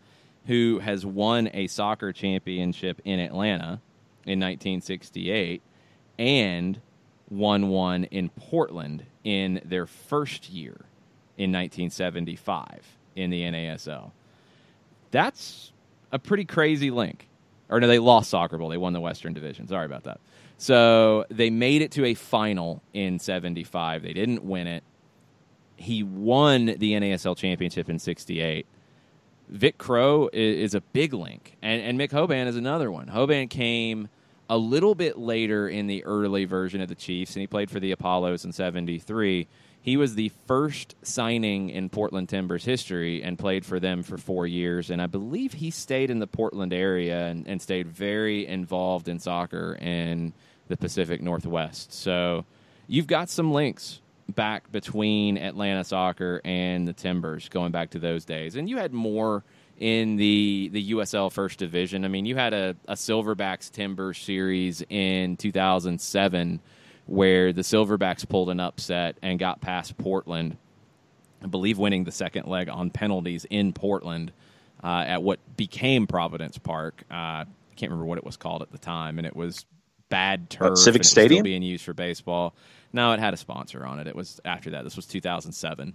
who has won a soccer championship in Atlanta in 1968 and won one in Portland in their first year in 1975 in the NASL. That's a pretty crazy link. Or no, they lost Soccer Bowl. They won the Western Division. Sorry about that. So they made it to a final in 75. They didn't win it. He won the NASL championship in 68. Vic Crow is a big link, and Mick Hoban is another one. Hoban came a little bit later in the early version of the Chiefs, and he played for the Apollos in 73. He was the first signing in Portland Timbers history and played for them for 4 years, and I believe he stayed in the Portland area and stayed very involved in soccer in the Pacific Northwest. So you've got some links back between Atlanta soccer and the Timbers going back to those days. And you had more in the USL First Division. I mean, you had a Silverbacks Timbers series in 2007 where the Silverbacks pulled an upset and got past Portland, I believe winning the second leg on penalties in Portland at what became Providence Park. I can't remember what it was called at the time, and it was bad turf. Civic Stadium? Still being used for baseball. No, it had a sponsor on it. It was after that. This was 2007.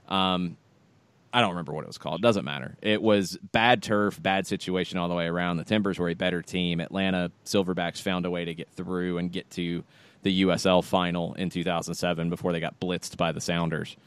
I don't remember what it was called. It doesn't matter. It was bad turf, bad situation all the way around. The Timbers were a better team. Atlanta Silverbacks found a way to get through and get to the USL final in 2007 before they got blitzed by the Sounders.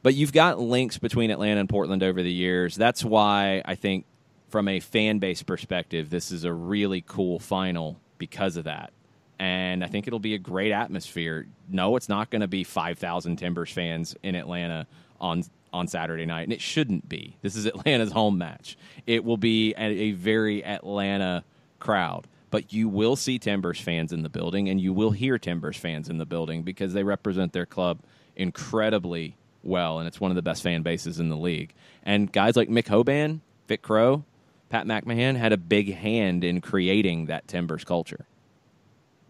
But you've got links between Atlanta and Portland over the years. That's why I think from a fan base perspective, this is a really cool final because of that. And I think it'll be a great atmosphere. No, it's not going to be 5,000 Timbers fans in Atlanta on Saturday night, and it shouldn't be. This is Atlanta's home match. It will be a very Atlanta crowd. But you will see Timbers fans in the building, and you will hear Timbers fans in the building because they represent their club incredibly well, and it's one of the best fan bases in the league. And guys like Mick Hoban, Vic Crow, Pat McMahon had a big hand in creating that Timbers culture.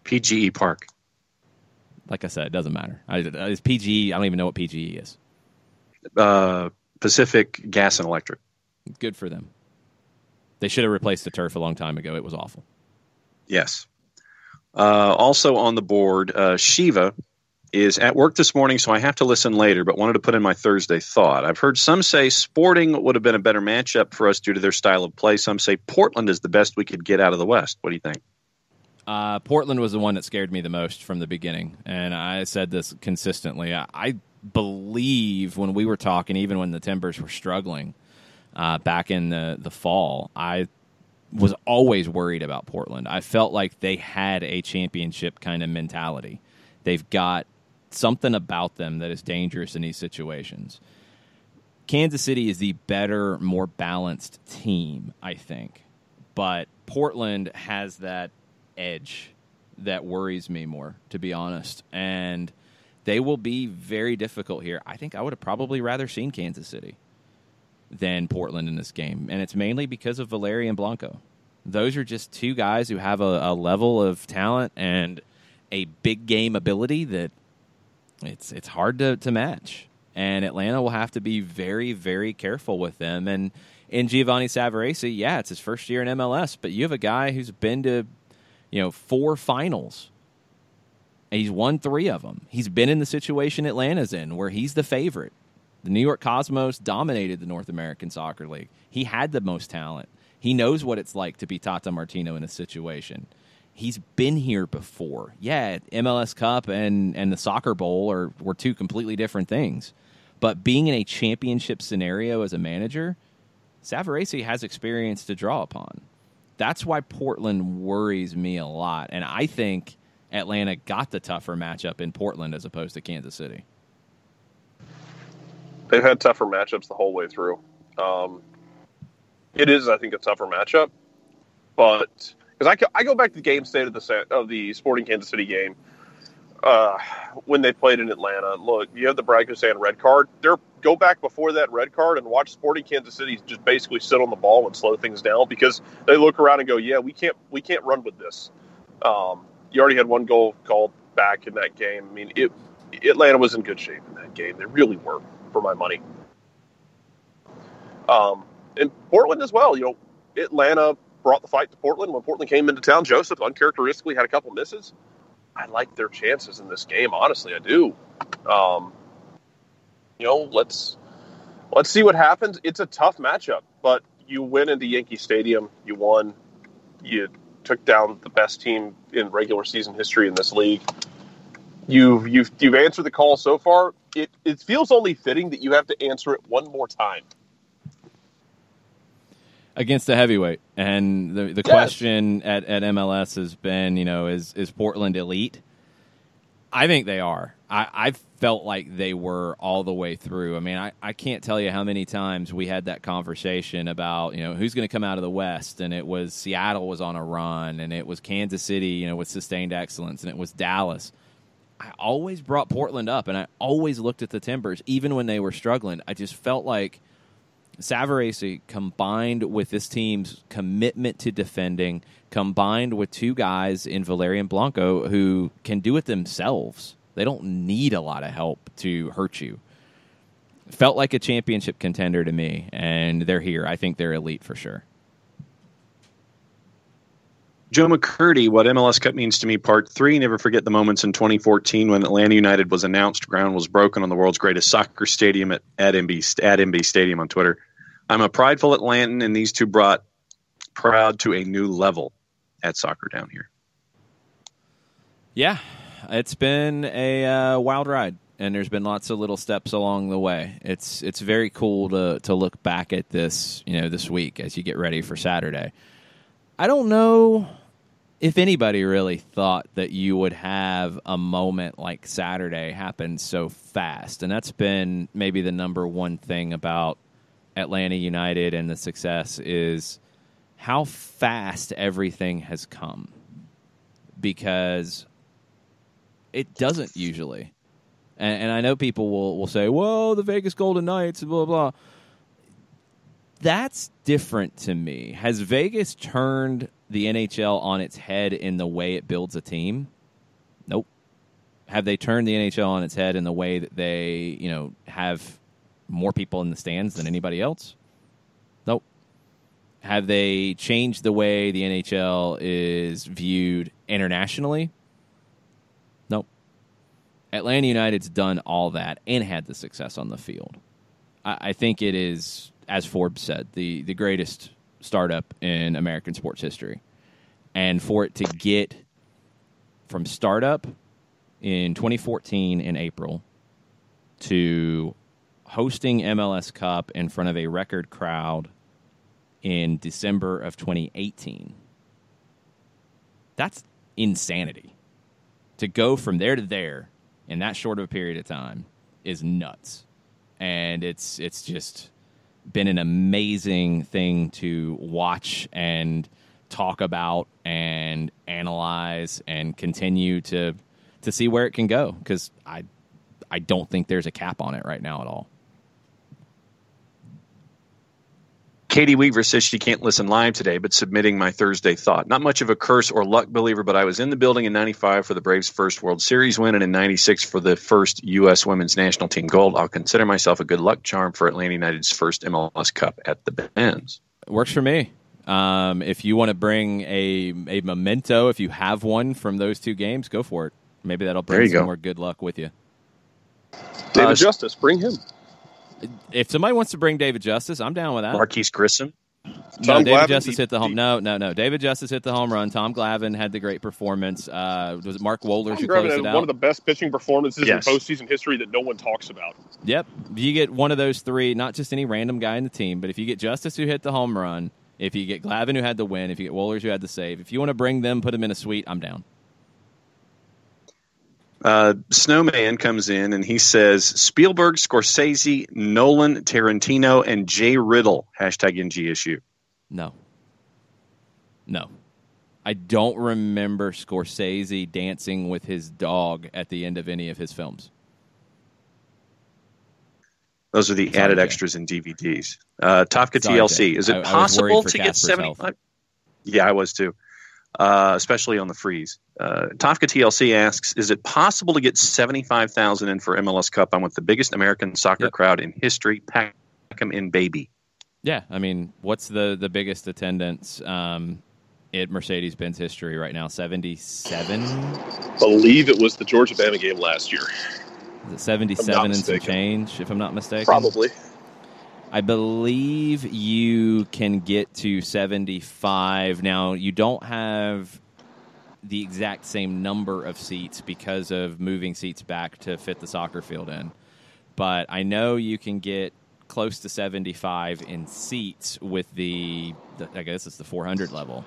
PGE Park. Like I said, it doesn't matter. It's PGE. I don't even know what PGE is. Pacific Gas and Electric. Good for them. They should have replaced the turf a long time ago. It was awful. Yes. Also on the board, Shiva is at work this morning, so I have to listen later, but wanted to put in my Thursday thought. I've heard some say Sporting would have been a better matchup for us due to their style of play. Some say Portland is the best we could get out of the West. What do you think? Portland was the one that scared me the most from the beginning, and I said this consistently. I believe when we were talking, even when the Timbers were struggling back in the fall, I was always worried about Portland. I felt like they had a championship kind of mentality. They've got something about them that is dangerous in these situations. Kansas City is the better, more balanced team, I think. But Portland has that edge that worries me more, to be honest. And they will be very difficult here. I think I would have probably rather seen Kansas City than Portland in this game. And it's mainly because of Valeri and Blanco. Those are just two guys who have a level of talent and a big game ability that it's hard to match. And Atlanta will have to be very, very careful with them. And in Giovanni Savarese, yeah, it's his first year in MLS, but you have a guy who's been to 4 finals. And he's won 3 of them. He's been in the situation Atlanta's in, where he's the favorite. The New York Cosmos dominated the North American Soccer League. He had the most talent. He knows what it's like to be Tata Martino in a situation. He's been here before. Yeah, MLS Cup and the Soccer Bowl were 2 completely different things. But being in a championship scenario as a manager, Savarese has experience to draw upon. That's why Portland worries me a lot. And I think Atlanta got the tougher matchup in Portland as opposed to Kansas City. They've had tougher matchups the whole way through. It is, I think, a tougher matchup. But because I go back to the game state of the Sporting Kansas City game when they played in Atlanta. Look, you have the Brad Hussein red card. Go back before that red card and watch Sporting Kansas City just basically sit on the ball and slow things down because they look around and go, yeah, we can't run with this. You already had 1 goal called back in that game. I mean, Atlanta was in good shape in that game. They really were, for my money. And Portland as well. Atlanta brought the fight to Portland when Portland came into town. Joseph uncharacteristically had a couple misses. I like their chances in this game. Honestly, I do. Let's see what happens. It's a tough matchup, but you win into Yankee Stadium. You won. You took down the best team in regular season history in this league. You've answered the call so far. It feels only fitting that you have to answer it one more time. Against the heavyweight. And the question at MLS has been, is Portland elite? I think they are. I felt like they were all the way through. I mean, I can't tell you how many times we had that conversation about, who's going to come out of the West, and it was Seattle was on a run, and it was Kansas City, with sustained excellence, and it was Dallas. I always brought Portland up, and I always looked at the Timbers, even when they were struggling. I just felt like Savarese, combined with this team's commitment to defending, combined with 2 guys in Valeri and Blanco who can do it themselves. They don't need a lot of help to hurt you. Felt like a championship contender to me, and they're here. I think they're elite for sure. Joe McCurdy, what MLS Cup means to me, Part 3. Never forget the moments in 2014 when Atlanta United was announced. Ground was broken on the world's greatest soccer stadium at MB Stadium on Twitter. I'm a prideful Atlantan, and these 2 brought proud to a new level at soccer down here. Yeah, it's been a wild ride, and there's been lots of little steps along the way. It's very cool to look back at this, this week as you get ready for Saturday. I don't know if anybody really thought that you would have a moment like Saturday happen so fast. And that's been maybe the number one thing about Atlanta United and the success is how fast everything has come. Because it doesn't usually. And I know people will say, well, the Vegas Golden Knights, blah, blah. That's different to me. Has Vegas turned the NHL on its head in the way it builds a team? Nope. Have they turned the NHL on its head in the way that they, have more people in the stands than anybody else? Nope. Have they changed the way the NHL is viewed internationally, nope. Atlanta United's done all that and had the success on the field. I think it is, as Forbes said, the greatest startup in American sports history. And for it to get from startup in 2014 in April to hosting MLS Cup in front of a record crowd in December of 2018, that's insanity. To go from there to there in that short of a period of time is nuts. And it's just been an amazing thing to watch and talk about and analyze and continue to see where it can go, because I don't think there's a cap on it right now at all. Katie Weaver says she can't listen live today, but submitting my Thursday thought. Not much of a curse or luck believer, but I was in the building in 95 for the Braves' first World Series win and in 96 for the first U.S. women's national team gold. I'll consider myself a good luck charm for Atlanta United's first MLS Cup at the Benz. Works for me. If you want to bring a memento, if you have one from those two games, go for it. Maybe that'll bring some more good luck with you. David Justice, bring him. If somebody wants to bring David Justice, I'm down with that. Marquise Grissom? No, David Justice hit the home. No. David Justice hit the home run. Tom Glavine had the great performance. Was it Mark Wohlers who closed it out? One of the best pitching performances in postseason history that no one talks about. Yep. You get one of those three, not just any random guy in the team, but if you get Justice who hit the home run, if you get Glavine who had the win, if you get Wohlers who had the save, if you want to bring them, put them in a suite, I'm down. Snowman comes in and he says Spielberg, Scorsese, Nolan, Tarantino, and Jay Riddle. #NGSU. No. I don't remember Scorsese dancing with his dog at the end of any of his films. Those are the added extras in DVDs. Tofka TLC. Is it possible to get 75? Yeah, I was too. Especially on the freeze. Tofka TLC asks, is it possible to get 75,000 in for MLS Cup? I'm with the biggest American soccer crowd in history. Pack them in, baby. Yeah, I mean, what's the biggest attendance in Mercedes-Benz history right now? 77? I believe it was the Georgia-Bama game last year. Is it 77 and some change, if I'm not mistaken? Probably. I believe you can get to 75. Now, you don't have the exact same number of seats because of moving seats back to fit the soccer field in. But I know you can get close to 75 in seats with the I guess it's the 400 level,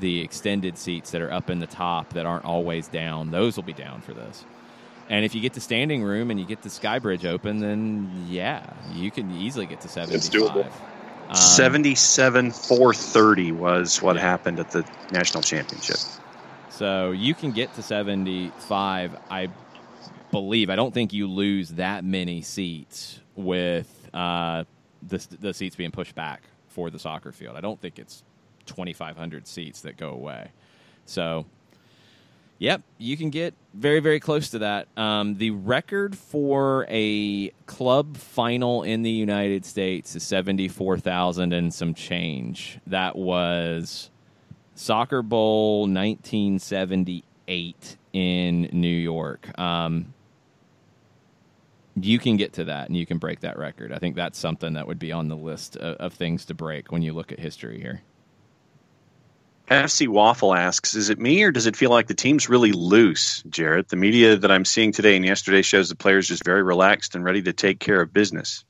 the extended seats that are up in the top that aren't always down. Those will be down for this. And if you get the standing room and you get the Sky Bridge open, then, yeah, you can easily get to 75. It's doable. 77-430 was what happened at the National Championship. So you can get to 75, I believe. I don't think you lose that many seats with the seats being pushed back for the soccer field. I don't think it's 2,500 seats that go away. So... yep, you can get very, very close to that. The record for a club final in the United States is 74,000 and some change. That was Soccer Bowl 1978 in New York. You can get to that, and you can break that record. I think that's something that would be on the list of things to break when you look at history here. FC Waffle asks, is it me or does it feel like the team's really loose, Jarrett? The media that I'm seeing today and yesterday shows the players just very relaxed and ready to take care of business.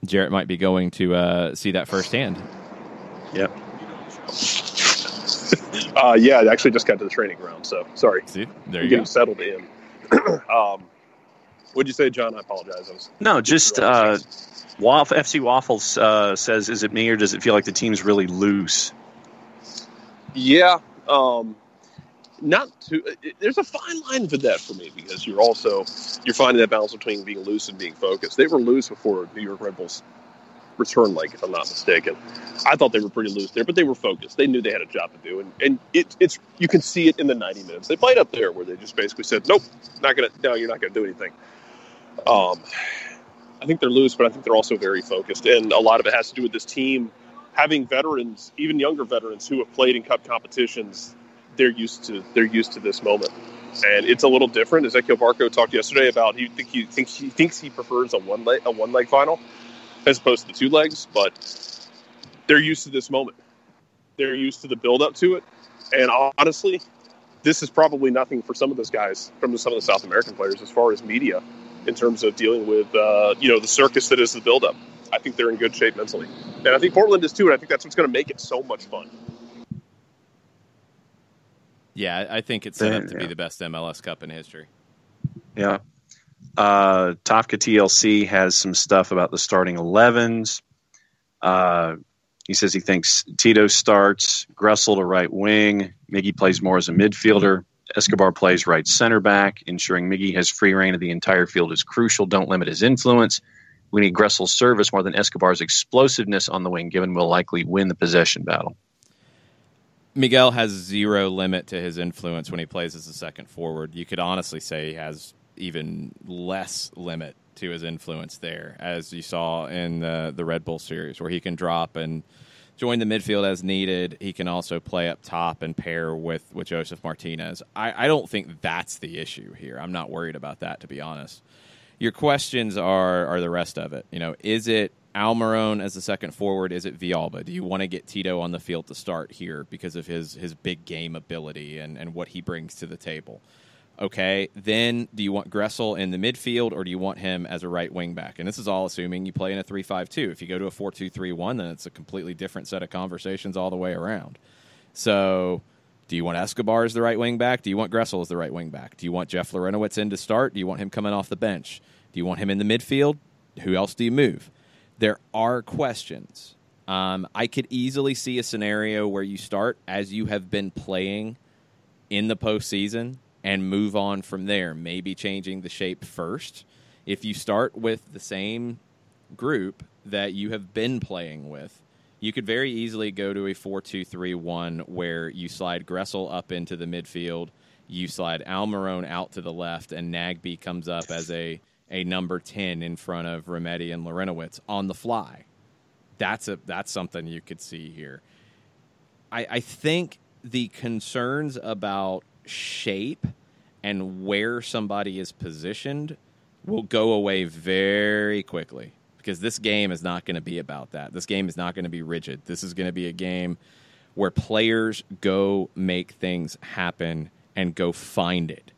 Jarrett might be going to see that firsthand. Yep. Yeah, I actually just got to the training ground, so sorry. See, there you getting go. Settled in. What'd you say, John? I apologize. No, just FC Waffles says, is it me or does it feel like the team's really loose? Yeah, not too. There's a fine line for that for me because you're finding that balance between being loose and being focused. They were loose before New York Red Bulls return leg, if I'm not mistaken. I thought they were pretty loose there, but they were focused. They knew they had a job to do, and it's you can see it in the 90 minutes. They played up there where they just basically said, nope, you're not gonna do anything. I think they're loose, but I think they're also very focused, and a lot of it has to do with this team having veterans, even younger veterans who have played in cup competitions, they're used to this moment. And it's a little different. Ezequiel Barco talked yesterday about he thinks he prefers a one leg final as opposed to 2 legs, but they're used to this moment. They're used to the build up to it. And honestly, this is probably nothing for some of those guys, from some of the South American players, as far as media, in terms of dealing with the circus that is the build up. I think they're in good shape mentally. And I think Portland is too, and I think that's what's going to make it so much fun. Yeah, I think it's set up to be the best MLS Cup in history. Yeah. Tafka TLC has some stuff about the starting 11s. He says he thinks Tito starts, Gressel to right wing, Miggy plays more as a midfielder, Escobar plays right center back. Ensuring Miggy has free reign of the entire field is crucial. Don't limit his influence. We need Gressel's service more than Escobar's explosiveness on the wing, given we'll likely win the possession battle. Miguel has zero limit to his influence when he plays as a second forward. You could honestly say he has even less limit to his influence there, as you saw in the Red Bull series, where he can drop and join the midfield as needed. He can also play up top and pair with Joseph Martinez. I don't think that's the issue here. I'm not worried about that, to be honest. Your questions are the rest of it. Is it Almiron as the second forward? Is it Villalba? Do you want to get Tito on the field to start here because of his big game ability and what he brings to the table? Okay, then do you want Gressel in the midfield, or do you want him as a right wing back? And this is all assuming you play in a 3-5-2. If you go to a 4-2-3-1, then it's a completely different set of conversations all the way around. So do you want Escobar as the right wing back? Do you want Gressel as the right wing back? Do you want Jeff Larenowitz in to start? Do you want him coming off the bench? Do you want him in the midfield? Who else do you move? There are questions. I could easily see a scenario where you start as you have been playing in the postseason and move on from there, maybe changing the shape first. If you start with the same group that you have been playing with, you could very easily go to a 4-2-3-1 where you slide Gressel up into the midfield, you slide Almiron out to the left, and Nagbe comes up as a number 10 in front of Remedi and Larenowitz on the fly. That's something you could see here. I think the concerns about shape and where somebody is positioned will go away very quickly, because this game is not going to be about that. This game is not going to be rigid. This is going to be a game where players go make things happen and go find it.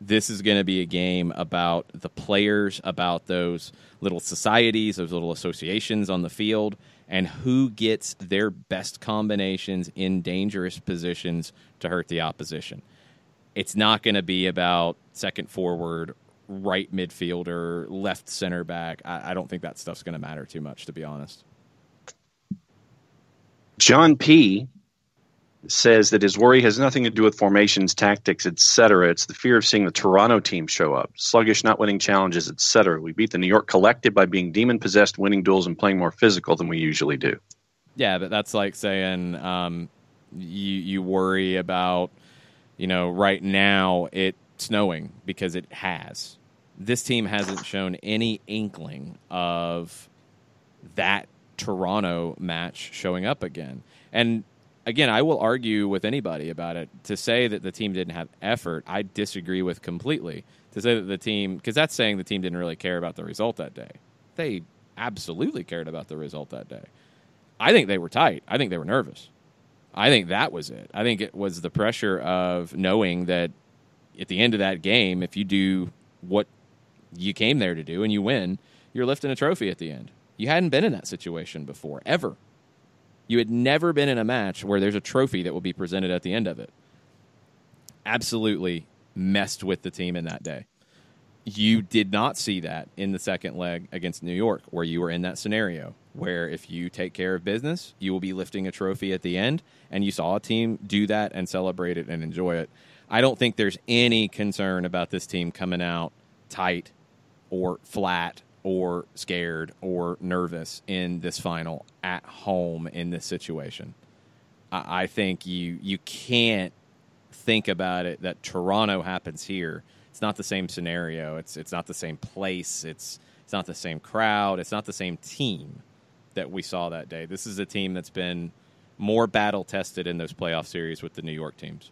This is going to be a game about the players, about those little societies, those little associations on the field, and who gets their best combinations in dangerous positions to hurt the opposition. It's not going to be about second forward, right midfielder, left center back. I don't think that stuff's going to matter too much, to be honest. John P. says that his worry has nothing to do with formations, tactics, etc. It's the fear of seeing the Toronto team show up. Sluggish, not winning challenges, etc. We beat the New York Collective by being demon-possessed, winning duels, and playing more physical than we usually do. Yeah, but that's like saying you worry about, right now it's snowing, because it has. This team hasn't shown any inkling of that Toronto match showing up again. And again, I will argue with anybody about it. To say that the team didn't have effort, I disagree with completely. To say that the team, because that's saying the team didn't really care about the result that day. They absolutely cared about the result that day. I think they were tight. I think they were nervous. I think that was it. I think it was the pressure of knowing that at the end of that game, if you do what you came there to do and you win, you're lifting a trophy at the end. You hadn't been in that situation before, ever. You had never been in a match where there's a trophy that will be presented at the end of it. Absolutely messed with the team in that day. You did not see that in the second leg against New York, where you were in that scenario, where if you take care of business, you will be lifting a trophy at the end, and you saw a team do that and celebrate it and enjoy it. I don't think there's any concern about this team coming out tight or flat or scared or nervous in this final at home in this situation. I think you can't think about it that Toronto happens here. It's not the same scenario. It's not the same place. It's not the same crowd. It's not the same team that we saw that day. This is a team that's been more battle-tested in those playoff series with the New York teams.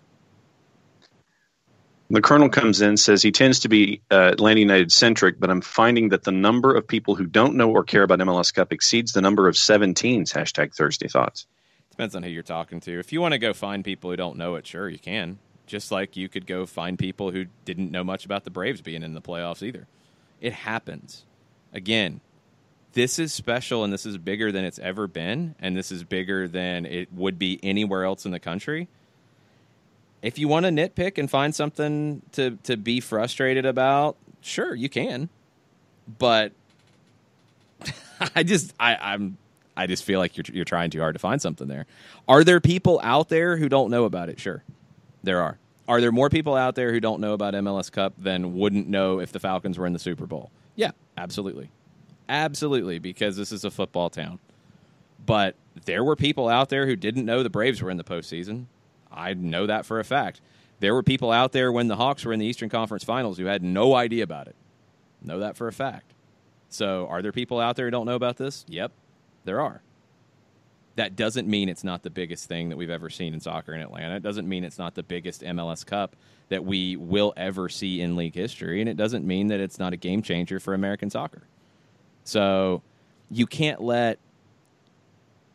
The Colonel comes in, says he tends to be Atlanta United-centric, but I'm finding that the number of people who don't know or care about MLS Cup exceeds the number of 17s. # Thursday Thoughts. Depends on who you're talking to. If you want to go find people who don't know it, sure, you can. Just like you could go find people who didn't know much about the Braves being in the playoffs either. It happens. Again, this is special, and this is bigger than it's ever been, and this is bigger than it would be anywhere else in the country. If you want to nitpick and find something to be frustrated about, sure, you can. But I just feel like you're trying too hard to find something there. Are there people out there who don't know about it? Sure, there are. Are there more people out there who don't know about MLS Cup than wouldn't know if the Falcons were in the Super Bowl? Yeah, absolutely. Absolutely, because this is a football town. But there were people out there who didn't know the Braves were in the postseason. I know that for a fact. There were people out there when the Hawks were in the Eastern Conference Finals who had no idea about it. Know that for a fact. So are there people out there who don't know about this? Yep, there are. That doesn't mean it's not the biggest thing that we've ever seen in soccer in Atlanta. It doesn't mean it's not the biggest MLS Cup that we will ever see in league history, and it doesn't mean that it's not a game changer for American soccer. So you can't let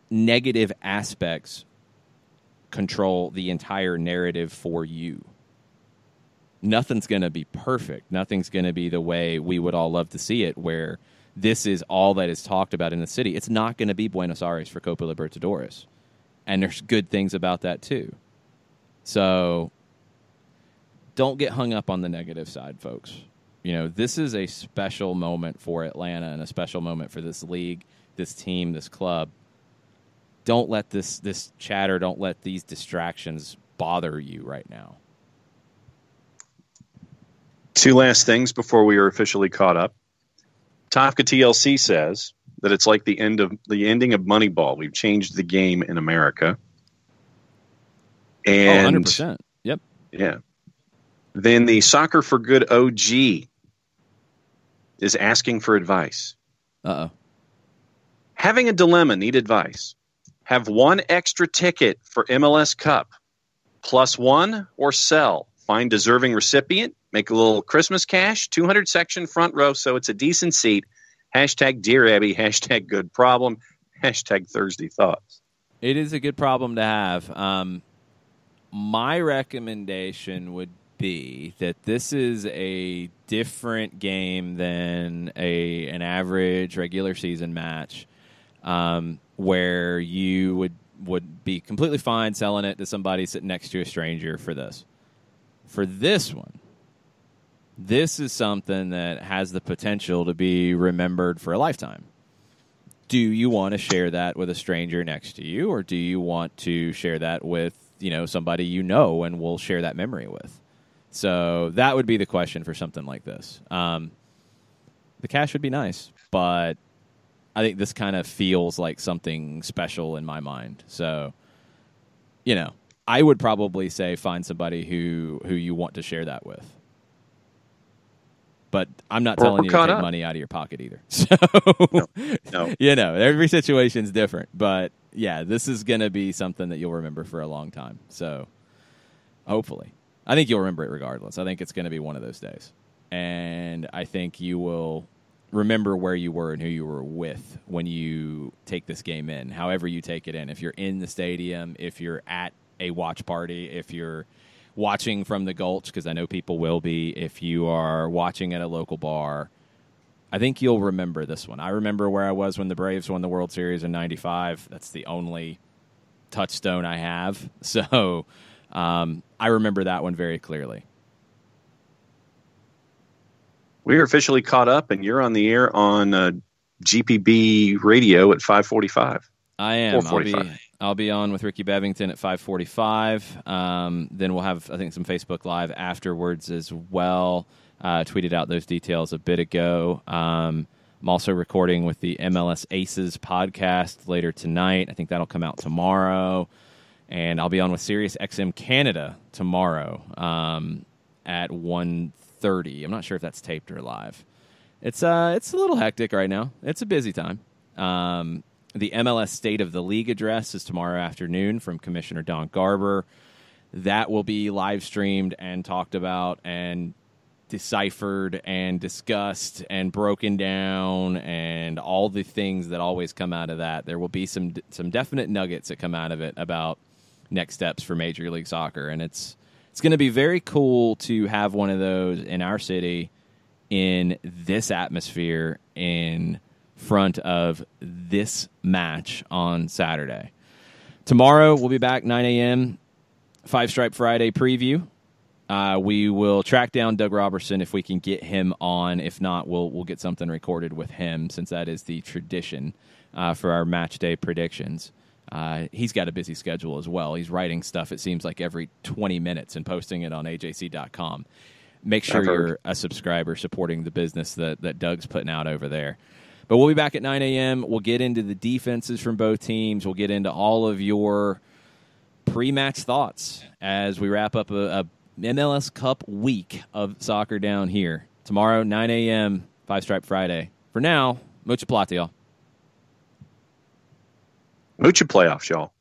negative aspects control the entire narrative for you. Nothing's going to be perfect. Nothing's going to be the way we would all love to see it, where this is all that is talked about in the city. It's not going to be Buenos Aires for Copa Libertadores. And there's good things about that too. So don't get hung up on the negative side, folks. You know, this is a special moment for Atlanta and a special moment for this league, this team, this club. Don't let this chatter, don't let these distractions bother you right now. Two last things before we are officially caught up. Tafka TLC says that it's like the ending of Moneyball. We've changed the game in America. And 100%. Yep. Yeah. Then the Soccer for Good OG is asking for advice. Uh-oh. Having a dilemma, need advice. Have one extra ticket for MLS Cup. +1 or sell. Find deserving recipient. Make a little Christmas cash. 200 section front row, so it's a decent seat. # Dear Abby. # good problem. # Thursday Thoughts. It is a good problem to have. My recommendation would be that this is a different game than an average regular season match, where you would be completely fine selling it to somebody sitting next to a stranger for this. For this one, this is something that has the potential to be remembered for a lifetime. Do you want to share that with a stranger next to you, or do you want to share that with, somebody you know and will share that memory with? So that would be the question for something like this. The cash would be nice, but I think this kind of feels like something special in my mind. So, I would probably say find somebody who you want to share that with. But I'm not telling you to take money out of your pocket either. So, no. Every situation's different. But, yeah, this is going to be something that you'll remember for a long time. So, hopefully. I think you'll remember it regardless. I think it's going to be one of those days. And I think you will remember where you were and who you were with when you take this game in, however you take it in. If you're in the stadium, if you're at a watch party, if you're watching from the Gulch, because I know people will be, if you are watching at a local bar, I think you'll remember this one. I remember where I was when the Braves won the World Series in '95. That's the only touchstone I have. So I remember that one very clearly. We are officially caught up, and you're on the air on GPB Radio at 5:45. I am. I'll be on with Ricky Bevington at 5:45. Then we'll have, I think, some Facebook Live afterwards as well. Tweeted out those details a bit ago. I'm also recording with the MLS Aces podcast later tonight. I think that'll come out tomorrow. And I'll be on with Sirius XM Canada tomorrow at 1:30. I'm not sure if that's taped or live. It's a little hectic right now. It's a busy time. The MLS State of the League address is tomorrow afternoon from Commissioner Don Garber. That will be live streamed and talked about and deciphered and discussed and broken down and all the things that always come out of that. There will be some definite nuggets that come out of it about next steps for Major League Soccer, and it's going to be very cool to have one of those in our city in this atmosphere in front of this match on Saturday. Tomorrow we'll be back 9 a.m. Five Stripe Friday preview. We will track down Doug Robertson if we can get him on. If not, we'll get something recorded with him, since that is the tradition for our match day predictions. He's got a busy schedule as well. He's writing stuff, it seems like, every 20 minutes and posting it on ajc.com. Make sure you're a subscriber supporting the business that Doug's putting out over there. But we'll be back at 9 a.m. We'll get into the defenses from both teams. We'll get into all of your pre-match thoughts as we wrap up a MLS Cup week of soccer down here. Tomorrow, 9 a.m., Five Stripe Friday. For now, mucha plata, y'all. Mucha playoffs, y'all.